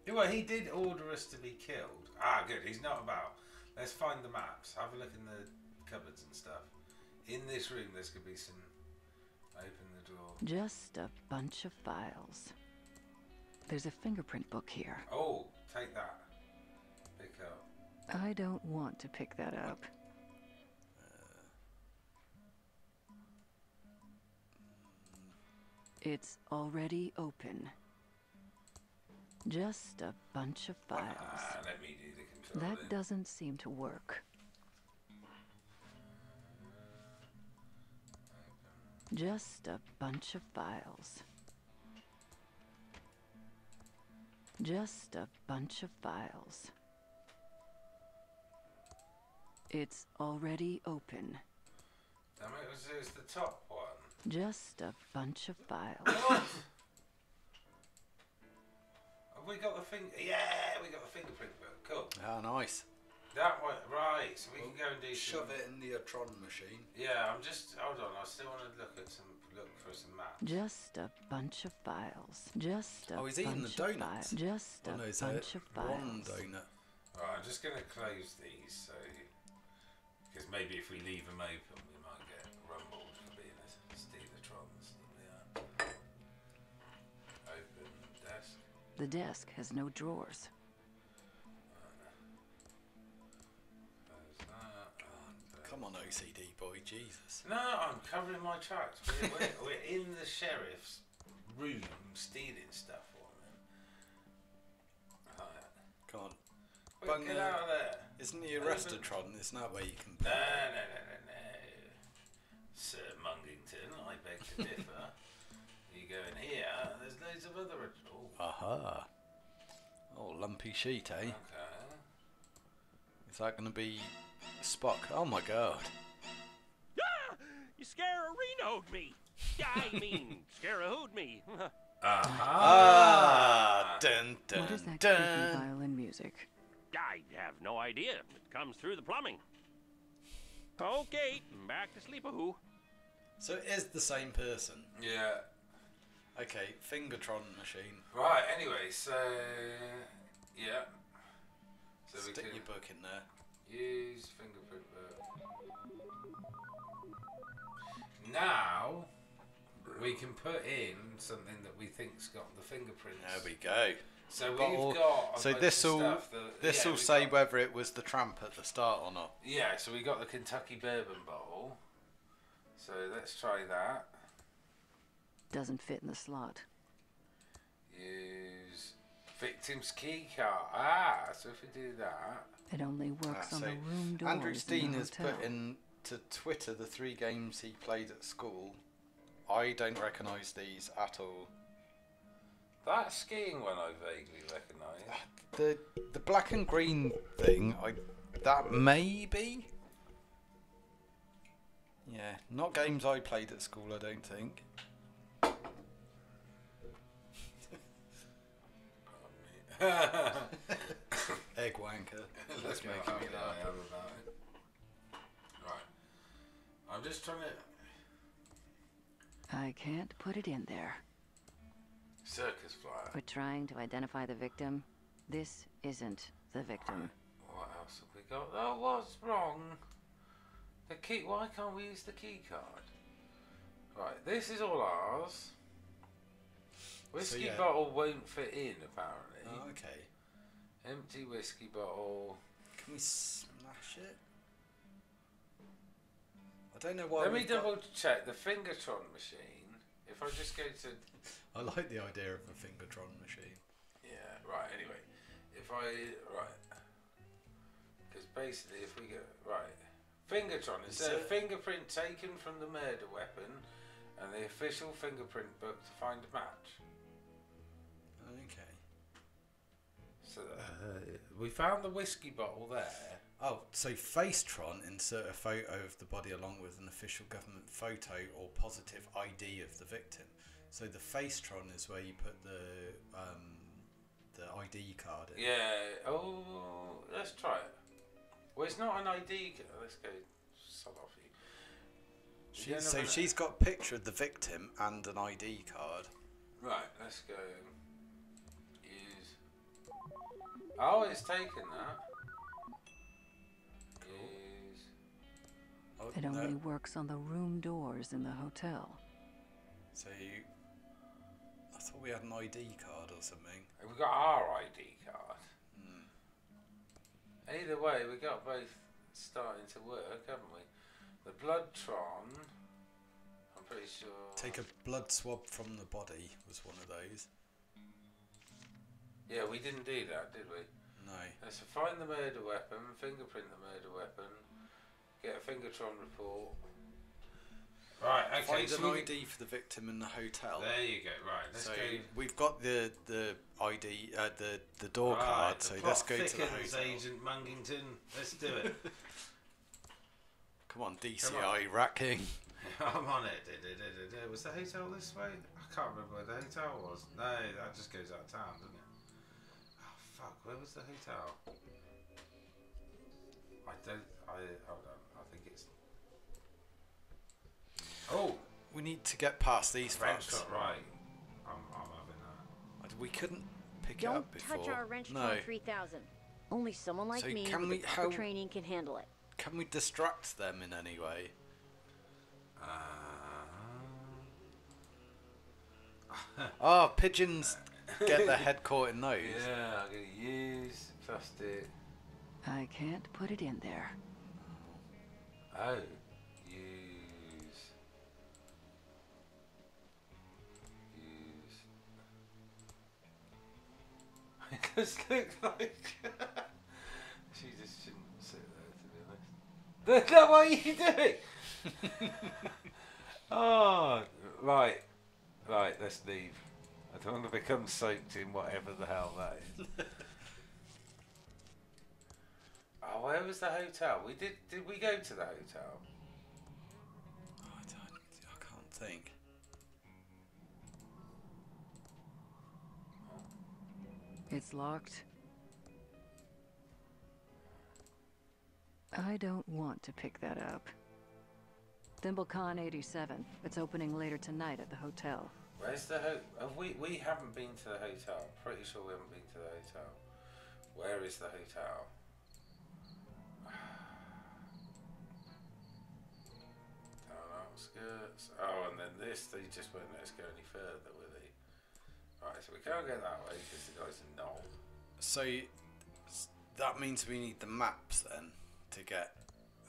Yeah, well, he did order us to be killed. Ah, good. He's not about. Let's find the maps. Have a look in the cupboards and stuff. In this room, there's could be some. Open the door. Just a bunch of files. There's a fingerprint book here. Oh, take that. Pick up. I don't want to pick that up. It's already open. Just a bunch of files. Let me do the control. That doesn't seem to work. Just a bunch of files. Just a bunch of files. It's already open. Damn it, it was the top one. Just a bunch of files. What? Have we got the Yeah, we got the fingerprint book. Cool. Ah, nice. That one, right? So we can go and do shove it in the Tron machine. Yeah, I'm just hold on. I still want to look for some maps. Just a bunch of files. Just a he's eating the bunch of donuts. files. Just a bunch of One files. donut. Right, I'm just gonna close these because maybe if we leave them open, we might get rumbled for being a Steelatrons. Open desk. The desk has no drawers. Come on, OCD boy, Jesus. No, I'm covering my tracks. We're in the sheriff's room stealing stuff for him. Right. Come on. Quick, get out of there. Isn't he a Restaurant? Isn't that where you can... No. Sir Mungington, I beg to differ. You go in here, there's loads of other... Aha. Oh, lumpy sheet, eh? Okay. Is that going to be Spock? Oh my god. Ah! You scararinoed me. I mean, scarahooed me. Aha! Dun, dun, What is that dun. creepy violin music? I have no idea. It comes through the plumbing. Okay, back to sleep-a-hoo. So it is the same person. Yeah. Okay, Fingertron machine. Right, anyway, so... Yeah. So Stick we can your book in there. use fingerprint book. Now, we can put in something that we think's got the fingerprints. There we go. So we've got a So bunch this of will stuff that, this will we've say got- whether it was the tramp at the start or not. Yeah, so we got the Kentucky bourbon bottle. So let's try that. Doesn't fit in the slot. Use victim's key card. Ah, so if we do that. It only works on so the room doors Andrew in Steen the has hotel. put in to Twitter the 3 games he played at school. I don't recognise these at all. That skiing one I vaguely recognise. The black and green thing, that may be. Yeah, not games I played at school, I don't think. Egg wanker. Let's make me laugh. Right. I'm just trying to... I can't put it in there. Circus flyer. We're trying to identify the victim. This isn't the victim. What else have we got? Oh, what's wrong? The key. Why can't we use the key card? Right, this is all ours. Whiskey yeah. bottle won't fit in, apparently. Oh, okay. Empty whiskey bottle. Can we smash it? I don't know why. Let me we've got- double check the Fingertron machine. If I just go to... I like the idea of a Fingertron machine. Yeah, right, anyway. If I... Right. Because basically if we go... Right. Fingertron. It's a fingerprint taken from the murder weapon and the official fingerprint book to find a match. Okay. So we found the whiskey bottle there. Oh, so Facetron insert a photo of the body along with an official government photo or positive ID of the victim. So the Facetron is where you put the ID card in. Yeah. Oh, let's try it. Well, it's not an ID. Let's go. Sod off you. So she's got a picture of the victim and an ID card. Right. Let's go. Use. Oh, it's taken that. Use. Oh, It only works on the room doors in the hotel. So I thought we had an ID card or something. We've got our ID card. Either way, we got both starting to work, haven't we? The Bloodtron, I'm pretty sure... Take a blood swab from the body was one of those. Yeah, we didn't do that, did we? No. Let's find the murder weapon, fingerprint the murder weapon, get a Fingertron report. Right, okay. Find an ID for the victim in the hotel. There you go. Right, let's so go. We've got the ID, the door card. So let's go to the hotel. Agent Mungington. Let's do it. Come on, DCI racking. I'm on it. Was the hotel this way? I can't remember where the hotel was. No, that just goes out of town, doesn't it? Oh fuck, where was the hotel? Hold on, I think it's... Oh! We need to get past these French fucks. got right. I'm having that. We couldn't pick it Don't up before. touch our wrench No. 3000. Only someone like So me can with we- the proper training can handle it. Can we distract them in any way? Oh, pigeons get their head caught in those. Yeah, I'm going to use plastic. I can't put it in there. Oh, use. It does look like. She just shouldn't sit there, to be honest. What are you doing? Oh, right. Right, let's leave. I don't want to become soaked in whatever the hell that is. Oh, where was the hotel? Did we go to the hotel? I can't think. It's locked. I don't want to pick that up. ThimbleCon 87. It's opening later tonight at the hotel. Where's the we haven't been to the hotel. Pretty sure we haven't been to the hotel. Where is the hotel? Down outskirts. Oh, and then this, they just won't let us go any further, will they? Right, so we can't go that way because the guy's a knoll. So that means we need the maps then to get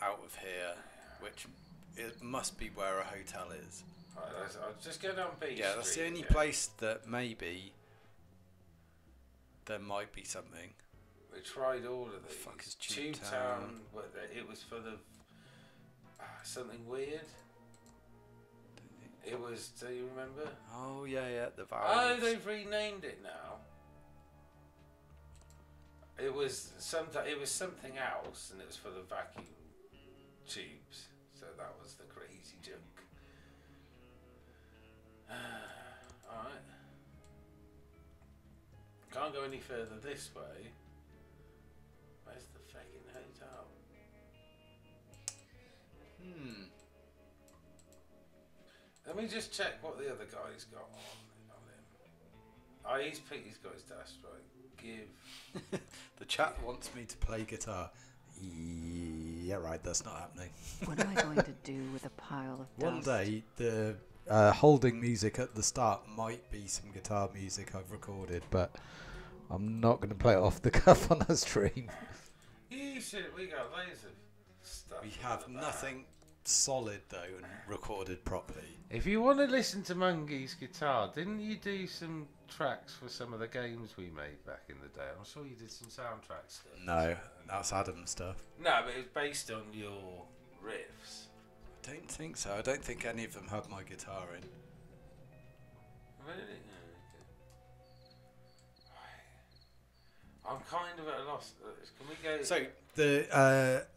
out of here, which it must be where a hotel is. Right, I'll just go down Beach Yeah, that's Street, the only yeah. place that maybe there might be something. We tried all of these. Fuck is Tube Town, but it was full of something weird. It was, do you remember? Oh yeah, the Oh, valves. they've renamed it now. It was something else, and it was for the vacuum tubes. So that was the crazy joke. All right. Can't go any further this way. Where's the fucking hotel? Let me just check what the other guy's got on him. Oh, he's got his dash right. Give. The chat wants me to play guitar. Yeah, right. That's not happening. What am I going to do with a pile of dust? One day, the holding music at the start might be some guitar music I've recorded, but I'm not going to play it off the cuff on a stream. You should. We got loads of stuff. We have nothing solid though and recorded properly. If you want to listen to Mungy's guitar, didn't you do some tracks for some of the games we made back in the day? I'm sure you did some soundtrack stuff. No, that's Adam's stuff. No, but it was based on your riffs. I don't think so. I don't think any of them had my guitar in. Really? I'm kind of at a loss. Can we go? So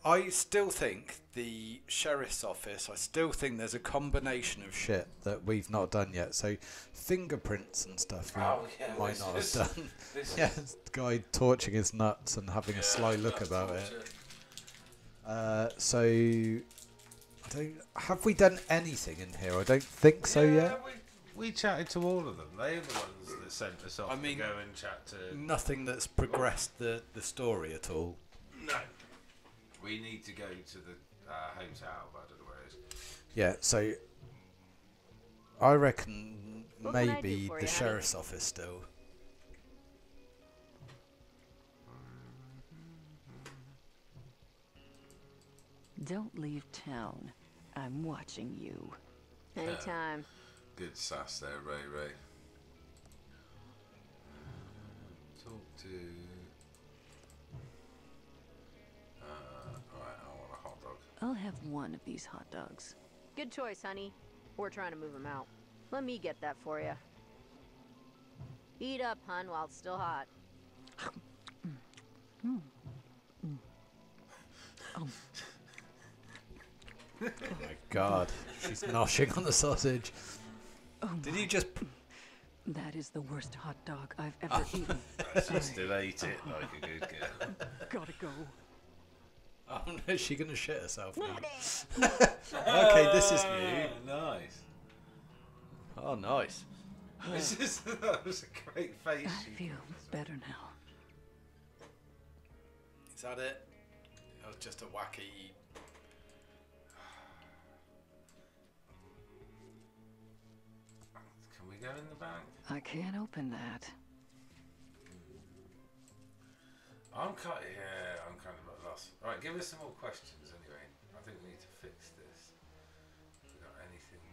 I still think the sheriff's office. I still think there's a combination of Shit that we've not done yet. So fingerprints and stuff we might not have done. Yeah, the guy torching his nuts and having a sly look about it. So I don't. Have we done anything in here? I don't think so yet. We chatted to all of them. They're the ones that sent us off to go and chat to. Nothing that's progressed the story at all. No. We need to go to the hotel, but I don't know where it is. Yeah, so I reckon What can I maybe do for the you, sheriff's office still. Don't leave town. I'm watching you. Anytime. Good sass there, Ray. Talk to. Alright, I want a hot dog. I'll have one of these hot dogs. Good choice, honey. We're trying to move him out. Let me get that for you. Eat up, hun, while it's still hot. Oh my God, she's noshing on the sausage. Oh Did you just... That is the worst hot dog I've ever eaten. She still ate it like a good girl. Gotta go. Oh no, is she going to shit herself now? Okay, this is new. Nice. Oh, nice. That was a great face. I feel better now. Is that it? That was just a wacky... Can we go in the back? I can't open that. I'm kind of at loss. Right, give us some more questions anyway. I think we need to fix this. We got anything?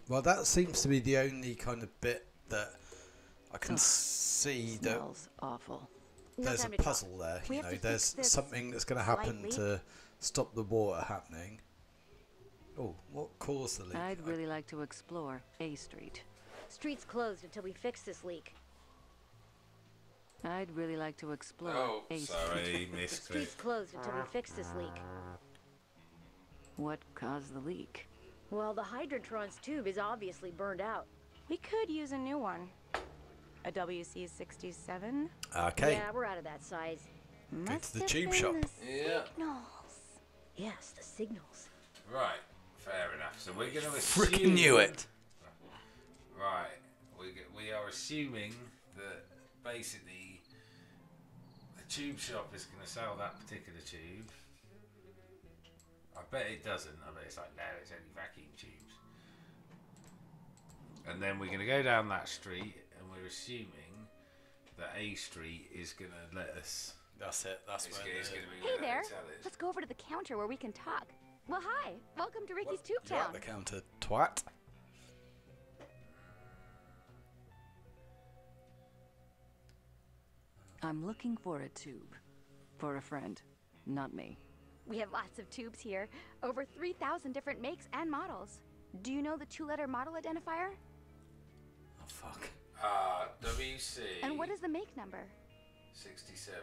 Well, that seems to be the only kind of bit that I can see that Smells awful. there's a puzzle there. You know, there's something that's going to happen to stop the water happening. Oh, what caused the leak? I'd really like to explore A Street. Street's closed until we fix this leak. I'd really like to explore A Street. Sorry, missed Street's closed until we fix this leak. What caused the leak? Well, the Hydrantron's tube is obviously burned out. We could use a new one. A WC67. Okay. Yeah, we're out of that size. Go to the tube shop. Yeah. Signals. Yes, the signals. Right, fair enough. So we're going to assume... Freaking knew it. Right, we are assuming that basically the tube shop is going to sell that particular tube. I bet it doesn't. I bet it's like, no, it's only vacuum tubes. And then we're going to go down that street, and we're assuming that A Street is going to let us... That's it. That's where it's going to be Hey where there. the hotel is. Let's go over to the counter where we can talk. Well, hi. Welcome to Ricky's Tube You're Town. at the counter, twat. I'm looking for a tube. For a friend. Not me. We have lots of tubes here. Over 3,000 different makes and models. Do you know the 2-letter model identifier? Oh, fuck. WC... And what is the make number? 67.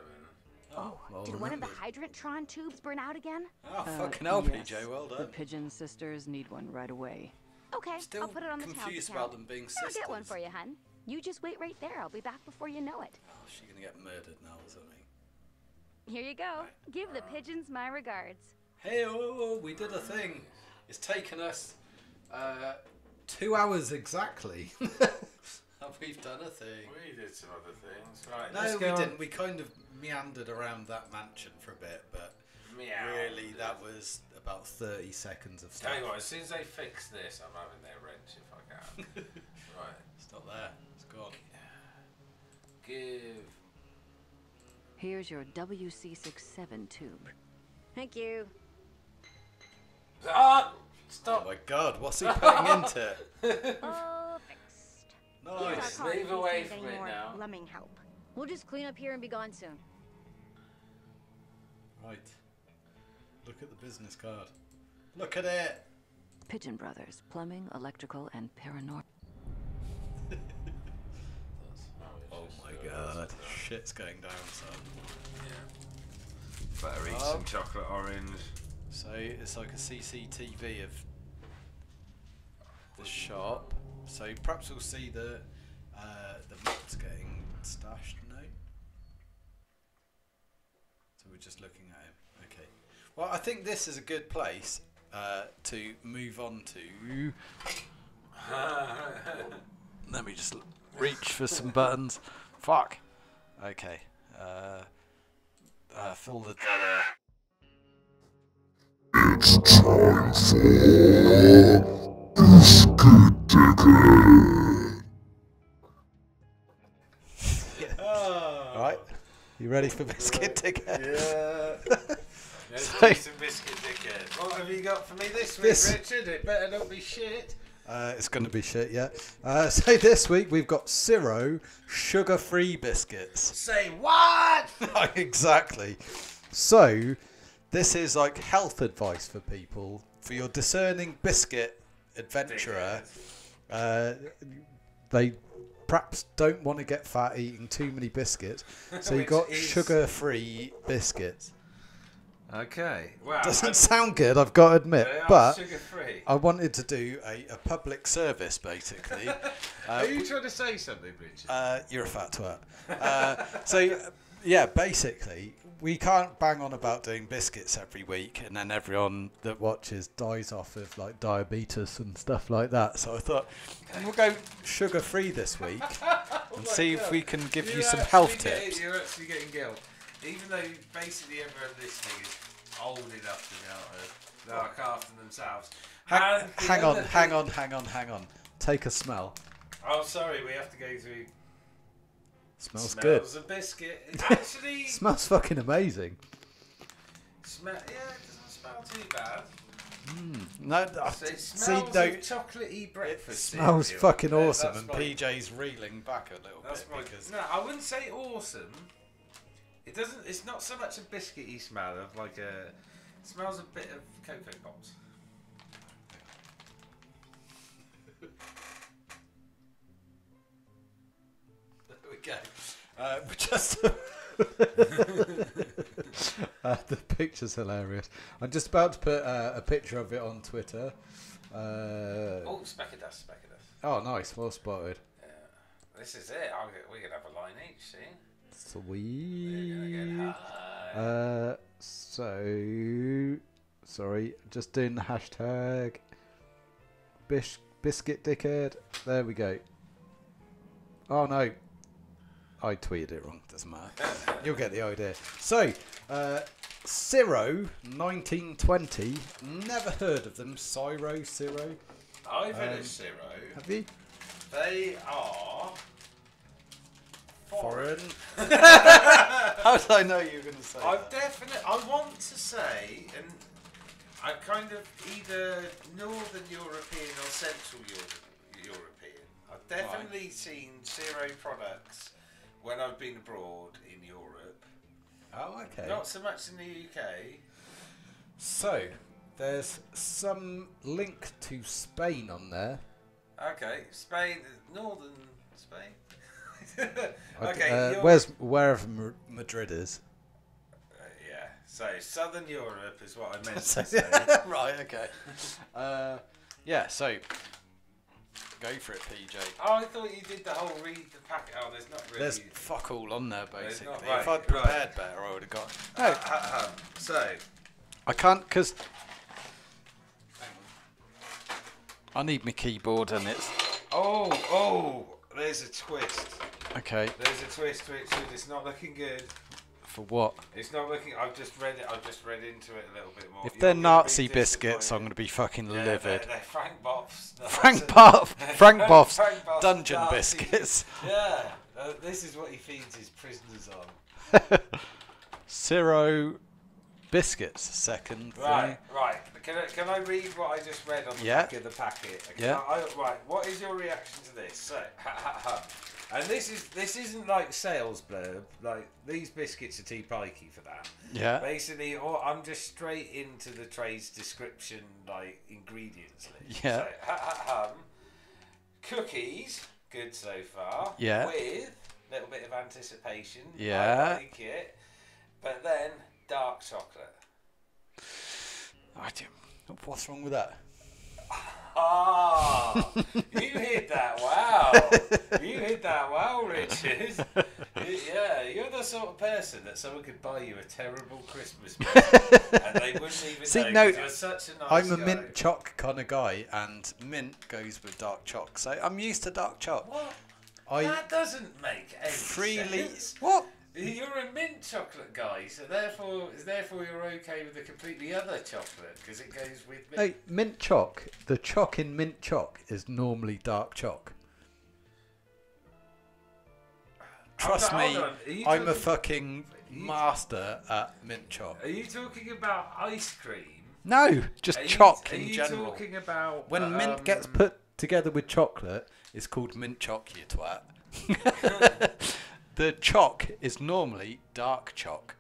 Oh, did one of the Hydrantron tubes burn out again? Oh, fucking hell, yes. PJ, well The done. Pigeon sisters need one right away. Okay, Still I'll put it on the town confused account. about them being I'll get one sisters. for you, hun. You just wait right there. I'll be back before you know it. Oh, she's going to get murdered now or something. Here you go. Give the pigeons my regards. Hey, oh, we did a thing. It's taken us 2 hours exactly. We've done a thing. We did some other things. Right, No, let's we go on. didn't. We kind of meandered around that mansion for a bit, but really that was about 30 seconds of stuff. Tell you what, as soon as they fix this, I'm having their wrench if I can. Right. It's not there. It's gone. Give... Here's your WC67 tube. Thank you. Ah! Stop! Oh my god, what's he putting into it? All fixed. Nice. Here's our card in Leave case away you need from any it more now. plumbing help. We'll just clean up here and be gone soon. Right. Look at the business card. Look at it. Pigeon Brothers, plumbing, electrical, and paranormal. Oh my god. Shit's going down, son. Yeah. Better eat Oh. some chocolate orange. So it's like a CCTV of the shop. So perhaps we'll see the mats getting stashed. No. So we're just looking at him. Okay. Well, I think this is a good place to move on to. Let me just reach for some buttons. Fuck. Okay. Fill the. It's time for Biscuit Ticket. Right. You ready for biscuit ticket? Yeah. Let's So- do some biscuit ticket. What have you got for me this week, This- Richard? It better not be shit. It's going to be shit, yeah. So this week we've got Zero sugar-free biscuits. Say what? Exactly. So this is like health advice for people, for your discerning biscuit adventurer. They perhaps don't want to get fat eating too many biscuits, so you've Which got is- sugar-free biscuits. Okay. Wow. Doesn't sound good, I've got to admit. They are But sugar-free. I wanted to do a public service, basically. Are you trying to say something, Richard? You're a fat twat. Yeah, basically, we can't bang on about doing biscuits every week and then everyone that watches dies off of like diabetes and stuff like that. So I thought we'll go sugar-free this week and see if we can give you some health tips. You're actually getting guilt. Even though basically everyone listening is old enough to be able to look after themselves. Hang on. Take a smell. Oh, sorry, we have to go through. Smells good. Smells a biscuit. It actually smells fucking amazing. Yeah, it doesn't smell too bad. No, it smells of chocolately breakfast. It smells cereal. fucking Yeah, awesome, that's and my- PJ's reeling back a little bit because No, I wouldn't say awesome. It doesn't. It's not so much a biscuity smell of like a. It smells a bit of Cocoa Pops. There we go. Just the picture's hilarious. I'm just about to put a picture of it on Twitter. Oh, speck of dust. Oh, nice. Well spotted. Yeah. This is it. We're gonna have a line each, see? Sweet. High. Sorry, just doing the hashtag biscuit dickhead. There we go. Oh no, I tweeted it wrong. Doesn't matter. You'll get the idea. So, Ciro 1920. Never heard of them. Ciro. I've heard of Ciro. Have you? They are foreign. How did I know you were going to say that? I want to say, and I'm kind of either Northern European or Central European. I've definitely seen Ciro products when I've been abroad in Europe. Oh, okay. Not so much in the UK. So, there's some link to Spain on there. Okay, Spain, Northern Spain. Okay, wherever Madrid is. Yeah, so Southern Europe is what I meant to say. Right, okay. Yeah, so go for it, PJ. Oh, I thought you did the whole read the packet. Oh, there's not really. There's fuck all on there, basically. Not, right, if I'd prepared better, I would have got. No, so I can't because I need my keyboard and it's. Oh, there's a twist. Okay. There's a twist to it, so it's not looking good. For what? It's not looking. I've just read it. I've just read into it a little bit more. If they're Nazi biscuits, I'm going to be fucking livid. They're Frank Boff's. Frank Boff's dungeon biscuits. Yeah, this is what he feeds his prisoners on. Ciro biscuits, second thing. Right. Can I read what I just read on the back of the packet? Right. What is your reaction to this? So, and this isn't like sales blurb. Like these biscuits are too pikey for that. Yeah. Basically, I'm just straight into the trade's description, like ingredients list. Yeah. So, cookies, good so far. Yeah. With a little bit of anticipation. Yeah. I like it. But then dark chocolate. What's wrong with that? Ah, you hit that wow. You hit that wow, Richard. Yeah, you're the sort of person that someone could buy you a terrible Christmas present and they wouldn't even know 'cause you're such a nice I'm a guy. mint choc kind of guy, and mint goes with dark choc, so I'm used to dark choc. What? That doesn't make any sense. What? You're a mint chocolate guy, so therefore you're okay with a completely other chocolate because it goes with mint. Hey, mint choc. The choc in mint choc is normally dark choc. Trust me, I'm a fucking master at mint choc. Are you talking about ice cream? No, just choc in general. Are you talking about when mint gets put together with chocolate, it's called mint choc, you twat. The choc is normally dark choc.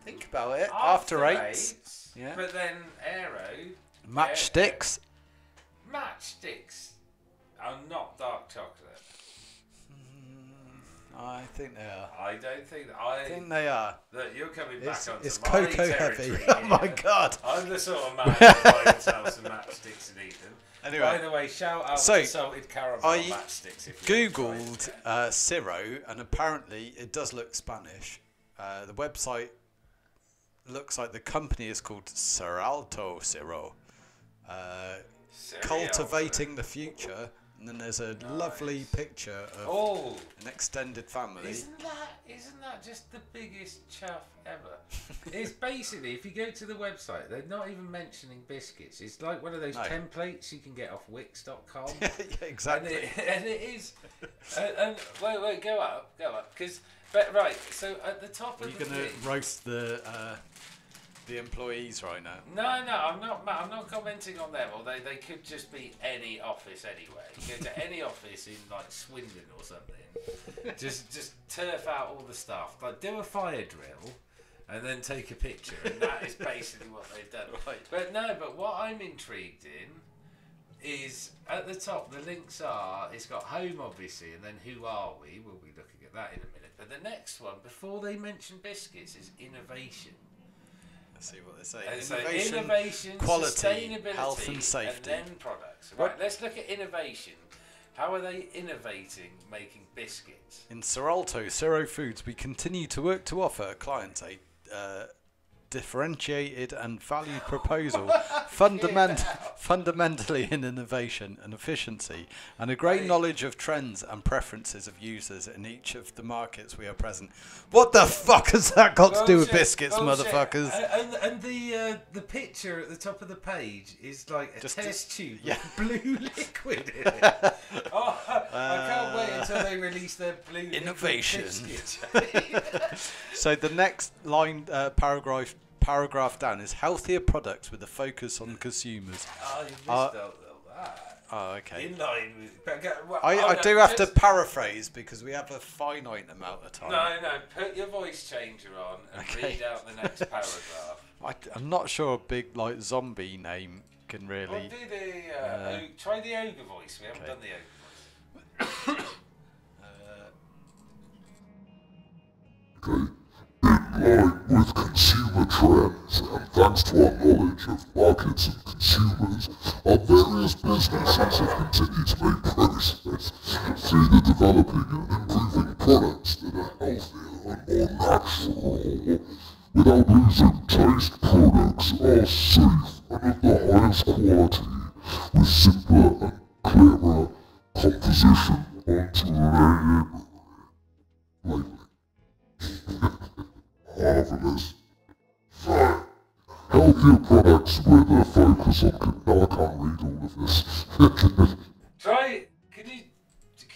Think about it. After eights. Yeah. But then Aero. Matchsticks. Matchsticks are not dark chocolate. I think they are. I don't think I think they are. Look, you're coming back onto it's my cocoa territory heavy. here. Oh my god! I'm the sort of man who buy himself some matchsticks and eat them. Anyway, by the way, shout out to salted caramel matchsticks. If you googled Ciro, and apparently it does look Spanish. The website looks like the company is called Seralto Ciro. Cultivating the future. And then there's a lovely picture of an extended family. Isn't that just the biggest chuff ever? It's basically, if you go to the website, they're not even mentioning biscuits. It's like one of those templates you can get off Wix.com. Yeah, exactly. And it is. And wait, go up, because right. So at the top of You're gonna roast the employees right now. No, I'm not commenting on them. Or they could just be any office anyway. You go to any office in like Swindon or something. just turf out all the stuff. Like do a fire drill, and then take a picture. And that is basically what they've done. Right. But what I'm intrigued in is at the top. The links are. It's got home obviously, and then who are we? We'll be looking at that in a minute. But the next one before they mention biscuits is innovation. See what they say. So innovation, quality, sustainability, health and safety, and then products. Right, let's look at innovation. How are they innovating making biscuits? In Seralto Ciro Foods, we continue to work to offer clients a differentiated and valued proposal, fundamentally in innovation and efficiency, and a great knowledge of trends and preferences of users in each of the markets we are present. What the fuck has that got to do with biscuits, motherfuckers? And the picture at the top of the page is like a test tube with blue liquid in it. I can't wait until they release their blue innovation. Biscuit. So the next line, paragraph down is healthier products with a focus on consumers. Oh, you missed out that. Oh, okay. In line with. I do have to paraphrase because we have a finite amount of time. No, put your voice changer on and read out the next paragraph. I'm not sure a big like zombie name can really. Well, do the try the ogre voice. We haven't done the ogre voice. In line with consumer trends, and thanks to our knowledge of markets and consumers, our various businesses have continued to make progress through the developing and improving products that are healthier and more natural. Without losing taste, products are safe and of the highest quality, with simpler and clearer composition onto labeling. Marvelous. So, healthier products with a focus on. No, I can't read all of this. Try. Can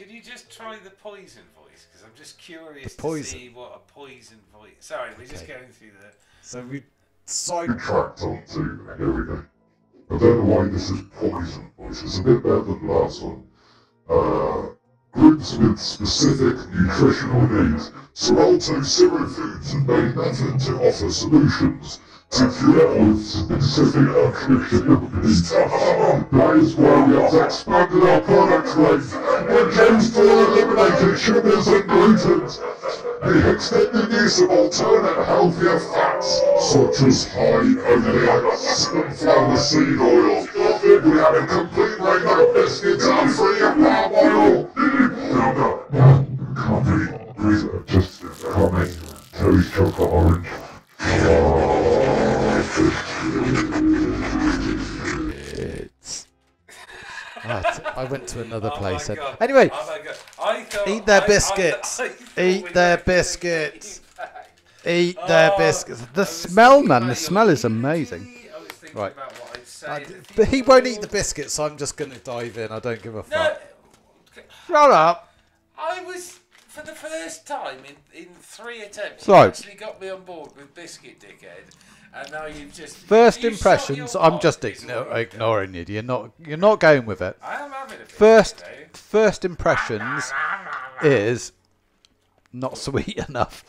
you just try the poison voice? Because I'm just curious to see what a poison voice. Sorry, we're just going through the. So we sidetracked onto. Here we go. I don't know why this is poison voice. It's a bit better than the last one. Groups with specific nutritional needs. Seralto Ciro Foods have made an effort to offer solutions to people with specific nutritional needs. That is why we have expanded our product range which aims to eliminate sugars and gluten. The extended use of alternate healthier fats such as high oleics and flower seed oils. We have a complete range of biscuits and free of palm oil. Can't breathe. Just can't make Terry's chocolate orange. I went to another place. God. Anyway, eat their biscuits. Eat their biscuits. Eat their biscuits. The smell, man. The smell is amazing. Right. But he won't eat the biscuits, so I'm just going to dive in. I don't give a fuck. Shut up. I was, for the first time in 3 attempts, Right. you actually got me on board with Biscuit Dickhead, and now you've just... First impressions, I'm just ignoring you. You're not going with it. I am having a First impressions is not sweet enough.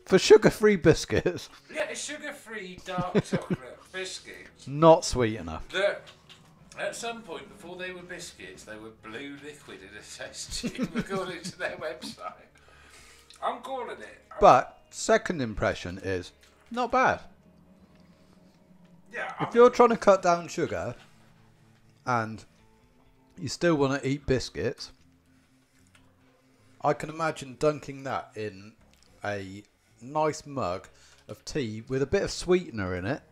For sugar-free biscuits. Yeah, sugar-free dark chocolate biscuits. Not sweet enough. At some point, before they were biscuits, they were blue liquid in a test tube, according to their website. I'm calling it. But second impression is not bad. Yeah. If you're trying to cut down sugar and you still want to eat biscuits, I can imagine dunking that in a nice mug of tea with a bit of sweetener in it.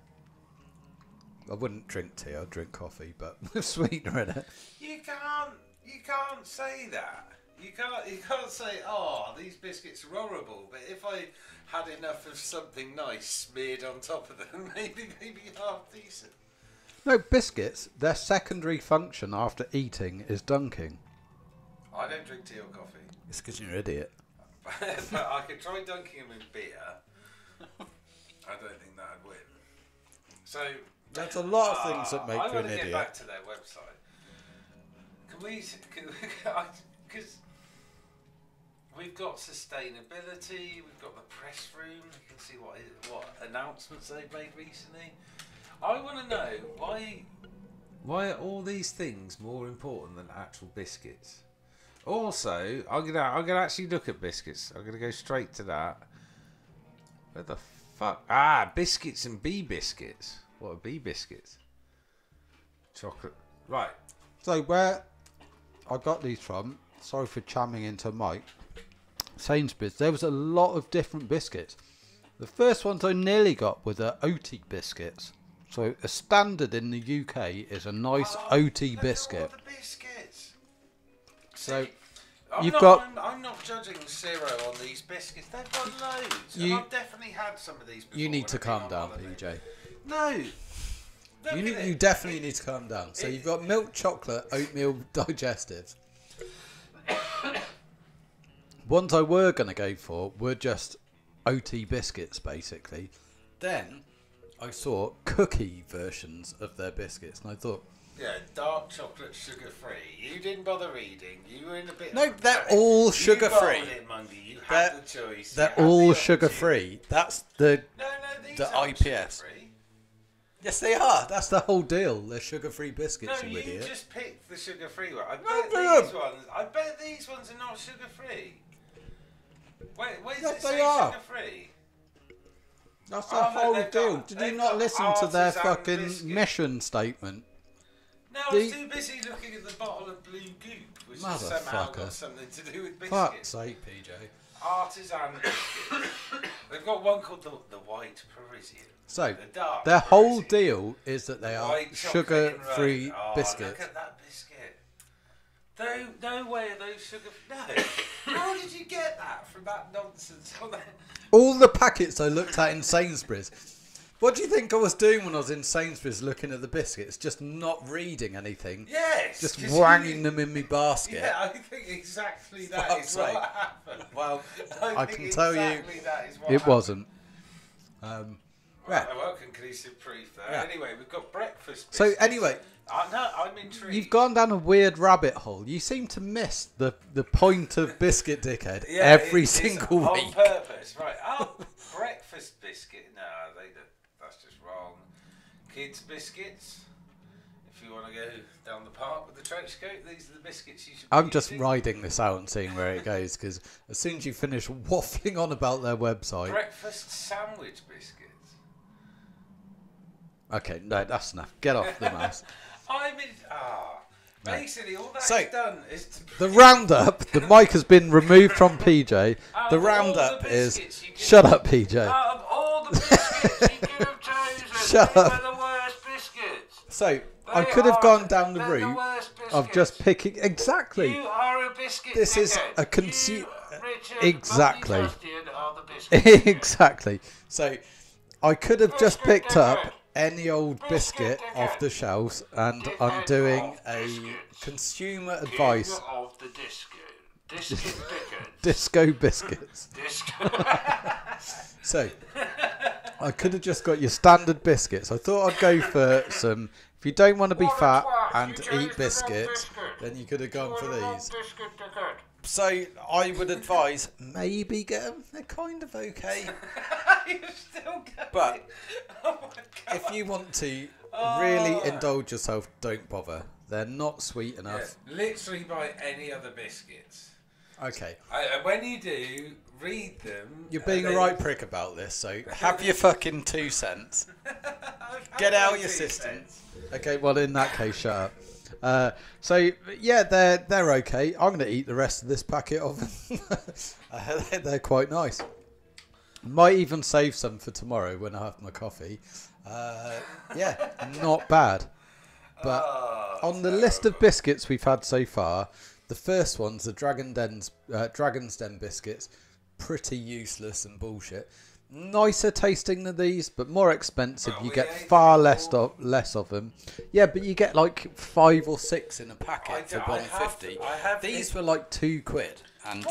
I wouldn't drink tea, I'd drink coffee, but with sweetener in it. You can't say that. You can't say, oh, these biscuits are horrible, but if I had enough of something nice smeared on top of them, maybe half decent. No, biscuits, their secondary function after eating is dunking. I don't drink tea or coffee. It's because you're an idiot. But I could try dunking them in beer. I don't think that'd win. So there's a lot of things that make you an I want to idiot. get back to their website. Because we've got sustainability, we've got the press room. You can see what announcements they've made recently. I want to know why are all these things more important than actual biscuits? Also, I'm gonna actually look at biscuits. I'm gonna go straight to that. Where the fuck? Biscuits and bee biscuits. What are bee biscuits? Chocolate. Right. So where I got these from, sorry for chamming into Mike, Sainsbury's, there was a lot of different biscuits. The first ones I nearly got were the OT biscuits. So a standard in the UK is a nice OT biscuit. So I'm not judging Zero on these biscuits. They've got loads. And I've definitely had some of these before. You need to calm down, PJ. No. You definitely need to calm down. So you've got milk chocolate, oatmeal digestives. Ones I were going to go for were just OT biscuits, basically. Then I saw cookie versions of their biscuits, and I thought, yeah, dark chocolate, sugar-free. You didn't bother reading. You were in a bit. No, they're all sugar-free. You had the choice. They're all sugar-free. That's the IPS. Yes, they are. That's the whole deal. They're sugar-free biscuits, you idiot. You just picked the sugar-free one. I bet these ones are not sugar-free. Wait, does it say sugar-free? That's the whole deal. Did you not listen to their fucking mission statement? No, I was too busy looking at the bottle of blue goop, which has somehow got something to do with biscuits. Fuck's sake, PJ. Artisan biscuits. They've got one called the White Parisian. So, their whole deal is that they are sugar-free biscuits. Look at that biscuit. No way are those sugar... No. How did you get that from that nonsense on there? All the packets I looked at in Sainsbury's. What do you think I was doing when I was in Sainsbury's looking at the biscuits? Just not reading anything. Yes. Just wanging them in my basket. Yeah, I think exactly that is what happened. Well, I can tell you it wasn't. Well, conclusive proof there. Yeah. Anyway, we've got breakfast biscuits. So anyway, I'm intrigued. You've gone down a weird rabbit hole. You seem to miss the point of Biscuit Dickhead every single week. On purpose, right? Oh, breakfast biscuit. No, that's just wrong. Kids biscuits. If you want to go down the park with the trench coat, these are the biscuits you should. I'm just riding this out and seeing where it goes, because as soon as you finish waffling on about their website. Breakfast sandwich biscuits. Okay, no, that's enough. Get off the mouse. Basically, all that's done is the roundup. The mic has been removed from PJ. The roundup is. Shut up, PJ. Out of all the biscuits you could have chosen, Shut they up. were the worst biscuits. So I could have gone down the route of just picking exactly. You are a biscuit. This is a consumer. Exactly. Exactly. So I could have just picked up any old biscuit off the shelves, and I'm doing a consumer advice. Of the Disco biscuits. Disco. So I could have just got your standard biscuits. I thought I'd go for some. If you don't want to be fat and eat biscuits, then you could have gone for these. So I would advise maybe get them. They're kind of okay. You're still going. But if you want to really indulge yourself, don't bother. They're not sweet enough. Yeah, literally buy any other biscuits. Okay. And when you do, read them. You're being a right prick about this, so Have your fucking 2 cents. Get out your system. okay. Well, in that case, shut up. So yeah, they're okay. I'm gonna eat the rest of this packet of them. They're quite nice. Might even save some for tomorrow when I have my coffee. Yeah, not bad. But on the list of biscuits we've had so far, the first one's the Dragon's Den biscuits. Pretty useless and bullshit. Nicer tasting than these, but more expensive. You get far less of them. Yeah, but you get like 5 or 6 in a packet for £1.50. These were like £2 and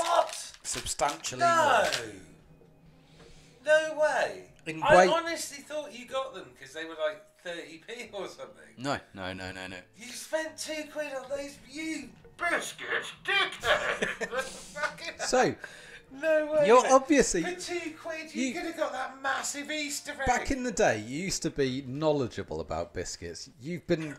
substantially more. No way. I honestly thought you got them because they were like 30p or something. No. You spent £2 on those, you biscuits, dickhead. So, no way. You're obviously... For £2, you could have got that massive Easter egg. Back in the day, you used to be knowledgeable about biscuits. You've been...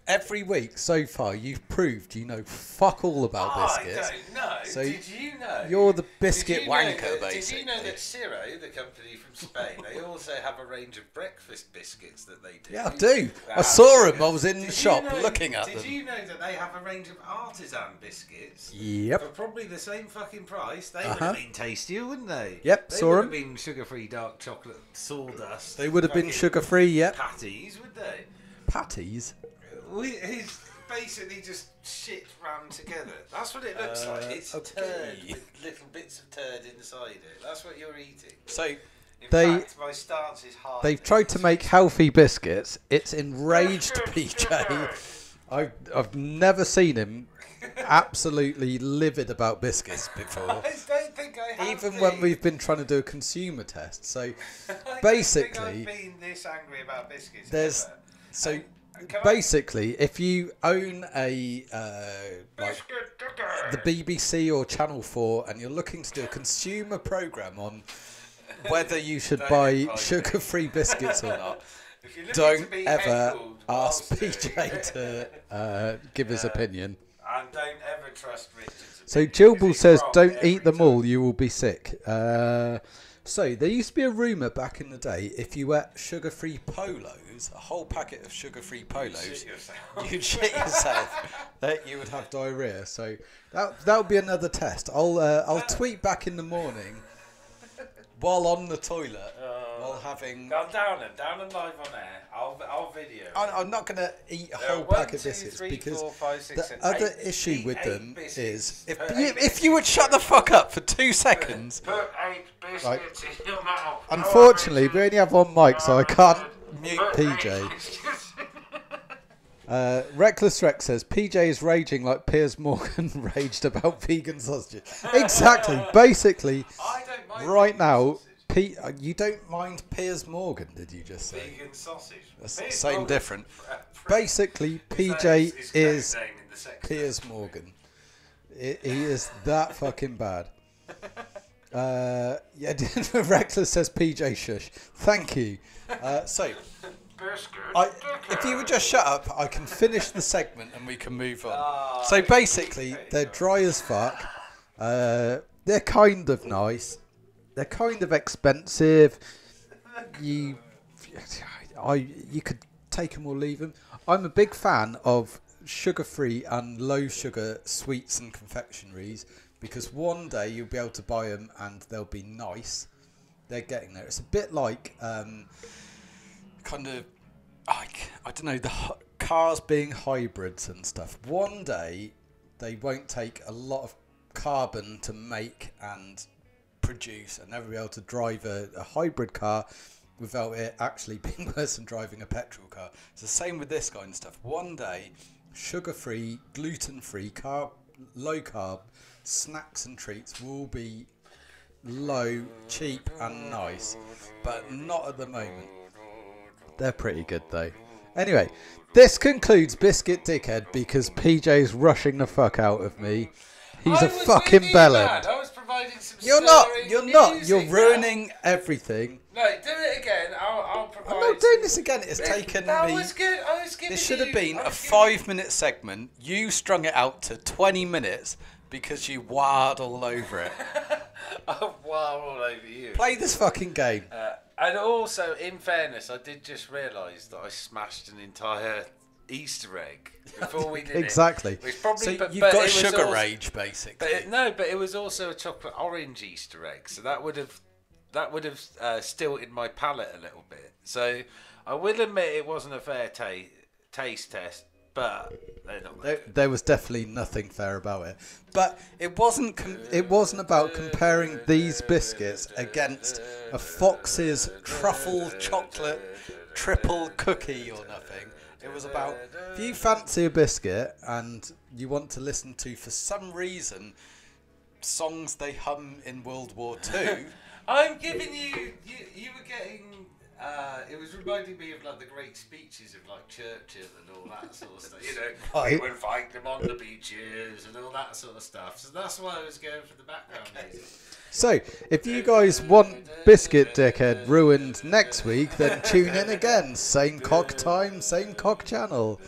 Every week so far, you've proved you know fuck all about biscuits. I don't know. So did you know? You're the biscuit wanker, basically. basically. Did you know that Ciro, the company from Spain, they also have a range of breakfast biscuits that they do? Yeah, I do. I saw them. I was in the shop looking at them. Did you know that they have a range of artisan biscuits? Yep. For probably the same fucking price. They would have been tastier, wouldn't they? Yep, they saw would them. have been sugar-free dark chocolate sawdust. They would have been sugar-free, yep. Patties, would they? Patties? He's basically just shit rammed together. That's what it looks like. It's turd with little bits of turd inside it. That's what you're eating. So, in fact, my stance is hard. They've tried to make healthy biscuits. It's enraged PJ. I've never seen him absolutely livid about biscuits before. I don't think I have. Even when we've been trying to do a consumer test. So basically, I don't think I've been this angry about biscuits. There's so. Basically, if you own a like the BBC or Channel 4 and you're looking to do a consumer programme on whether you should buy sugar-free biscuits or not, don't ever ask PJ to give his opinion. And don't ever trust Richard. So Gilbal says, don't eat them all, you will be sick. So, there used to be a rumour back in the day, if you ate sugar-free polos, a whole packet of sugar-free polos, you'd shit yourself, that you would have diarrhoea. So, that would be another test. I'll tweet back in the morning, while on the toilet, while having... Go down and live on air. I'll video. I'm not going to eat a whole pack of biscuits, because the other issue with them is, if you would shut the fuck up for 2 seconds... Put 8 biscuits in your mouth. Unfortunately, we only have one mic, so I can't mute PJ. Reckless Rex says, PJ is raging like Piers Morgan raged about vegan sausages. Exactly. Basically, right now, you don't mind Piers Morgan, did you just say? Vegan sausage. Same different. Basically, PJ is Piers Morgan. He is that fucking bad. Yeah, Reckless says PJ shush. Thank you. So, if you would just shut up, I can finish the segment and we can move on. So basically, they're dry as fuck. They're kind of nice. They're kind of expensive. You could take them or leave them. I'm a big fan of sugar-free and low-sugar sweets and confectionaries, because one day you'll be able to buy them and they'll be nice. They're getting there. It's a bit like kind of, I don't know, the cars being hybrids and stuff. One day they won't take a lot of carbon to make and produce, and never be able to drive a hybrid car without it actually being worse than driving a petrol car. It's the same with this kind of stuff. One day, sugar-free, gluten-free, low-carb snacks and treats will be low, cheap and nice, but not at the moment. They're pretty good though. Anyway, this concludes Biscuit Dickhead, because PJ's rushing the fuck out of me. He's a fucking bellend. I was providing some You're not. You're ruining everything. No, do it again. I'll provide. I'm not doing this again. It's taken me. That was good. I was giving This should have been a 5-minute segment. You strung it out to 20 minutes. because you wired all over it. I've wired all over you. Play this fucking game. And also, in fairness, I did just realise that I smashed an entire Easter egg before we did exactly. it. Which probably, so you've got sugar rage, basically. But it was also a chocolate orange Easter egg, so that would have stilted my palate a little bit. So I will admit it wasn't a fair taste test, but they're not. There was definitely nothing fair about it. But it wasn't about comparing these biscuits against a Fox's truffle chocolate triple cookie or nothing. It was about, if you fancy a biscuit and you want to listen to, for some reason, songs they hum in World War II. I'm giving you were getting, it was reminding me of like the great speeches of like Churchill and all that sort of stuff. You know, we would fight them on the beaches and all that sort of stuff. So that's why I was going for the background music. So, if you guys want Biscuit Dickhead ruined next week, then tune in again. Same cock time, same cock channel.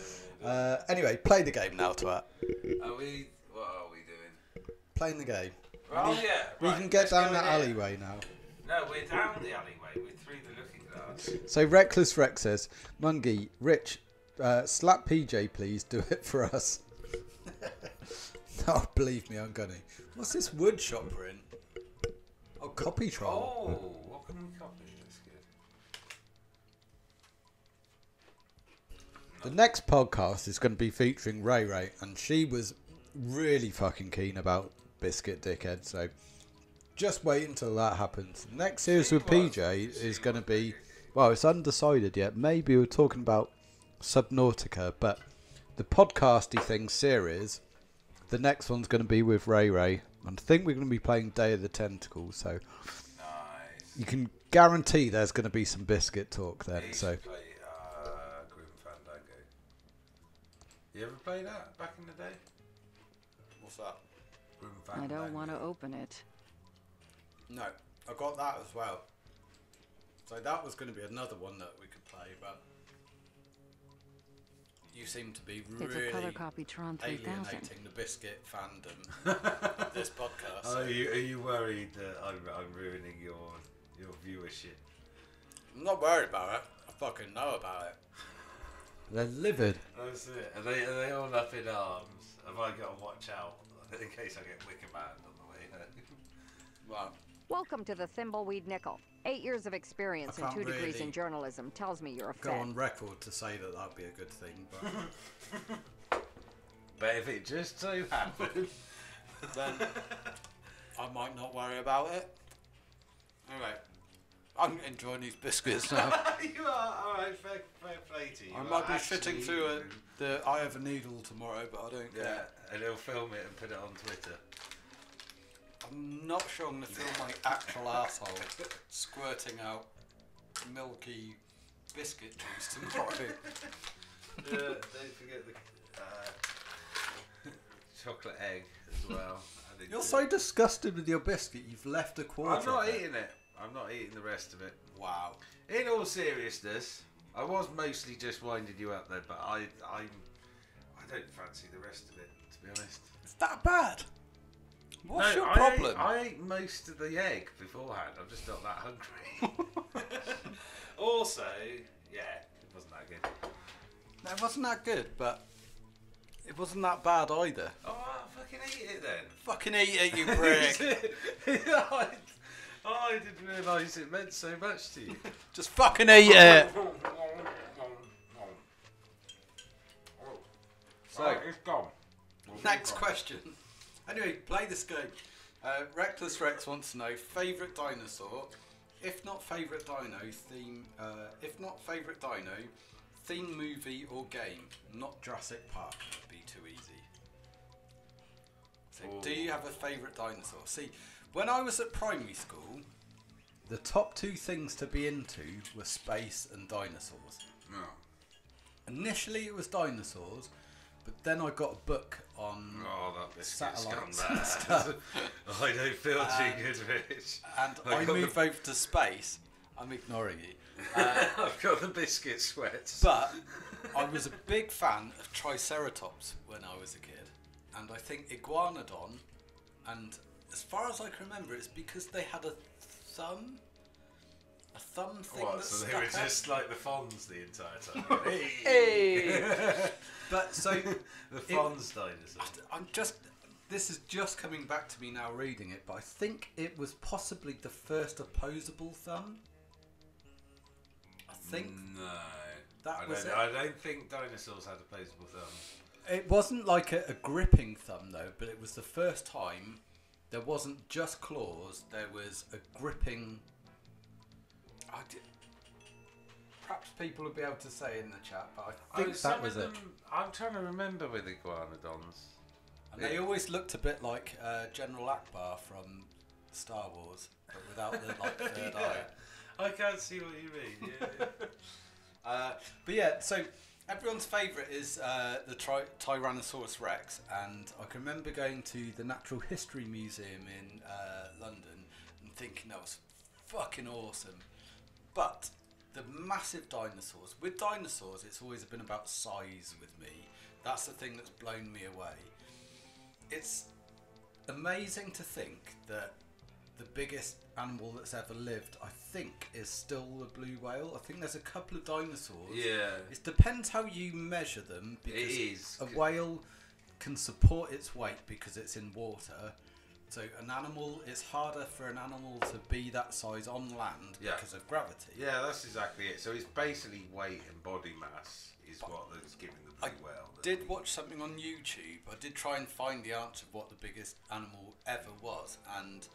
Anyway, play the game now, twat. What are we doing? Playing the game. Oh, yeah. We can get down that alleyway now. No, we're down the alleyway. We're through the looking glass. So, Reckless Rex says, Mungie, Rich, slap PJ, please. Do it for us. Oh, believe me, I'm gonna. What's this wood shop we're in? Oh, Copy Troll. Oh, what can we copy? That's good. The next podcast is going to be featuring Ray Ray, and she was really fucking keen about Biscuit Dickhead, so just wait until that happens. Next series with PJ is going to be, well, it's undecided yet. Maybe we're talking about Subnautica, but the Podcasty thing series, the next one's going to be with Ray Ray. And I think we're going to be playing Day of the Tentacle, so you can guarantee there's going to be some biscuit talk then. So. Play, Grim Fandango. You ever play that back in the day? What's that? Grim I Fandango. don't want to open it. No, I got that as well. So that was going to be another one that we could play, but you seem to be It's really a color copy Tron 3000. alienating the biscuit fandom of this podcast. Are you worried that I'm ruining your viewership? I'm not worried about it. I fucking know about it. They're livid. That's it. Are they all up in arms? Have I got to watch out in case I get Wicker Man on the way home? Well, Welcome to the Thimbleweed Nickel. 8 years of experience and 2 degrees in journalism tells me you're a go Fed. on record to say that that'd be a good thing, but But if it just so happens, then I might not worry about it. Anyway, I'm enjoying these biscuits now. you are alright. Fair play to you. I might be fitting through the Eye of a Needle tomorrow, but I don't care. Yeah, and he'll film it and put it on Twitter. I'm not sure I'm going to film my actual asshole squirting out milky biscuit juice tomorrow. Don't forget the chocolate egg as well. You're so disgusted with your biscuit, you've left a quarter. I'm not of it. eating it. I'm not eating the rest of it. Wow. In all seriousness, I was mostly just winding you up there, but I don't fancy the rest of it, to be honest. Is that bad? What's your I problem? I ate most of the egg beforehand. I'm just not that hungry. Also, yeah, it wasn't that good. No, it wasn't that good, but it wasn't that bad either. Oh, fucking eat it then. Fucking eat it, you prick. I didn't realise it meant so much to you. Just fucking eat it. So, it's gone. Next question. Anyway, play this game. Reckless Rex wants to know favourite dinosaur. If not favourite dino, theme. If not favourite dino, theme movie or game. Not Jurassic Park. That'd be too easy. So, do you have a favourite dinosaur? See, when I was at primary school, the top 2 things to be into were space and dinosaurs. No. Initially, it was dinosaurs. But then I got a book on satellites and stuff. I don't feel too good, Rich. And I moved over to space. I'm ignoring you. I've got the biscuit sweats. But I was a big fan of Triceratops when I was a kid. And I think Iguanodon and as far as I can remember, it's because they had a thumb thing. What? That So stuck they were out. just like the Fonz the entire time. Hey! But so the Fonz dinosaur. This is just coming back to me now reading it, but I think it was possibly the first opposable thumb. I think I don't think dinosaurs had opposable thumbs. It wasn't like a gripping thumb though, but it was the first time there wasn't just claws, there was a gripping. Perhaps people would be able to say in the chat, but I think that was it. I'm trying to remember with iguanodons. And they always looked a bit like General Akbar from Star Wars, but without the third eye. I can't see what you mean. Yeah. But yeah, so everyone's favourite is the Tyrannosaurus Rex, and I can remember going to the Natural History Museum in London and thinking that was fucking awesome. But the massive dinosaurs, with dinosaurs, it's always been about size with me. That's the thing that's blown me away. It's amazing to think that the biggest animal that's ever lived, I think, is still the blue whale. I think there's a couple of dinosaurs. Yeah. It depends how you measure them, because a whale can support its weight because it's in water. So it's harder for an animal to be that size on land because of gravity. Yeah, that's exactly it. So it's basically weight and body mass is what is giving the blue whale. I did watch something on YouTube. I did try and find the answer of what the biggest animal ever was, and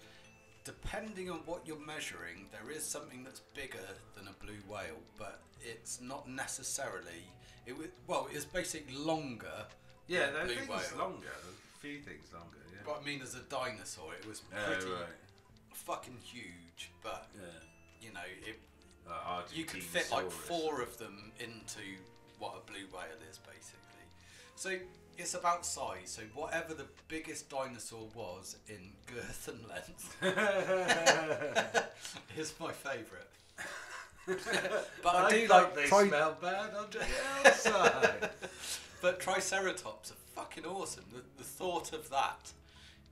depending on what you're measuring, there is something that's bigger than a blue whale, but it's not necessarily. It's basically longer. Yeah, than a I blue think whale. it's longer. A few things longer. Yeah. But I mean, as a dinosaur, it was pretty fucking huge. But you know, you could fit like 4 of them into what a blue whale is, basically. So it's about size. So whatever the biggest dinosaur was in girth and length is my favourite. But I do like they smell bad on the outside. But Triceratops are fucking awesome. The thought of that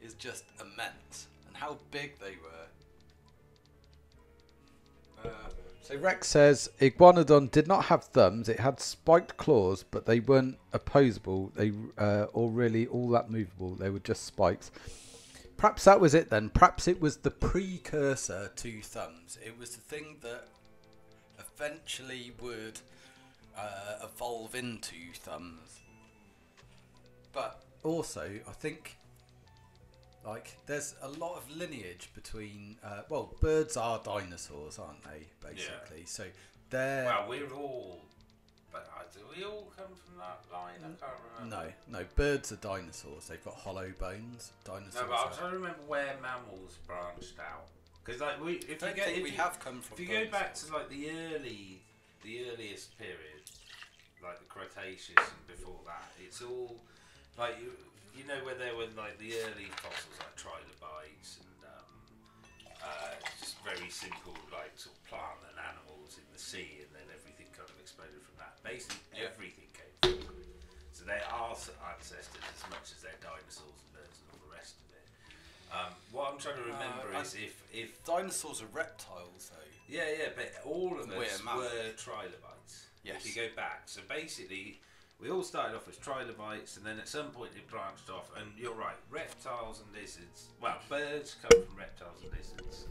is just immense, and how big they were. So Rex says Iguanodon did not have thumbs. It had spiked claws, but they weren't opposable. They or really all that movable. They were just spikes. Perhaps that was it then. Perhaps it was the precursor to thumbs. It was the thing that eventually would evolve into thumbs. But also, I think there's a lot of lineage between. Birds are dinosaurs, aren't they? Basically, so they're. Well, we're all. But do we all come from that line? I can't remember. No. Birds are dinosaurs. They've got hollow bones. Dinosaurs. No, but I'm trying to remember where mammals branched out. Because we have come from. If you go back to like the earliest period, like the Cretaceous and before that, it's all like you know where there were like the early fossils like trilobites and just very simple like sort of plant and animals in the sea, and then everything kind of exploded from that. Basically, everything came from them. So they are ancestors as much as they're dinosaurs and birds and all the rest of it. What I'm trying to remember is if dinosaurs are reptiles though. Yeah, but all of us were trilobites. Yes. If you go back, so basically we all started off as trilobites, and then at some point it branched off. And you're right, reptiles and lizards. Well, birds come from reptiles and lizards,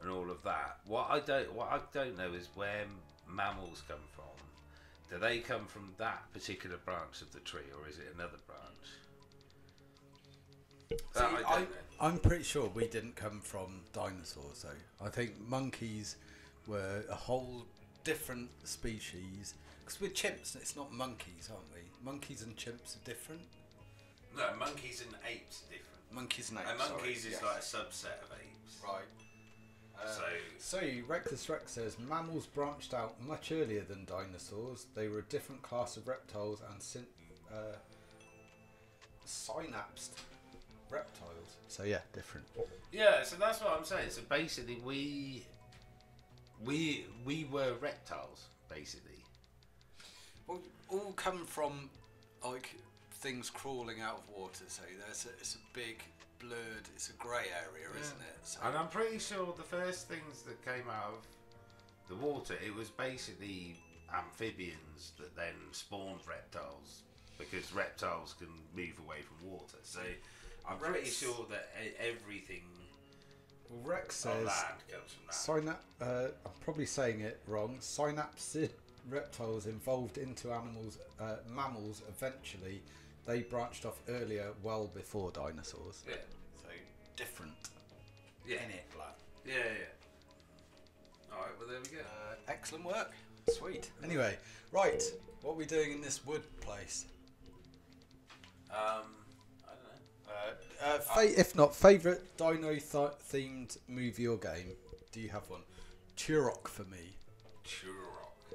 and all of that. What I don't know is where mammals come from. Do they come from that particular branch of the tree, or is it another branch? I'm pretty sure we didn't come from dinosaurs, though. I think monkeys were a whole different species. Because we're chimps, it's not monkeys, aren't we? Monkeys and chimps are different. No, monkeys and apes are different. Monkeys and apes. And monkeys is like a subset of apes. Right. So Reckless Rex says mammals branched out much earlier than dinosaurs. They were a different class of reptiles and synapsed reptiles. So yeah, different. Yeah, so that's what I'm saying. So basically, we were reptiles, basically. Well, all come from like things crawling out of water. So it's a big blurred. It's a grey area, isn't it? So And I'm pretty sure the first things that came out of the water, it was basically amphibians that then spawned reptiles, because reptiles can move away from water. So I'm pretty sure that everything Well, Rex on says land comes from that. I'm probably saying it wrong. Synapsid reptiles evolved into mammals eventually. They branched off earlier, well before dinosaurs. Yeah. So different. Yeah. In it, like. Yeah. Alright, well there we go. Excellent work. Sweet. Anyway, right. What are we doing in this wood place? I don't know. If not, favourite dino-themed movie or game? Do you have one? Turok for me. Turok.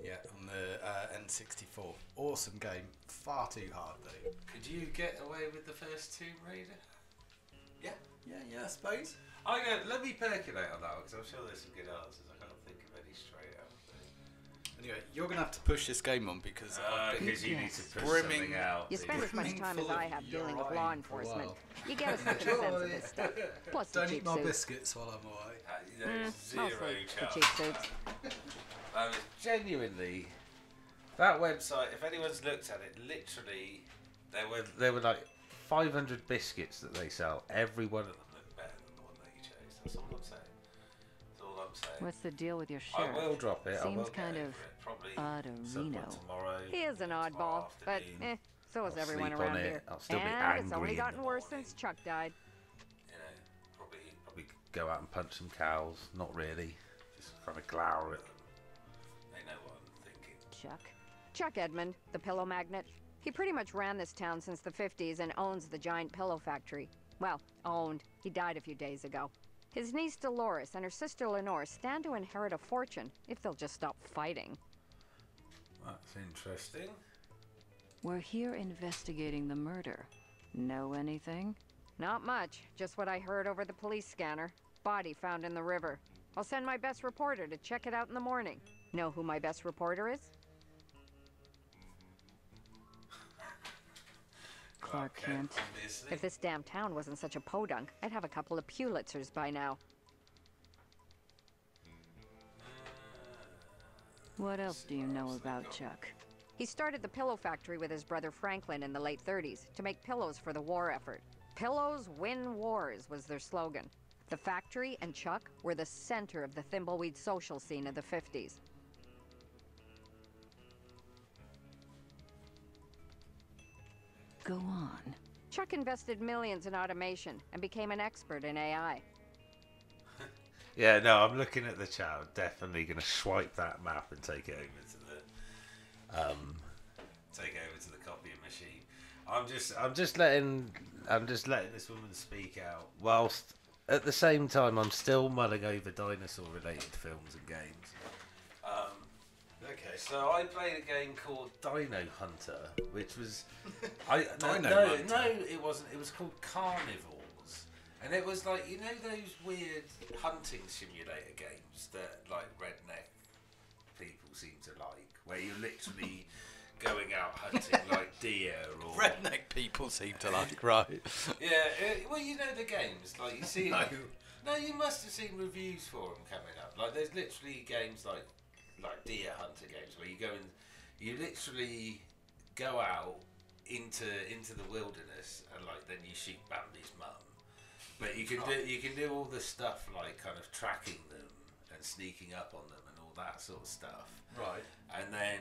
Yeah, on the N64. Awesome game. Far too hard though. Could you get away with the first Tomb Raider? Yeah, I suppose. Let me percolate on that one, because I'm sure there's some good answers. I can't think of any straight out. Anyway, you're going to have to push this game on because because you need to push something out. You spend as much time as I have dealing with law enforcement. You get a second sense of this stuff. Plus the Don't cheap eat my suits. biscuits while I'm away. Zero Mostly the chance. cheap suits. Genuinely, that website, if anyone's looked at it, literally, there were like 500 biscuits that they sell. Every one of them looked better than the one that you chose. That's all I'm saying. That's all I'm saying. What's the deal with your shirt? I will drop it. I Seems will kind get of over it. Probably odd-a-reno. tomorrow. He is an oddball, but so is I'll everyone sleep on around it. here. I'll still be and it's angry only in gotten the worse since Chuck died. You know, probably go out and punch some cows. Not really. Just kind of glower at them. They know what I'm thinking. Chuck Edmund, the pillow magnet. He pretty much ran this town since the 50s and owns the giant pillow factory. Well, owned. He died a few days ago. His niece Dolores and her sister Lenore stand to inherit a fortune if they'll just stop fighting. That's interesting. We're here investigating the murder. Know anything? Not much. Just what I heard over the police scanner. Body found in the river. I'll send my best reporter to check it out in the morning. Know who my best reporter is? Clark Kent. If this damn town wasn't such a podunk, I'd have a couple of Pulitzers by now. What else do you know about Chuck? He started the pillow factory with his brother Franklin in the late 30s to make pillows for the war effort. Pillows win wars was their slogan. The factory and Chuck were the center of the Thimbleweed social scene of the 50s. Go on. Chuck invested millions in automation and became an expert in AI. Yeah, no, I'm looking at the chat. I'm definitely going to swipe that map and take it over to the copying machine. I'm just letting this woman speak out, whilst at the same time I'm still mulling over dinosaur-related films and games. Okay, so I played a game called Dino Hunter, which was Hunter? No, it wasn't. It was called Carnivores, and it was like, you know, those weird hunting simulator games that like redneck people seem to like, where you're literally going out hunting like deer or redneck people seem to like, right? Yeah, well, you know the games, like you see. No, you must have seen reviews for them coming up. Like, there's literally games like deer hunter games where you go and you literally go out into the wilderness and like then you shoot Bambi's mum. But you can do all the stuff like kind of tracking them and sneaking up on them and all that sort of stuff. Right. And then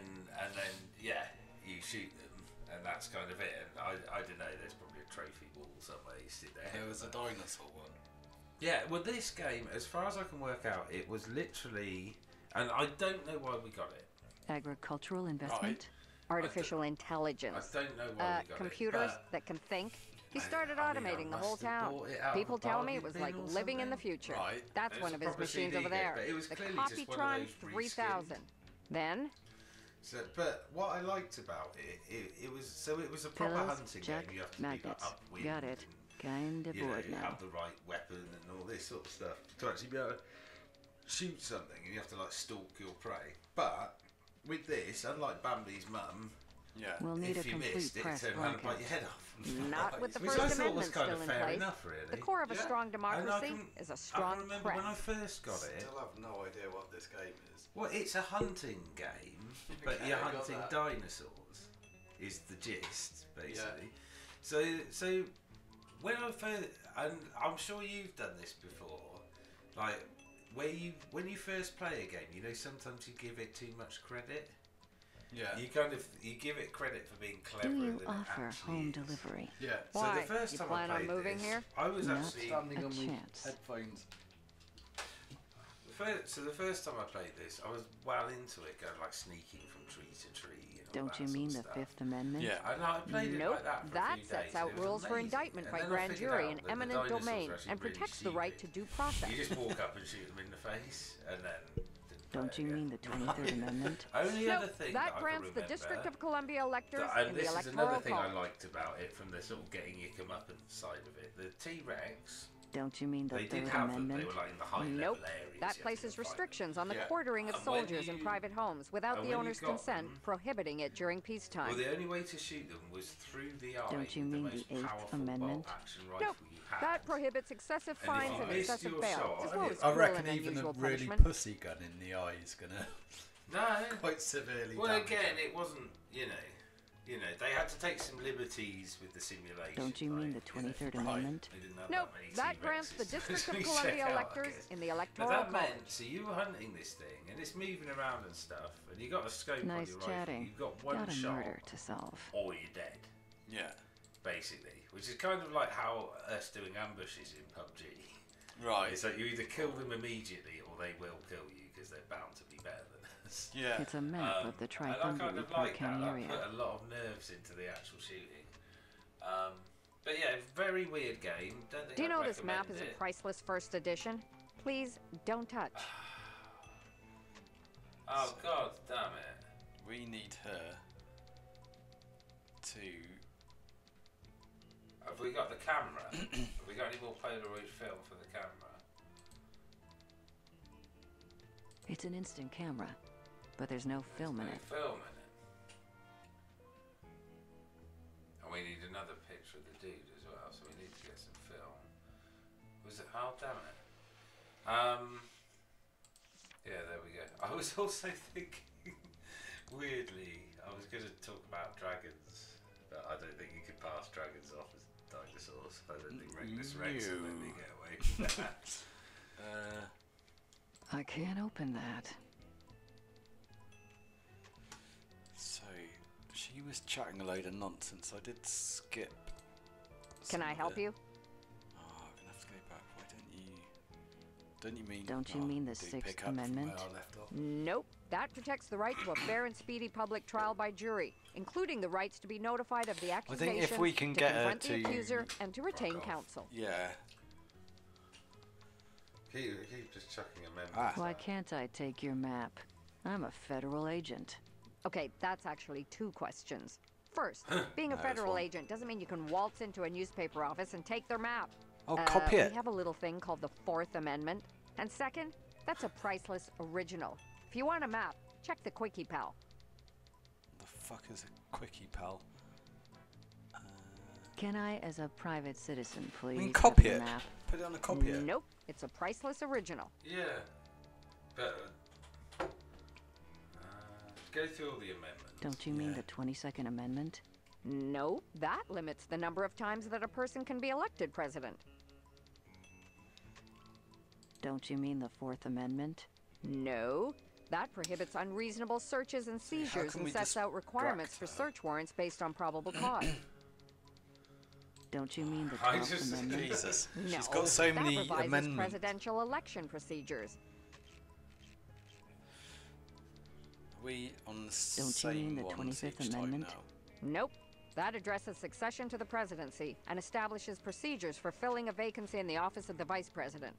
yeah, you shoot them and that's kind of it. And I don't know, there's probably a trophy wall somewhere you sit there. There was a dinosaur one. Yeah, well, this game, as far as I can work out, it was literally, and I don't know why we got it. Agricultural investment? Artificial intelligence. I don't know why we got computers it. that can think. He started automating the whole town. People tell me it was like living in the future. Right. That's one of his machines over there. The Copytron 3000. Then? So, but what I liked about it was a proper Pillows, hunting Chuck, game. You have to magnets. be upwind. Got it. Kinda You know, bored you now. have the right weapon and all this sort of stuff to actually be able to shoot something, and you have to like stalk your prey. But with this, unlike Bambi's mum, Yeah. We'll need if a you complete missed it, press turn around and bite blackout. your head off. Not with the Which First I thought Amendment was kind still of in fair place. enough, really. The core of a strong democracy is a strong I can remember press. when I first got it. Still have no idea what this game is. Well, it's a hunting game, but Okay, you're I got hunting that. dinosaurs, is the gist, basically. So when I first, and I'm sure you've done this before, like when you first play a game, you know, sometimes you give it too much credit. Yeah. You give it credit for being cleverer Do you than it offer actually home is. delivery? Yeah. Why? So the first You time plan I on played moving this, here? I was Not actually Standing a on my chance. headphones. So the first time I played this, I was well into it, going like sneaking from tree to tree. And all Don't that you sort mean of the stuff. Fifth Amendment? Yeah. I played it Nope, like that for a that few sets days, out and it was rules for amazing. indictment And by then I grand figured jury out in that the eminent dinosaurs domain are actually and really protects the right to stupid. due process. You just walk up and shoot them in the face, and then. Don't you mean the 23rd Amendment? Only Nope, other thing that I grants can the remember, District of Columbia electors and in the this is Electoral another thing I College. liked about it from the sort of getting your comeuppance side of it. The T-Rex. Don't you mean the They did Third have them. Amendment? They were like in the high Nope, level areas. that you places had to go fight them. restrictions on the Yeah. quartering of And when soldiers in you- private homes without and the when you owner's got consent, them- prohibiting it during peacetime. Well, the only way to shoot them was through the eye. Don't you with mean the the most Eighth powerful Amendment? bolt-action rifle Nope, you had. that prohibits excessive And if fines you and missed excessive your bail, shot, as well as I cruel reckon and even a unusual really punishment. pussy gun in the eye is gonna No. quite severely. Well, damage again, it. it wasn't. You know, they had to take some liberties with the simulation. Don't you mean the 23rd Amendment? They didn't have Nope, that many that grants the T-Rexes District to of check Columbia out, I electors guess. in the But Electoral that College. meant, so you were hunting this thing, and it's moving around and stuff, and you got a scope on Nice your chatting. rifle. You've got one Got a shot, murder to solve. or you're dead. Yeah. Basically, which is kind of like how us doing ambushes in PUBG. Right. It's like you either kill them immediately, or they will kill you because they're bound to be better than us. Yeah. It's a map of the And I kind Thimbleweed of Park like County that. area. That put a lot of nerves into the actual shooting. But yeah, very weird game. Don't think Do you I'd know this map recommend is a it. priceless first edition? Please don't touch. Oh god damn it. We need her to. Have we got the camera? Have we got any more Polaroid film for the camera? It's an instant camera, but there's no film in it. Film in it. And we need another picture of the dude as well, so we need to get some film. Was it? Oh damn it. Yeah, there we go. I was also thinking, weirdly, I was going to talk about dragons, but I don't think you could pass dragons off as dinosaurs. I don't think Reckless Rex will let me get away with that. I can't open that. So she was chatting a load of nonsense. I did skip. Can I help you? Oh, I'm gonna have to go back. Why don't you? Don't you mean? Don't you mean the do Sixth pick up from where Amendment? I left off? Nope. That protects the right to a fair and speedy public trial by jury, including the rights to be notified of the I accusation, think if we can to get her confront the to accuser, and to retain counsel. Yeah. Keep just chucking amendments. Why can't I take your map? I'm a federal agent. Okay, that's actually two questions. First, being a There's federal one. agent doesn't mean you can waltz into a newspaper office and take their map. Oh, copy it. We have a little thing called the Fourth Amendment. And second, that's a priceless original. If you want a map, check the Quickie Pal. The fuck is a quickie, pal? Can I, as a private citizen, please? I mean, have copy the it. map? Put it on a copy it. Nope, it's a priceless original. Yeah. But go through all the amendments. Don't you mean the 22nd Amendment? No, that limits the number of times that a person can be elected president. Don't you mean the Fourth Amendment? No, that prohibits unreasonable searches and seizures can and we sets out requirements for search warrants based on probable cause. Don't you mean the I 12th just- Amendment? Jesus. No, She's got so many that revises amendments. presidential election procedures. We on the Don't you same mean the ones 25th each time Amendment? now. Nope. That addresses succession to the presidency and establishes procedures for filling a vacancy in the office of the vice president.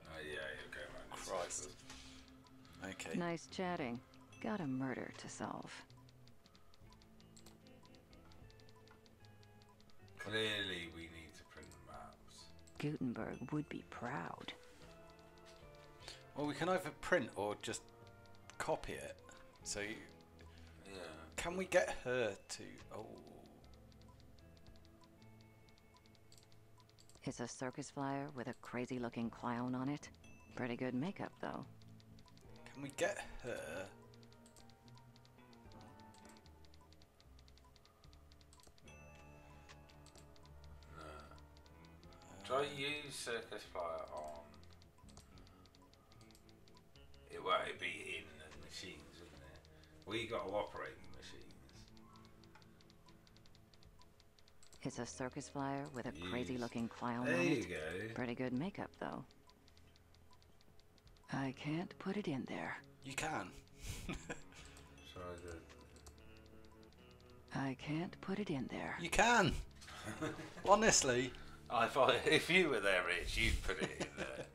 Yeah, you're going around in Christ. circles. Okay. Nice chatting. Got a murder to solve. Clearly, we need to print the maps. Gutenberg would be proud. Well, we can either print or just copy it. So, Yeah. Can we get her to... Oh. It's a circus flyer with a crazy-looking clown on it. Pretty good makeup, though. Can we get her... Try use circus flyer on. Well, it'd be in the machines, wouldn't it? Well, you got to operate the machines. It's a circus flyer with a crazy-looking clown There on it. you go. Pretty good makeup, though. I can't put it in there. You can. Sorry, I can't put it in there. You can. Honestly. I thought if you were there, Rich, you'd put it in there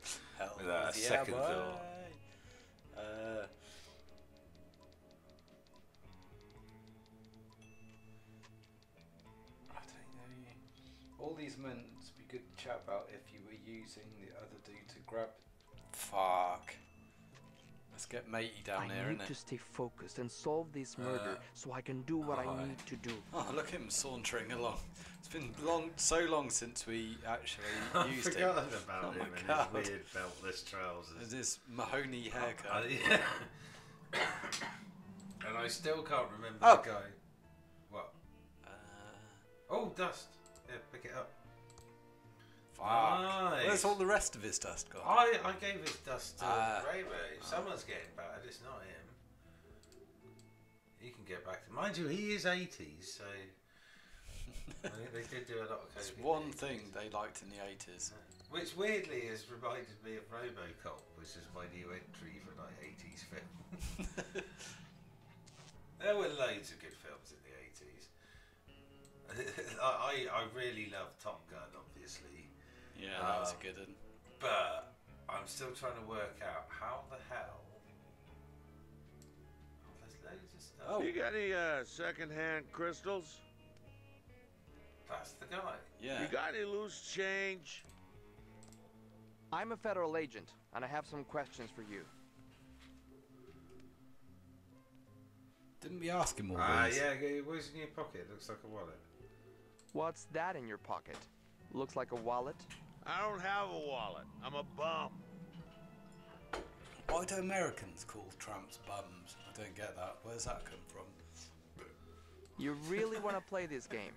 without a second thought. I don't know. All these meant to be good to chat about if you were using the other dude to grab. Fuck. Let's get matey down there, I need innit? to stay focused and solve this murder so I can do what I need to do. Oh, look at him sauntering along. It's been so long since we actually used I it. forgot about him and God. his weird beltless trousers. And his Mahoney haircut. Yeah. And I still can't remember the guy. What? Oh, dust. Yeah, pick it up. Fuck. Nice. Where's all the rest of his dust gone? I gave his dust to Ray Ray. If someone's getting battered, it's not him. He can get back to... Mind you, he is 80s, so... they did do a lot of It's coding. one thing they liked in the 80s. Which weirdly has reminded me of RoboCop, which is my new entry for like 80s film. There were loads of good films in the 80s. I really love Top Gun, obviously. Yeah, that was a good one. But I'm still trying to work out how the hell... Oh, there's loads of stuff. You got any second-hand crystals? That's the guy. Yeah. You got any loose change? I'm a federal agent, and I have some questions for you. Didn't we ask him all these? Yeah, it was in your pocket. Looks like a wallet. What's that in your pocket? Looks like a wallet? I don't have a wallet. I'm a bum. Why do Americans call tramps bums? I don't get that. Where's that come from? You really want to play this game?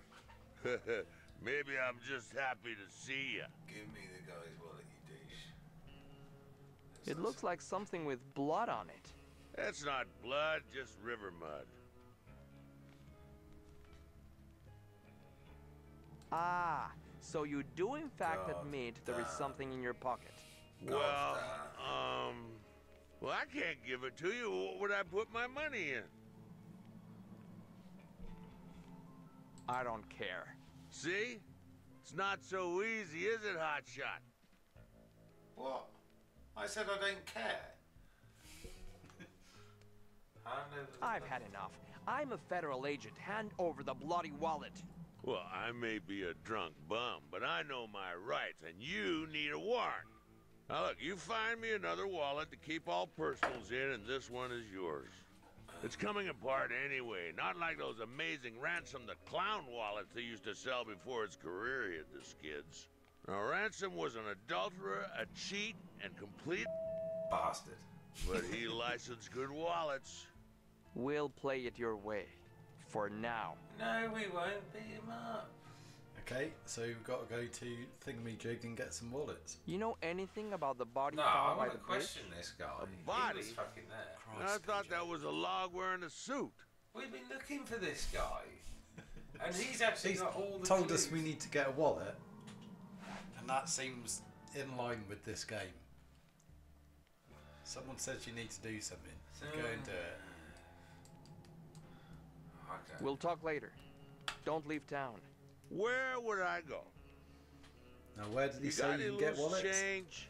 Maybe I'm just happy to see you. Give me the guy's wallet, you douche. It looks like something with blood on it. That's not blood, just river mud. Ah, so you do in fact admit there is something in your pocket. Well, I can't give it to you. What would I put my money in? I don't care. See? It's not so easy, is it, Hotshot? What? I said I don't care. I've had enough. I'm a federal agent. Hand over the bloody wallet. Well, I may be a drunk bum, but I know my rights, and you need a warrant. Now look, you find me another wallet to keep all personals in, and this one is yours. It's coming apart anyway, not like those amazing Ransom the Clown wallets they used to sell before his career hit the skids. Now, Ransom was an adulterer, a cheat, and complete bastard. But he licensed good wallets. We'll play it your way. For now. No, we won't beat him up. Okay, so we've got to go to Thingamajig and get some wallets. You know anything about the body No, found I by want the to bridge? question this guy. A body? He was fucking there. I thought that was a log wearing a suit. We've been looking for this guy. And he's actually He's got all the told us clues. we need to get a wallet. And that seems in line with this game. Someone says you need to do something. So go and do it. Okay. We'll talk later. Don't leave town. Where would I go? Now, where did he say got you any can get loose wallets? change?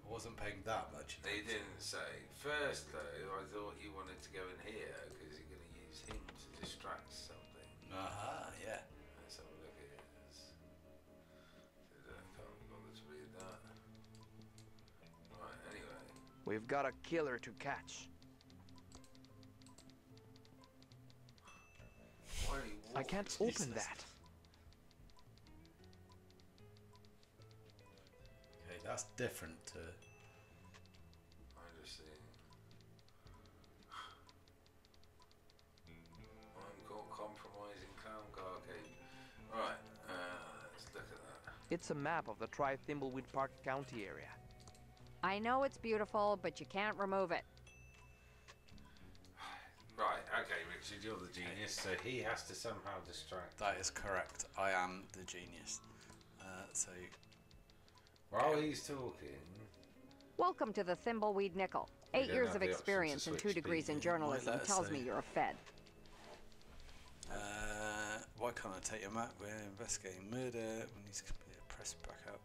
I wasn't paying that much. They didn't say. First, though, I thought you wanted to go in here because you're going to use him to distract something. Aha, yeah. Let's have a look at this. I can't bother to read that. Right, anyway. We've got a killer to catch. I can't open that. Okay, that's different to... I just see. I'm called compromising clown carcade. Right, let's look at that. It's a map of the Thimbleweed Park County area. I know it's beautiful, but you can't remove it. Right, okay, Richard, you're the genius, so he has to somehow distract. That is correct. I am the genius. So... While he's talking... Welcome to the Thimbleweed Nickel. 8 years of experience and 2 degrees in journalism tells me you're a Fed. Why can't I take your map? We're investigating murder. We need to complete a press blackout.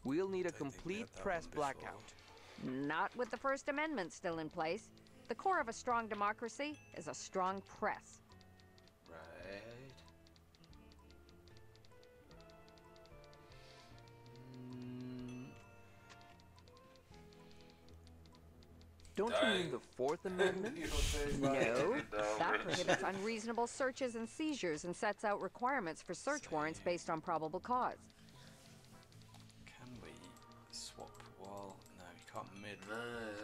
We'll need a complete press blackout. Not with the First Amendment still in place. The core of a strong democracy is a strong press. Right. Don't you mean the Fourth Amendment? No, that prohibits unreasonable searches and seizures and sets out requirements for search warrants based on probable cause. Can we swap wall? No, you can't mid. No,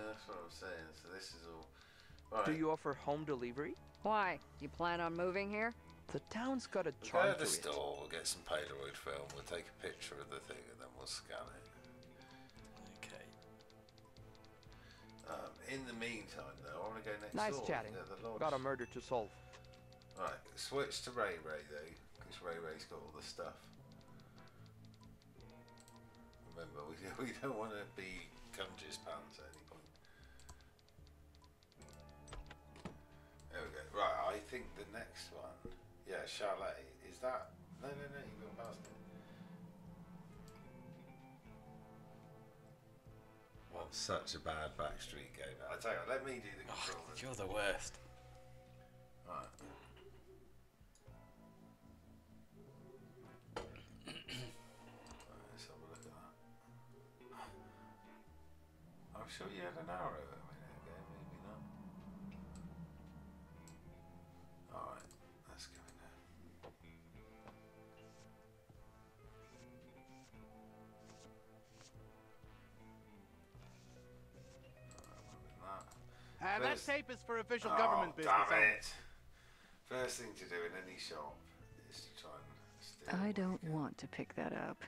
that's what I'm saying. So this is all... Right. Do you offer home delivery? Why? You plan on moving here? The town's got a We'll charm go to to the it. store, we'll get some Polaroid film, we'll take a picture of the thing and then we'll scan it. Okay. In the meantime, though, I want to go next Nice door. chatting. The lodge. Got a murder to solve. Right, switch to Ray Ray, though, because Ray Ray's got all the stuff. Remember, we don't want to be Gunge's pants at any point. There we go. Right, I think the next one, yeah, Chalet, is that... No, you've gone past it. What, such a bad backstreet game. I tell you what, let me do the controls. You're the worst. Right. Let's have a look at that. I'm sure you had an arrow a minute ago, maybe not. Alright, let's go in there. That tape is for official government business. Damn it! First thing to do in any shop is to try and steal. I don't want to pick that up.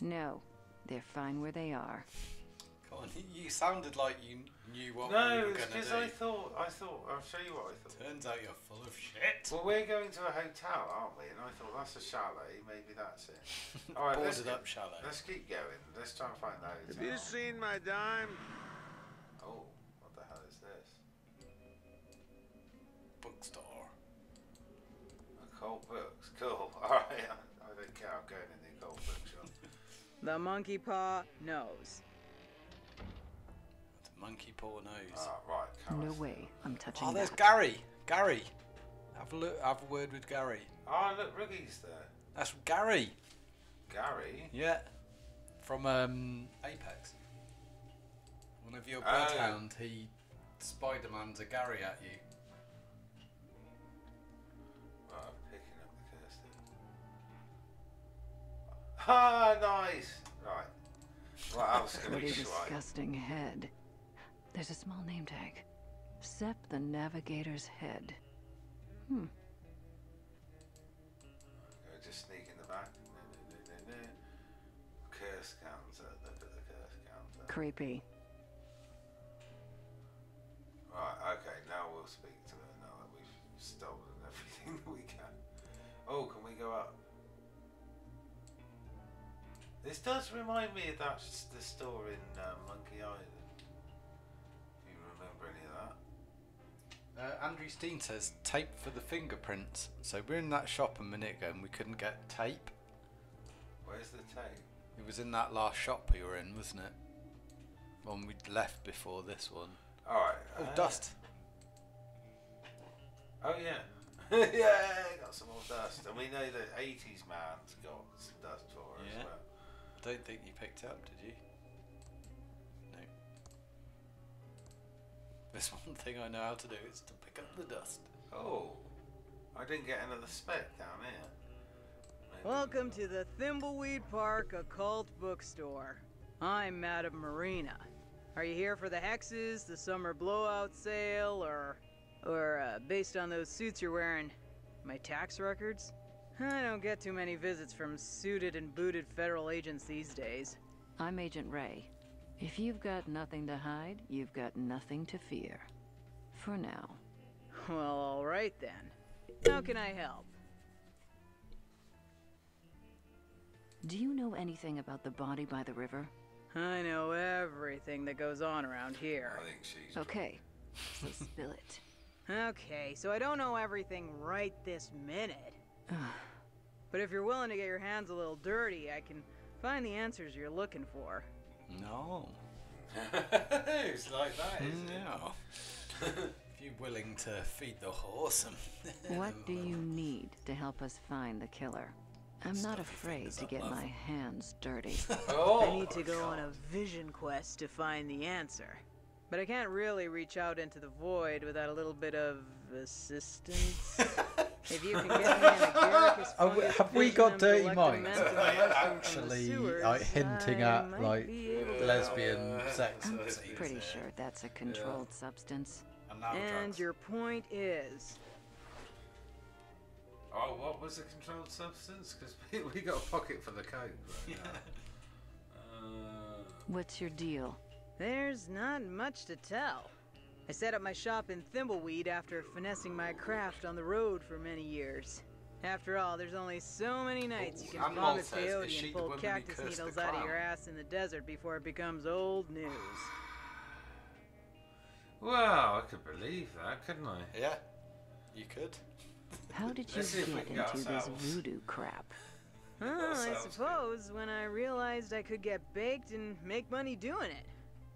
No, they're fine where they are. Come on, you sounded like you knew what No, we were it's going to because do. I thought, I'll show you what I thought. Turns out you're full of shit. Well, we're going to a hotel, aren't we? And I thought, that's a chalet, maybe that's it. Alright, let's Boarded up chalet. Let's keep going. Let's try and find the hotel. Have you seen my dime? Oh, what the hell is this? Bookstore. Occult books. Cool. Alright, I don't care. I'm going in the occult bookshop. The monkey paw knows. Monkey paw nose. Right. No way, I'm touching Oh, there's that. Gary. Gary. Have a look. Have a word with Gary. Oh, look, Ruggy's there. That's Gary. Gary? Yeah. From Apex. Whenever you're Bloodhound, he Spider-Man's a Gary at you. Right, I'm picking up the Kirsty. Ah, nice. Right. What else can What we a swipe? disgusting head. There's a small name tag. Sepp the Navigator's Head. Go just sneak in the back. No. Curse counter. Look at the curse counter. Creepy. Right, okay, now we'll speak to her now that we've stolen everything that we can. Oh, can we go up? This does remind me of that the store in Monkey Island. If you remember any of that. Andrew Steen says tape for the fingerprints. So we're in that shop a minute ago and we couldn't get tape. Where's the tape? It was in that last shop we were in, wasn't it? One we'd left before this one. Alright. Oh, dust. Oh, yeah. Yeah, got some more dust. And we know that 80s man's got some dust for her as well. I don't think you picked it up, did you? No. There's one thing I know how to do, is to pick up the dust. Oh, I didn't get another speck down here. Welcome to the Thimbleweed Park Occult Bookstore. I'm Madame Marina. Are you here for the hexes, the summer blowout sale, or based on those suits you're wearing, my tax records? I don't get too many visits from suited and booted federal agents these days. I'm Agent Ray. If you've got nothing to hide, you've got nothing to fear. For now. Well, all right then. How can I help? Do you know anything about the body by the river? I know everything that goes on around here. I think she's... Okay, so spill it. Okay, so I don't know everything right this minute. But if you're willing to get your hands a little dirty, I can find the answers you're looking for. No. It's like that, isn't it? No. If you're willing to feed the horse What do you need to help us find the killer? I'm not afraid to get my hands dirty. I need to go on a vision quest to find the answer. But I can't really reach out into the void without a little bit of assistance. If you can get me in a Garricus Have we got dirty minds? Actually, hinting at like lesbian sex. I'm pretty sure that's a controlled substance. And your point is? Oh, what was the controlled substance? Because we got a pocket for the coke right now. What's your deal? There's not much to tell. I set up my shop in Thimbleweed after finessing my craft on the road for many years. After all, there's only so many nights you can vomit peyote and pull cactus needles out of your ass in the desert before it becomes old news. Wow, I could believe that, couldn't I? Yeah, you could. How did you get into this voodoo crap? I suppose when I realized I could get baked and make money doing it.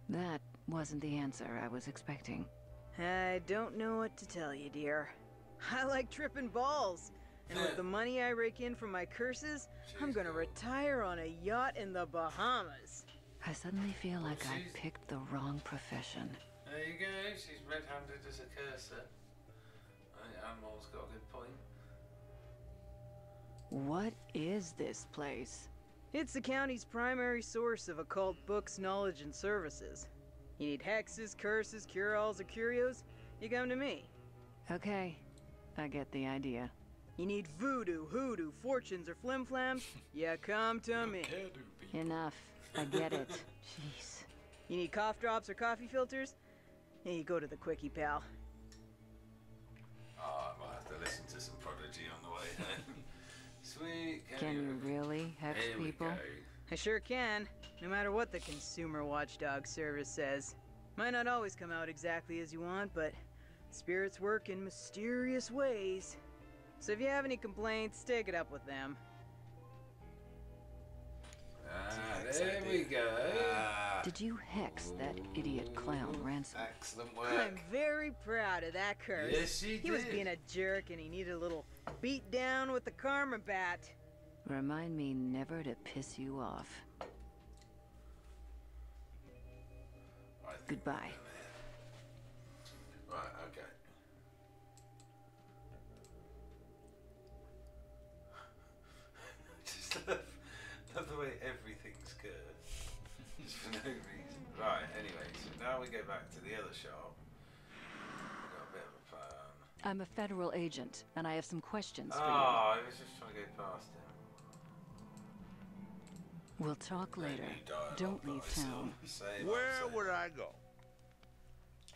That wasn't the answer I was expecting. I don't know what to tell you, dear. I like tripping balls. And with the money I rake in from my curses, I'm gonna retire on a yacht in the Bahamas. I suddenly feel like I picked the wrong profession. There you go, she's red-handed as a cursor. I think Animal's got a good point. What is this place? It's the county's primary source of occult books, knowledge, and services. You need hexes, curses, cure-alls, or curios? You come to me. Okay, I get the idea. You need voodoo, hoodoo, fortunes, or flim-flams? You come to me. Enough. I get it. Jeez. You need cough drops or coffee filters? Yeah, you go to the Quickie, pal. Oh, I might have to listen to some Prodigy on the way home. Sweet. Can you really hex people? I sure can, no matter what the Consumer Watchdog Service says. Might not always come out exactly as you want, but spirits work in mysterious ways. So if you have any complaints, take it up with them. There we go. Did you hex that idiot clown Ransom? Excellent work. I'm very proud of that curse. Yes, you He was did. being a jerk and he needed a little beat down with the karma bat. Remind me never to piss you off. Goodbye. Right, okay. Just love the way everything's good. Just for no reason. Right, anyway, so now we go back to the other shop. We've got a bit of a plan. I'm a federal agent, and I have some questions for you. Oh, I was just trying to go past him. We'll talk later. Don't leave town. Where would I go?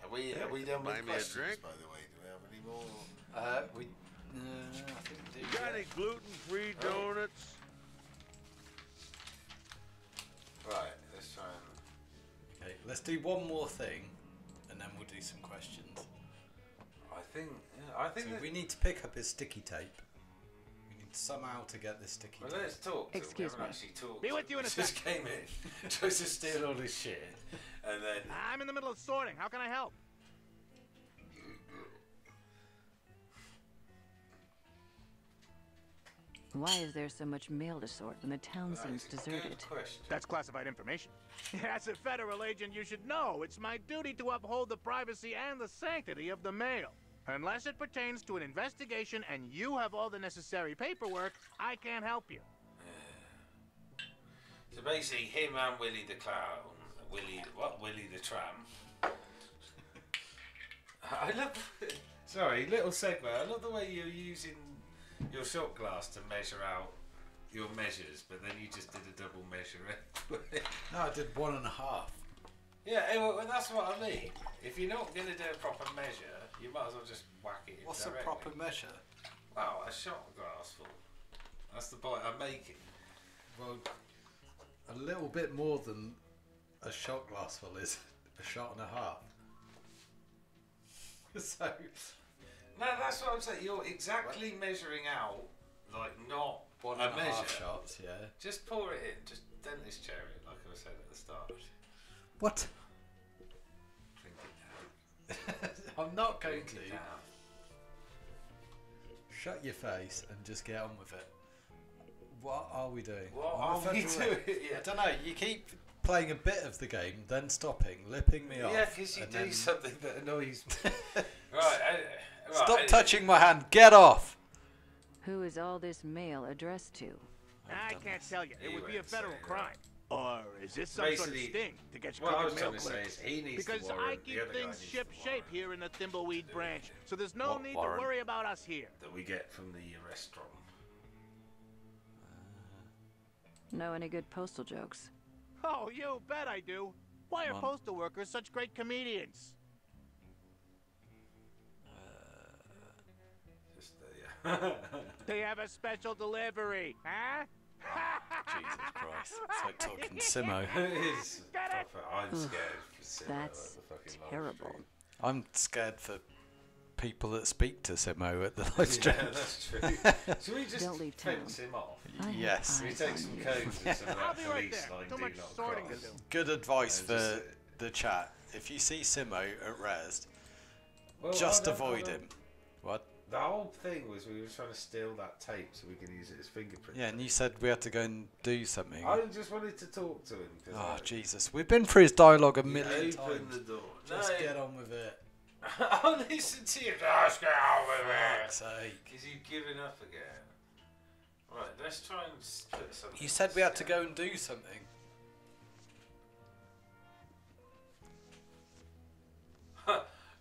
Are we done Buy with me a questions, drink? by the way? Do we have any more? I think we do. Got any gluten-free donuts? Right, let's try and... Okay, let's do one more thing, and then we'll do some questions. I think So that... we need to pick up his sticky tape. We need somehow to get this sticky Well, tape. let's talk to him. Excuse We me. haven't actually talked Be to with him. you in a He just sec. came in, tries to steal all his shit, and then... I'm in the middle of sorting. How can I help? Why is there so much mail to sort when the town seems deserted? That's classified information. As a federal agent, you should know it's my duty to uphold the privacy and the sanctity of the mail. Unless it pertains to an investigation and you have all the necessary paperwork, I can't help you. So basically, him and Willie the Clown, Willie the Tram. I love. Sorry, little segue. I love the way you're using your shot glass to measure out your measures, but then you just did a double measure. No, I did 1.5. Yeah, well, that's what I mean. If you're not going to do a proper measure, you might as well just whack it in. What's directly. a proper measure? Well, a shot glass full. That's the point I'm making. Well, a little bit more than a shot glass full is a shot and a half. So, no, that's what I'm saying. You're exactly measuring out, like not 1.5 a measure. shots, yeah. Just pour it in. Just dentist chair it, like I was saying at the start. What? Drink it down. I'm not going to. Drink it down. Shut your face and just get on with it. What are we doing? What are we doing? I don't know. You keep playing a bit of the game, then stopping, lipping me off. Yeah, because you do then... something that annoys me. Right. Stop touching my hand. Get off. Who is all this mail addressed to? I can't tell you. It would be a federal crime. Or is this some sort of Basically, sting to get your what I was mail trying to say clipped? is he needs Because the warrant, I the keep other guy things needs ship the shape here in the Thimbleweed branch, so there's no What need warrant? to worry about us here. That we get from the restaurant. Know any good postal jokes? Oh, you bet I do. Why are Come on. postal workers such great comedians? They have a special delivery, huh? Jesus Christ. It's like talking Simo. It is proper. I'm scared for Simo. That's at the fucking live terrible. stream. I'm scared for people that speak to Simo at the live stream. Yeah, that's true. Should we just Don't leave town. fence him off? Yes. Should we take some codes and some of I'll that be right police there. line Too do much not sorting to cross? do. Good advice And for just, the chat. If you see Simo at Res, Well, just I avoid don't- him. What? The whole thing was we were trying to steal that tape so we could use it as fingerprint. Yeah, and you said we had to go and do something. I just wanted to talk to him. 'cause Oh, I- Jesus. We've been through his dialogue a You million open times. the door. Just No. get on with it. I'll listen to you. Just get on with Fuck's it. sake. Because you've given up again. Right, let's try and put something. You said we had to go and do something.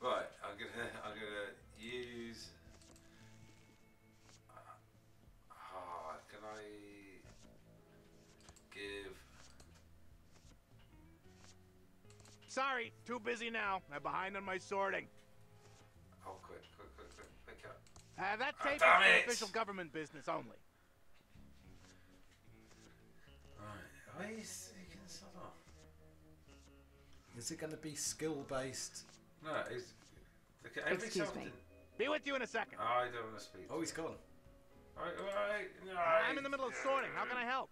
Right, I'm gonna use. Can I give? Sorry, too busy now. I'm behind on my sorting. Oh, quick up. That tape is damn for it. official government business only. Right, why is you can start off? Is it going to be skill based? No, it's every so Excuse often. me. Be with you in a second. I don't want to speak. Oh, he's gone. Right, no, I'm in the middle of sorting. How can I help?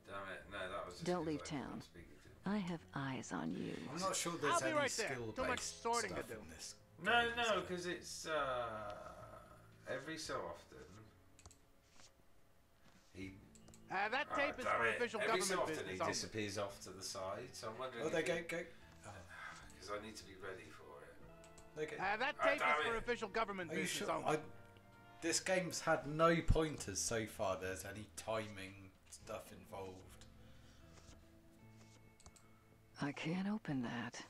Damn it! No, that was. Just Don't 'cause leave I didn't town. want to speak to him. I have eyes on you. I'm not sure there's I'll be any right there. skill Too much based sorting to stuff do. in this. No, game, no, so- because it's every so often. He. That tape is damn for it. official Every so government often he business only. disappears off to the side, so I'm wondering. Oh, they if go, he- go. Oh, Because I need to be ready for it. they go. That Ah, tape damn is for it. official government Are you business sure? only. This game's had no pointers so far. There's any timing stuff involved. I can't open that.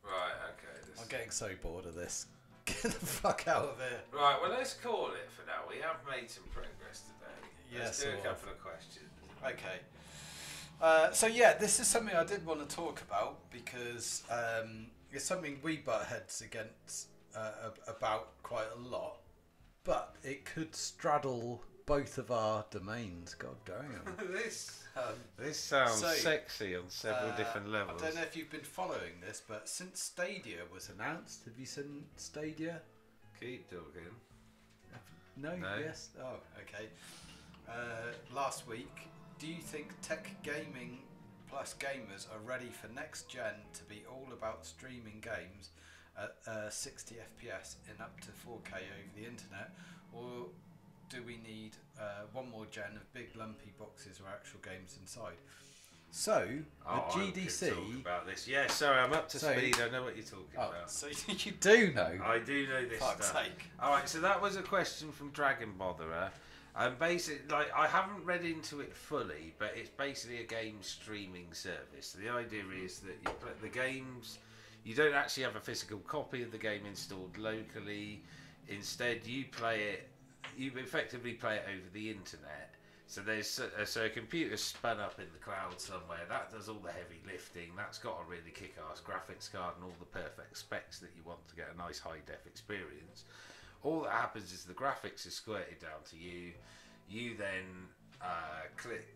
Right, okay. I'm getting so bored of this. Get the fuck out of here. Right, well, let's call it for now. We have made some progress today. Yeah, Let's do sort a of. couple of questions. Okay. So yeah, this is something I did want to talk about because it's something we butt heads against about quite a lot, but it could straddle both of our domains. God damn. This sounds so, sexy on several different levels. I don't know if you've been following this, but since Stadia was announced, have you seen Stadia? Keep talking. No? No. Yes? Oh, okay. Last week, do you think tech gaming plus gamers are ready for next gen to be all about streaming games at 60 FPS in up to 4K over the internet, or do we need one more gen of big lumpy boxes or actual games inside? So, at GDC... I can talk about this. Yeah, sorry, I'm up to speed. I know what you're talking about. So you do know? I do know this Fuck's stuff. sake. Alright, so that was a question from Dragon Botherer. Basically, like, I haven't read into it fully, but it's basically a game streaming service. The idea is that you play the games... You don't actually have a physical copy of the game installed locally. Instead, you play it... You effectively play it over the internet. So there's a computer spun up in the cloud somewhere. That does all the heavy lifting. That's got a really kick-ass graphics card and all the perfect specs that you want to get a nice high-def experience. All that happens is the graphics is squirted down to you. You then click.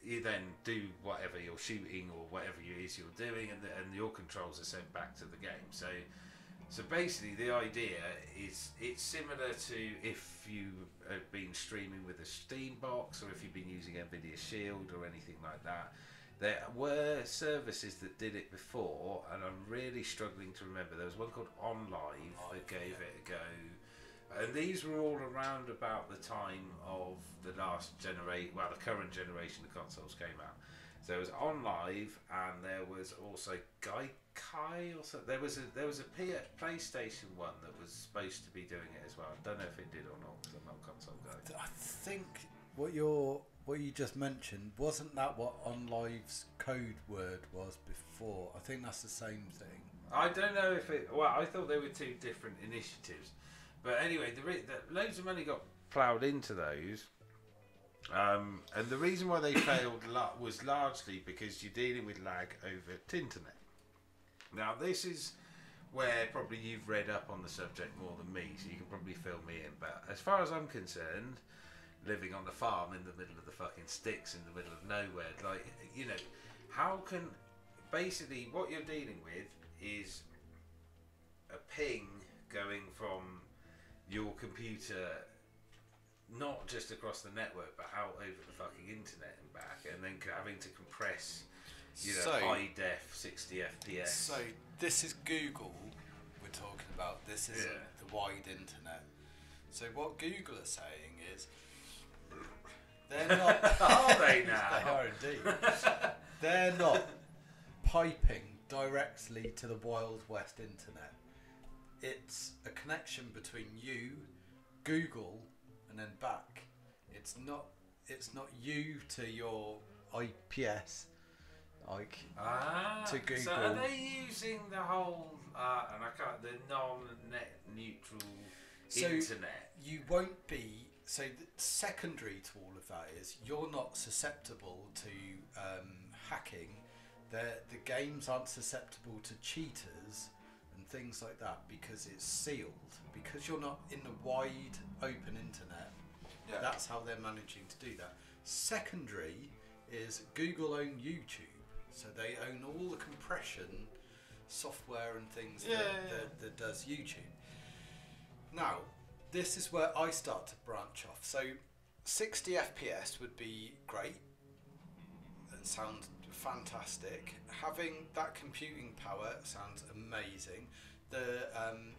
You then do whatever you're shooting or whatever it is you're doing, and your controls are sent back to the game. So basically, the idea is it's similar to if you have been streaming with a Steam box or if you've been using NVIDIA Shield or anything like that. There were services that did it before, and I'm really struggling to remember. There was one called OnLive that gave it a go. And these were all around about the time of the last generation, well, the current generation of consoles came out. So it was OnLive, and there was also Gaikai or something. There was a PlayStation one that was supposed to be doing it as well. I don't know if it did or not, because I'm not a console guy. I think what you just mentioned, wasn't that what OnLive's code word was before? I think that's the same thing. I don't know if it... Well, I thought they were two different initiatives. But anyway, loads of money got ploughed into those. And the reason why they failed was largely because you're dealing with lag over internet. Now, this is where probably you've read up on the subject more than me, so you can probably fill me in. But as far as I'm concerned, living on the farm in the middle of the fucking sticks in the middle of nowhere, like, you know, how can... Basically, what you're dealing with is a ping going from your computer, not just across the network, but out over the fucking internet and back, and then having to compress, high def 60 FPS. So this is Google we're talking about. This isn't the wide internet. So what Google are saying is they're not. Are they now? They are indeed. They're not piping directly to the Wild West internet. It's a connection between you, Google, and then back. It's not you to your IPS, like to Google. So are they using the whole the non-net neutral internet? You won't be. So secondary to all of that is you're not susceptible to hacking. The games aren't susceptible to cheaters and things like that because it's sealed. Because you're not in the wide open internet. Yeah. That's how they're managing to do that. Secondary is Google own YouTube, so they own all the compression software and things that does YouTube. Now, this is where I start to branch off. So 60 FPS would be great. That sounds fantastic. Having that computing power sounds amazing. The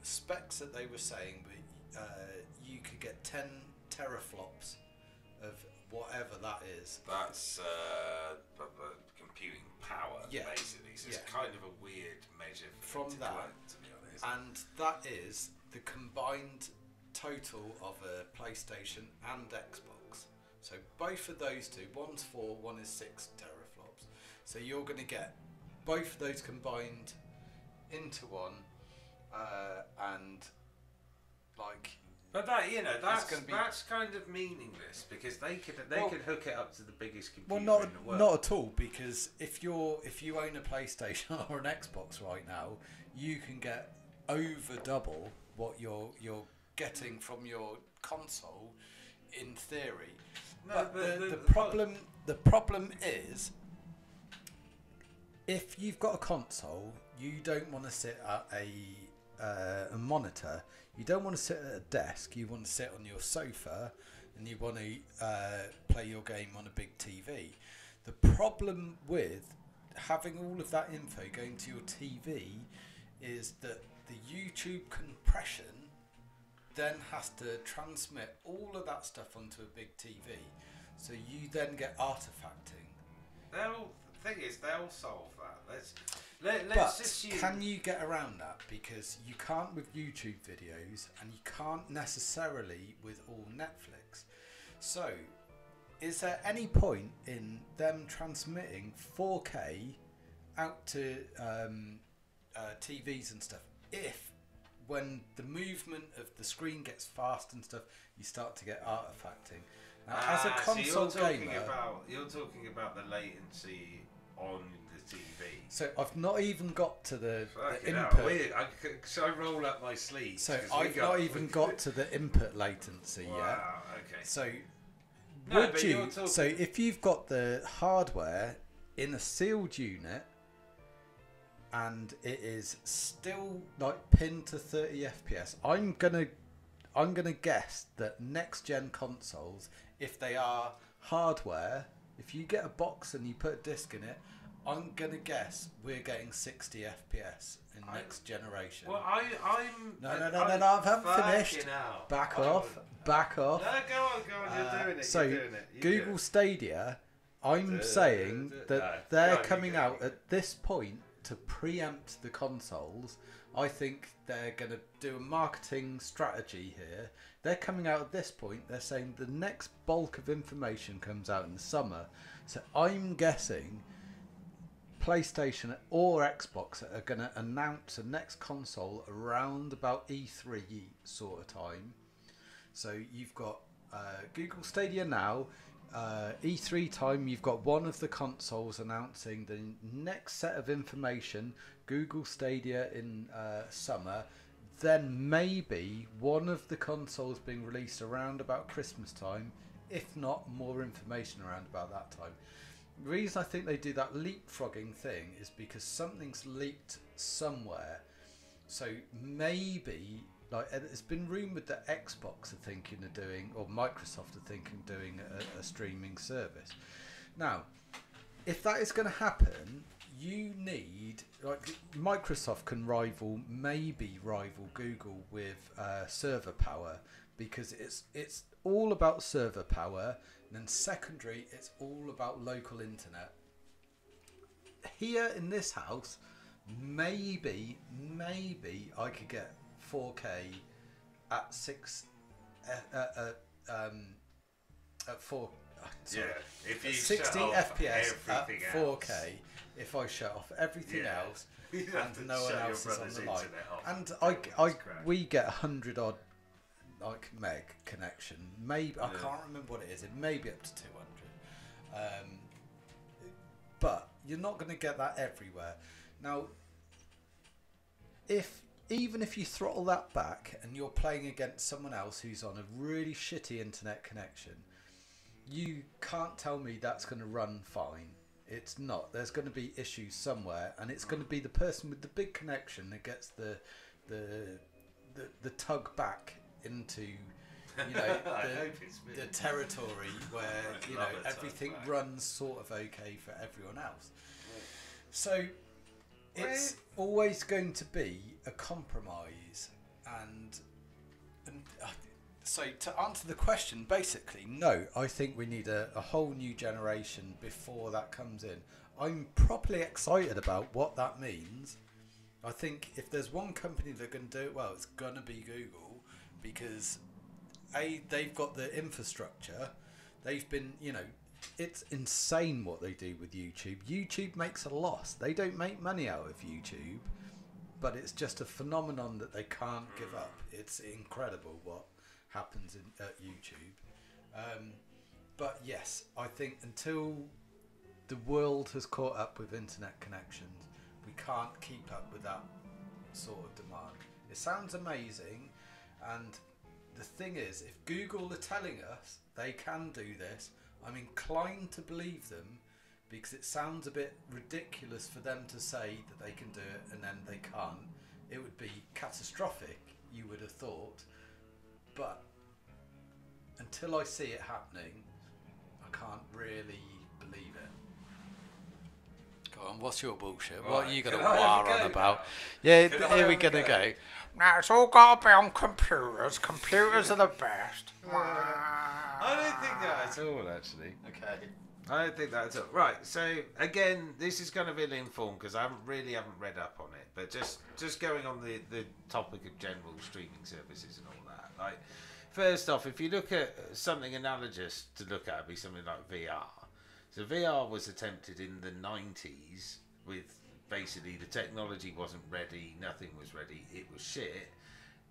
specs that they were saying, you could get 10 teraflops of whatever that is. That's computing power, basically. So it's kind of a weird measure from that, to be honest. And that is the combined total of a PlayStation and Xbox. So both of those two, one's 4, one is 6 teraflops. So you're going to get both of those combined into one, and like. But that's kind of meaningless because they could hook it up to the biggest computer in the world. Not at all, because if you own a PlayStation or an Xbox right now, you can get over double what you're getting from your console in theory. No, but the problem is, if you've got a console, you don't want to sit at a monitor. You don't want to sit at a desk. You want to sit on your sofa, and you want to play your game on a big TV. The problem with having all of that info going to your TV is that the YouTube compression then has to transmit all of that stuff onto a big TV. So you then get artifacting. The thing is, they'll solve that. But can you get around that? Because you can't with YouTube videos, and you can't necessarily with all Netflix. So, is there any point in them transmitting 4K out to TVs and stuff if, when the movement of the screen gets fast and stuff, you start to get artifacting? Now, as a console gamer, you're talking about the latency on the TV. So I've not even got to the input. Shall I roll up my sleeves? So I've not even got to the input latency yet. Okay. So No, so if you've got the hardware in a sealed unit and it is still like pinned to 30 FPS, I'm gonna guess that next gen consoles, if they are hardware, if you get a box and you put a disc in it, I'm gonna guess we're getting 60 FPS in next generation. Well, I'm no, I haven't finished. Back off. No, go on, you're doing it. So you're doing it. Google Stadia, I'm saying that they're coming out at this point to preempt the consoles. I think they're going to do a marketing strategy here. They're coming out at this point. They're saying the next bulk of information comes out in the summer. So I'm guessing PlayStation or Xbox are going to announce the next console around about E3 sort of time. So you've got Google Stadia now. E3 time, you've got one of the consoles announcing the next set of information. Google Stadia in summer. Then maybe one of the consoles being released around about Christmas time. If not, more information around about that time. The reason I think they do that leapfrogging thing is because something's leaked somewhere. So maybe, like, it's been rumoured that Xbox are thinking of doing, or Microsoft are thinking of doing a streaming service. Now, if that is going to happen, you need, like, Microsoft can maybe rival Google with server power, because it's all about server power. And then secondary, it's all about local internet. Here in this house, maybe I could get 4K at 60 FPS at 4K if I shut off everything else and no one else is on the line. And we get 100 odd like meg connection. Maybe I can't remember what it is. It may be up to 200. But you're not going to get that everywhere. Now, even if you throttle that back and you're playing against someone else who's on a really shitty internet connection, you can't tell me that's going to run fine. It's not. There's going to be issues somewhere, and it's going to be the person with the big connection that gets the tug back into, you know, the territory where everything runs sort of okay for everyone else. So it's always going to be a compromise, and so to answer the question, basically, no, I think we need a whole new generation before that comes in. I'm properly excited about what that means. I think if there's one company that can do it well, it's gonna be Google, because they've got the infrastructure. They've been, it's insane what they do with YouTube. YouTube makes a loss. They don't make money out of YouTube, but it's just a phenomenon that they can't give up. It's incredible what happens at YouTube. But yes, I think until the world has caught up with internet connections, we can't keep up with that sort of demand. It sounds amazing, and the thing is, if Google are telling us they can do this, I'm inclined to believe them, because it sounds a bit ridiculous for them to say that they can do it and then they can't. It would be catastrophic, you would have thought. But until I see it happening, I can't really believe it. Go on. on, what's your bullshit? Right, What are you going to can I have a war go on about? now? Yeah, Can I here we have a going to go. Now, it's all got to be on computers. Computers are the best. I don't think that at all, actually. Okay. I don't think that at all. Right, so again, this is going to be an informed because I haven't read up on it, but just going on the topic of general streaming services and all that. Like, first off, if you look at something analogous to look at, it'd be something like VR. So VR was attempted in the 90s with basically the technology wasn't ready, nothing was ready, it was shit.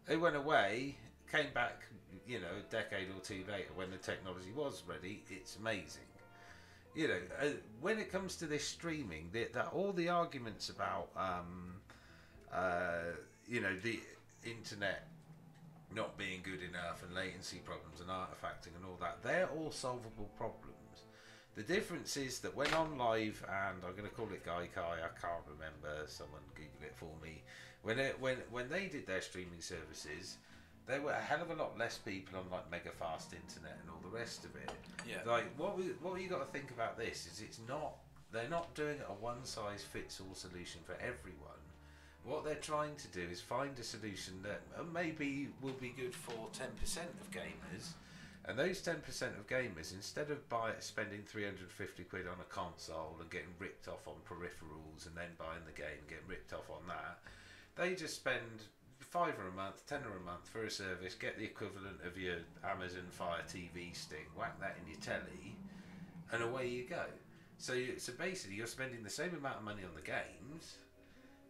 It went away, came back, you know, a decade or two later when the technology was ready. It's amazing. You know, when it comes to this streaming, all the arguments about, you know, the internet not being good enough and latency problems and artifacting and all that, they're all solvable problems. The difference is that when on live, and I'm going to call it Gaikai, I can't remember, someone Google it for me, when they did their streaming services, there were a hell of a lot less people on like mega fast internet and all the rest of it. Yeah. Like what you got to think about this is they're not doing a one size fits all solution for everyone. What they're trying to do is find a solution that maybe will be good for 10% of gamers, and those 10% of gamers, instead of spending 350 quid on a console and getting ripped off on peripherals and then buying the game and getting ripped off on that, they just spend £5 a month, £10 a month for a service, get the equivalent of your Amazon Fire TV stick, whack that in your telly, and away you go. So basically you're spending the same amount of money on the games,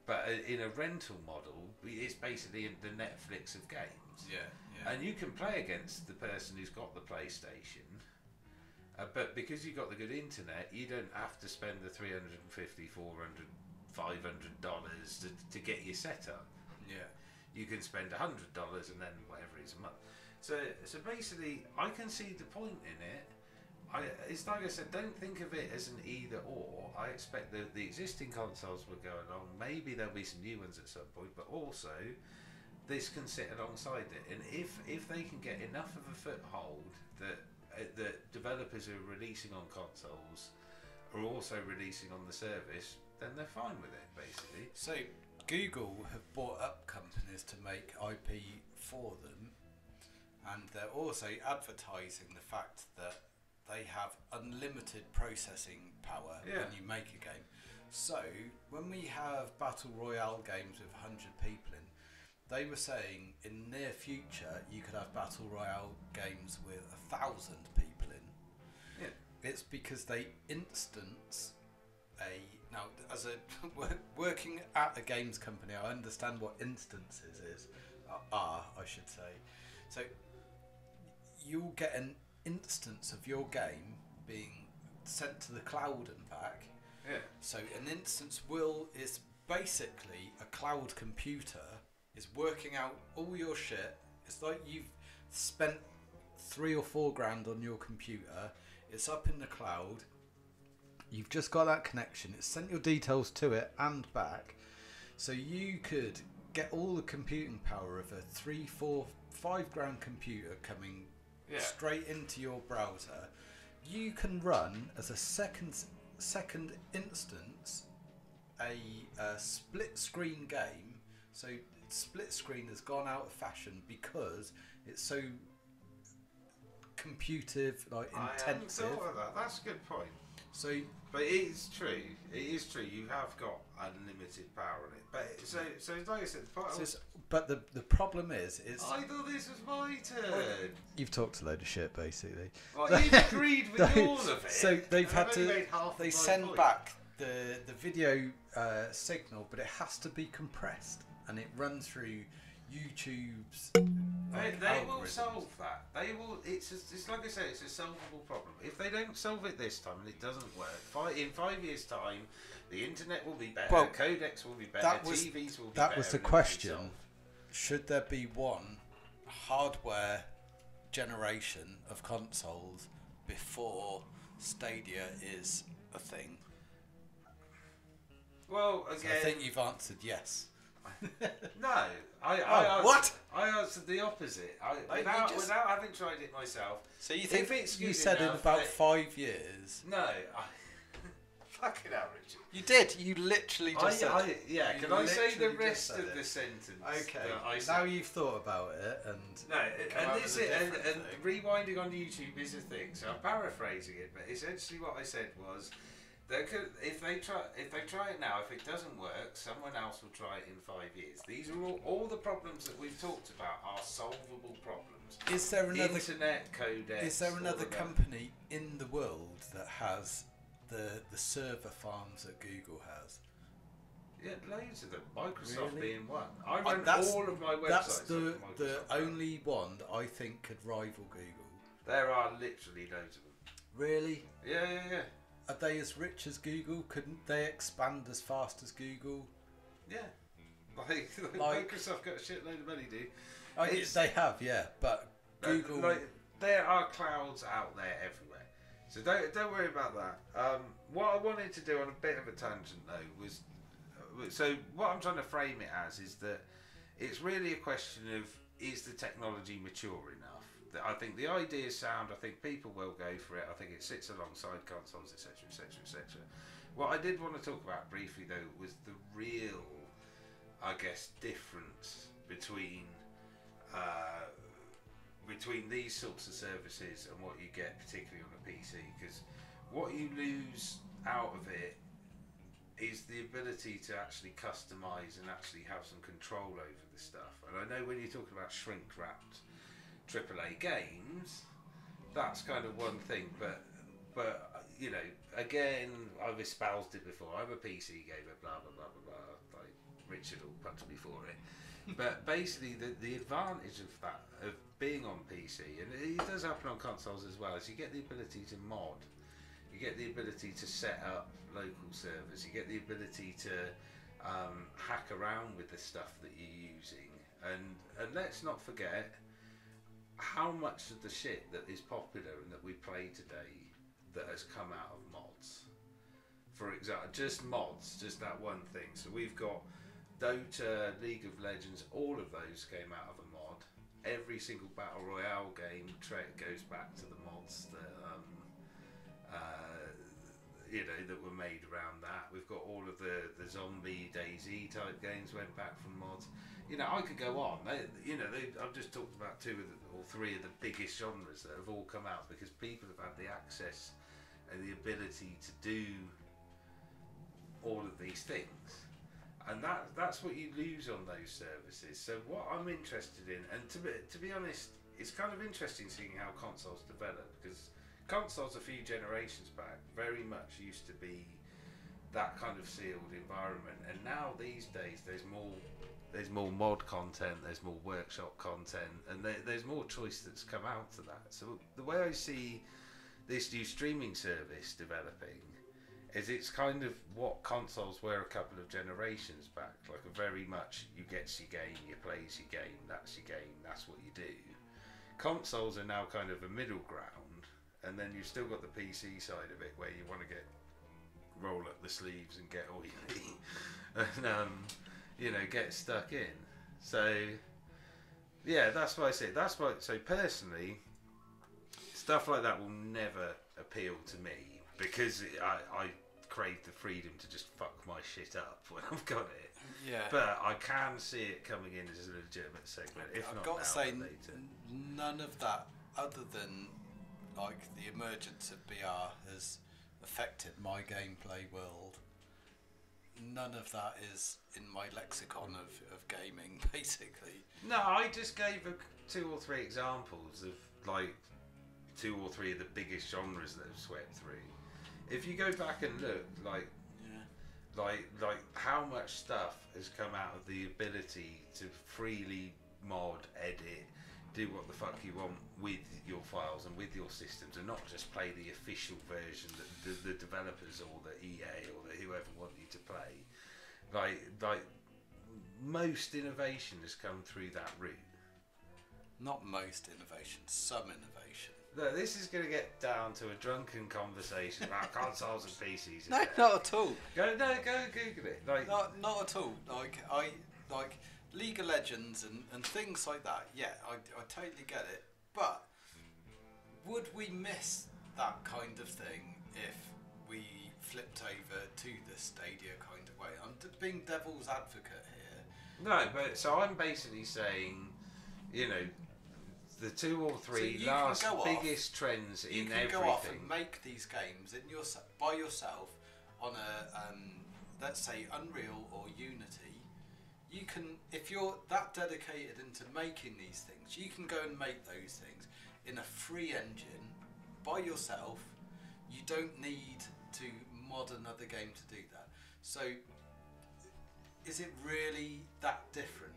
but in a rental model, it's basically the Netflix of games. Yeah. And you can play against the person who's got the PlayStation, but because you've got the good internet, you don't have to spend the $350, $400, $500 to get your setup. Yeah. You can spend $100 and then whatever it is a month. So basically, I can see the point in it. It's like I said, don't think of it as an either or. I expect the existing consoles will go along. Maybe there'll be some new ones at some point, but also this can sit alongside it. And if they can get enough of a foothold that developers who are releasing on consoles are also releasing on the service, then they're fine with it, basically. So Google have bought up companies to make IP for them, and they're also advertising the fact that they have unlimited processing power when you make a game. So when we have battle royale games with 100 people in, they were saying in near future you could have battle royale games with 1,000 people in. Yeah. It's because they instance now, as a working at a games company, I understand what instances are, I should say. So you'll get an instance of your game being sent to the cloud and back. Yeah. So an instance is basically a cloud computer is working out all your shit. It's like you've spent $3 or $4 grand on your computer. It's up in the cloud. You've just got that connection. It's sent your details to it and back. So you could get all the computing power of a $3, $4, $5 grand computer coming straight into your browser. You can run as a second instance a split screen game. So split screen has gone out of fashion because it's so intensive. I hadn't thought of that. That's a good point. So, but it is true. It is true. You have got unlimited power in it. But so like I said, but the problem is, I thought this was my turn. You've talked a load of shit, basically. Well, you've agreed with all of it. So they've had to. They send back the video signal, but it has to be compressed, and it runs through YouTube's. They will solve that. They will. It's like I said. It's a solvable problem. If they don't solve it this time and it doesn't work, in 5 years' time, the internet will be better. Well, codecs will be better. TVs will be better. That was the question. Should there be one hardware generation of consoles before Stadia is a thing? Well, again, so I think you've answered yes. No, I answered the opposite. Without having tried it myself. So you think you said in about 5 years? No, fucking hell, Richard. You did. You literally just said. Can I say the rest of the sentence? Okay. Now you've thought about it, and and rewinding on YouTube is a thing. So I'm paraphrasing it, but essentially what I said was, if they try it now, if it doesn't work, someone else will try it in 5 years. These are all the problems that we've talked about are solvable problems. Is there another internet codex? Is there another company in the world that has the server farms that Google has? Yeah, loads of them. Microsoft Really? being one. I run all of my websites. That's the Microsoft. only one that I think could rival Google. There are literally loads of them. Really? Yeah. Are they as rich as Google? Couldn't they expand as fast as Google? Yeah. Like Microsoft got a shitload of money, dude. They have, yeah, but Google. There are clouds out there everywhere, so don't worry about that. What I wanted to do on a bit of a tangent though was, so what I'm trying to frame it as is that it's really a question of, is the technology mature enough? I think the idea is sound. I think people will go for it. I think it sits alongside consoles, etc., etc., etc. What I did want to talk about briefly though was the real, I guess, difference between these sorts of services and what you get particularly on a PC, because what you lose out of it is the ability to actually customize and actually have some control over the stuff. And I know when you're talking about shrink wrapped AAA games, that's kind of one thing, but you know, again, I've espoused it before. I'm a PC gamer, blah blah blah blah blah. Like Richard will punch me for it. But basically, the advantage of that, of being on PC, and it does happen on consoles as well, is you get the ability to mod, you get the ability to set up local servers, you get the ability to hack around with the stuff that you're using, and let's not forget how much of the shit that is popular and that we play today that has come out of mods. For example, just mods, just that one thing. So we've got Dota, League of Legends, all of those came out of a mod. Every single Battle Royale game goes back to the mods that that were made around that. We've got all of the zombie DayZ type games went back from mods. You know, I could go on. I've just talked about 2 or 3 of the biggest genres that have all come out because people have had the access and the ability to do all of these things. And that's what you lose on those services. So what I'm interested in, and to be honest, it's kind of interesting seeing how consoles develop, because consoles a few generations back very much used to be that kind of sealed environment, and now these days there's more mod content, there's more workshop content, and there's more choice that's come out to that. So the way I see this new streaming service developing is it's kind of what consoles were a couple of generations back, like a very much you get your game, you plays your game, that's your game, that's what you do. Consoles are now kind of a middle ground, and then you've still got the PC side of it where you want to roll up the sleeves and get all you need and get stuck in. So yeah, that's why I say so personally stuff like that will never appeal to me, because I crave the freedom to just fuck my shit up when I've got it. Yeah. But I can see it coming in as a legitimate segment. If I've not got now, to say, later. none of that, other than like the emergence of BR, has affected my gameplay world. None of that is in my lexicon of gaming, basically. No, I just gave 2 or 3 examples of like 2 or 3 of the biggest genres that have swept through. If you go back and look, like how much stuff has come out of the ability to freely mod, edit, do what the fuck you want with your files and with your systems, and not just play the official version that the developers or the EA or the whoever want you to play. Like most innovation has come through that route. Not most innovation, some innovation. No, this is going to get down to a drunken conversation about consoles and PCs. No, not at all. Go and Google it. Not at all. Like League of Legends and things like that. Yeah, I totally get it. But would we miss that kind of thing if we flipped over to the Stadia kind of way. I'm being devil's advocate here. No, but so I'm basically saying, you know, the 2 or 3 last biggest trends in everything. You can go off and make these games by yourself on a, let's say, Unreal or Unity. You can, if you're that dedicated into making these things, you can go and make those things in a free engine by yourself. You don't need to mod another game to do that. So, is it really that different?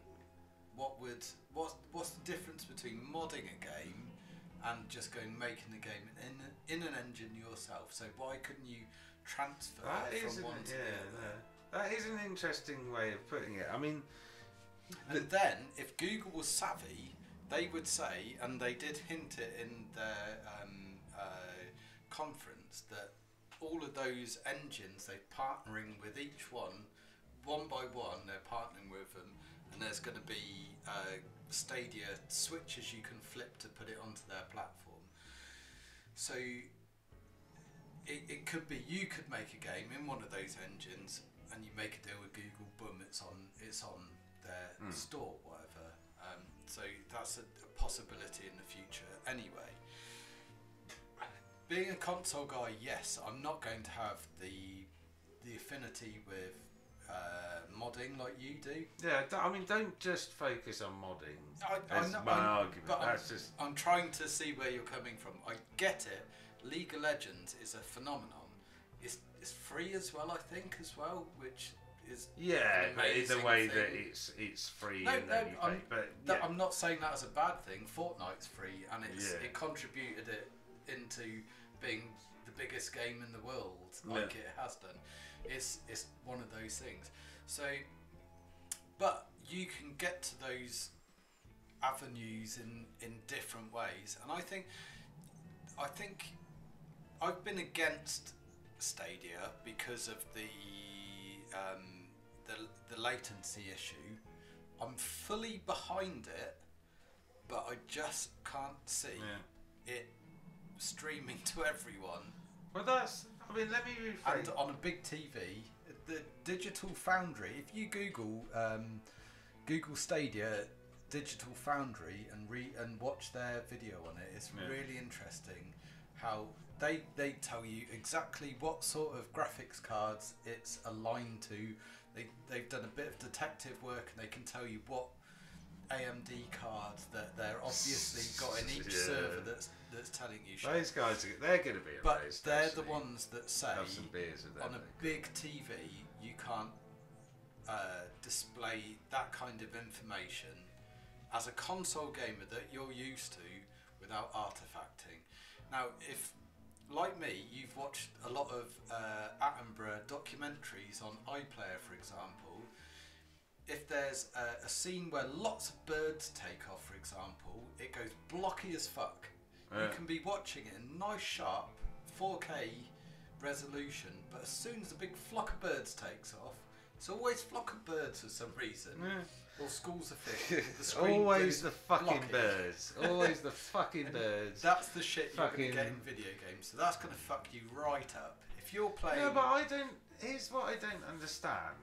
What's the difference between modding a game and just going making the game in an engine yourself? So why couldn't you transfer from one to the other? That is an interesting way of putting it. I mean, and then if Google was savvy, they would say, and they did hint it in their conference, that all of those engines, they're partnering with each one by one. They're partnering with them. And there's going to be Stadia switches you can flip to put it onto their platform. So it could be you could make a game in one of those engines, and you make a deal with Google. Boom! It's on their store, whatever. So that's a possibility in the future. Anyway, being a console guy, yes, I'm not going to have the affinity with modding like you do. Yeah, I mean, don't just focus on modding. That's my argument. But That's just. I'm trying to see where you're coming from. I get it. League of Legends is a phenomenon. It's free as well, I think, as well, which is but in the way that it's free and then you pay. But I'm not saying that as a bad thing. Fortnite's free, and it contributed it into being the biggest game in the world, like it has done. It's one of those things. So, but you can get to those avenues in different ways, and I think I've been against Stadia because of the latency issue. I'm fully behind it, but I just can't see it streaming to everyone. Well, I mean, let me rephrase. And on a big TV, the Digital Foundry, if you Google Stadia Digital Foundry and watch their video on it, it's really interesting how they tell you exactly what sort of graphics cards it's aligned to. They've done a bit of detective work, and they can tell you what AMD cards that they're obviously got in each server that's telling you shit. Those guys, they're going to be amazed. But they're the ones that say have some beers with them, on a big TV you can't display that kind of information as a console gamer that you're used to without artifacting. Now, if like me, you've watched a lot of Attenborough documentaries on iPlayer, for example. If there's a scene where lots of birds take off, for example, it goes blocky as fuck. You can be watching it in nice, sharp 4K resolution, but as soon as a big flock of birds takes off, it's always flock of birds for some reason. Or schools of fish. Always the fucking birds. Always the fucking birds. That's the shit you're going to get in video games. So that's going to fuck you right up. If you're playing... Yeah, but here's what I don't understand.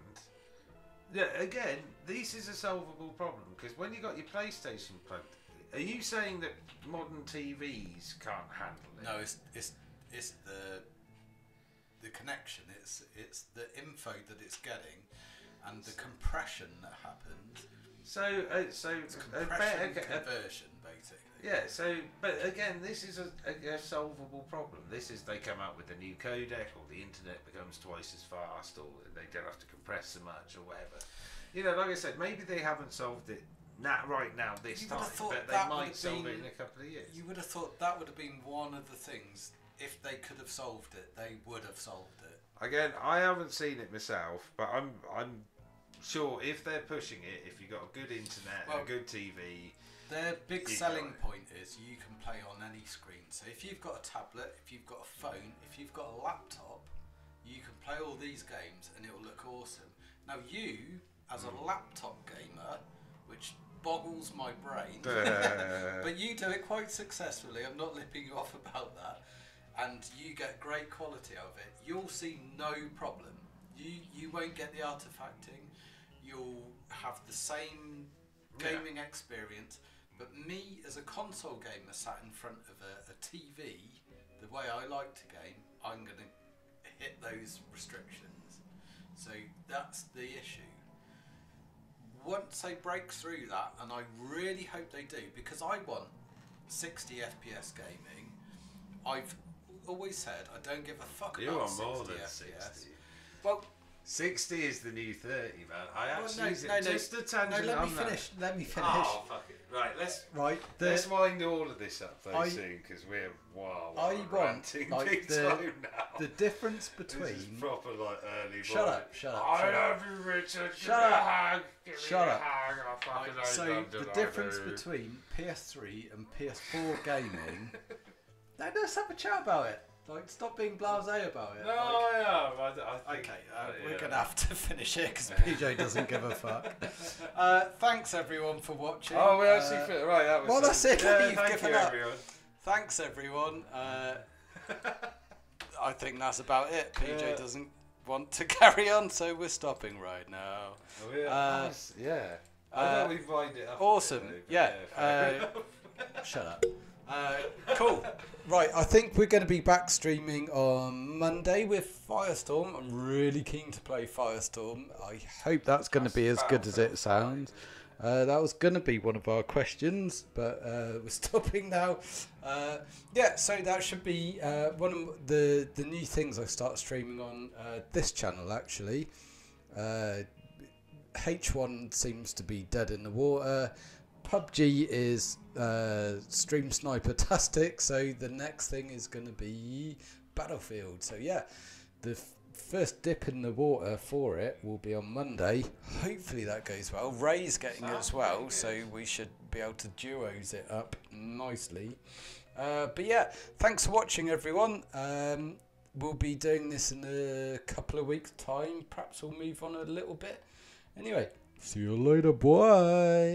Yeah, again, this is a solvable problem, because when you got your PlayStation plugged, are you saying that modern TVs can't handle it? No, it's the connection. It's the info that it's getting, and the compression that happens. So it's compression conversion, basically. Yeah. So, but again, this is a solvable problem. This is they come out with a new codec, or the internet becomes twice as fast, or they don't have to compress so much, or whatever. You know, like I said, maybe they haven't solved it right now this time, but they might solve it in a couple of years. You would have thought that would have been one of the things. If they could have solved it, they would have solved it. Again, I haven't seen it myself, but I'm sure if they're pushing it, if you've got a good internet and a good TV, their big selling point is you can play on any screen. So if you've got a tablet, if you've got a phone, if you've got a laptop, you can play all these games and it'll look awesome. Now you, as a laptop gamer, which boggles my brain, but you do it quite successfully. I'm not lipping you off about that. and you get great quality of it, you'll see no problem. You won't get the artifacting. You'll have the same gaming experience. But me, as a console gamer sat in front of a TV, the way I like to game, I'm going to hit those restrictions. So that's the issue. Once they break through that, and I really hope they do, because I want 60 FPS gaming. I've always said I don't give a fuck You about want 60 more than FPS. 60. Well, 60 is the new 30, man. I actually no, just a tangent. let me on that. finish. Let me finish. Oh, fuck it. Right, let's wind all of this up though soon, because we're ranting like big time now. the difference between This is proper like early. Shut up! I love you, Richard. Shut up! Give me Shut a up! hug, I fucking So love the you, I difference do. between PS3 and PS4 gaming. Now let's have a chat about it. Like, stop being blasé about it. No, like, I am. Okay, we're going to have to finish it because PJ doesn't give a fuck. Thanks everyone for watching. Oh, we actually fit right. That was well, that's it. Yeah, You've thank given you, up. everyone. Thanks everyone. I think that's about it. PJ doesn't want to carry on, so we're stopping right now. Oh, yeah. Yeah. I know we've lined it up. Awesome. Yeah. Shut up. Cool. Right, I think we're going to be back streaming on Monday with Firestorm. I'm really keen to play Firestorm. I hope that's going to be as good as it sounds. That was going to be one of our questions, but we're stopping now. Yeah, so that should be one of the new things I start streaming on this channel, actually. H1 seems to be dead in the water. PUBG is Stream Sniper-tastic, so the next thing is going to be Battlefield. So yeah, the first dip in the water for it will be on Monday. Hopefully that goes well. Ray's getting it as well, so we should be able to duos it up nicely. But yeah, thanks for watching everyone. We'll be doing this in a couple of weeks' time. Perhaps we'll move on a little bit. Anyway, see you later, boy.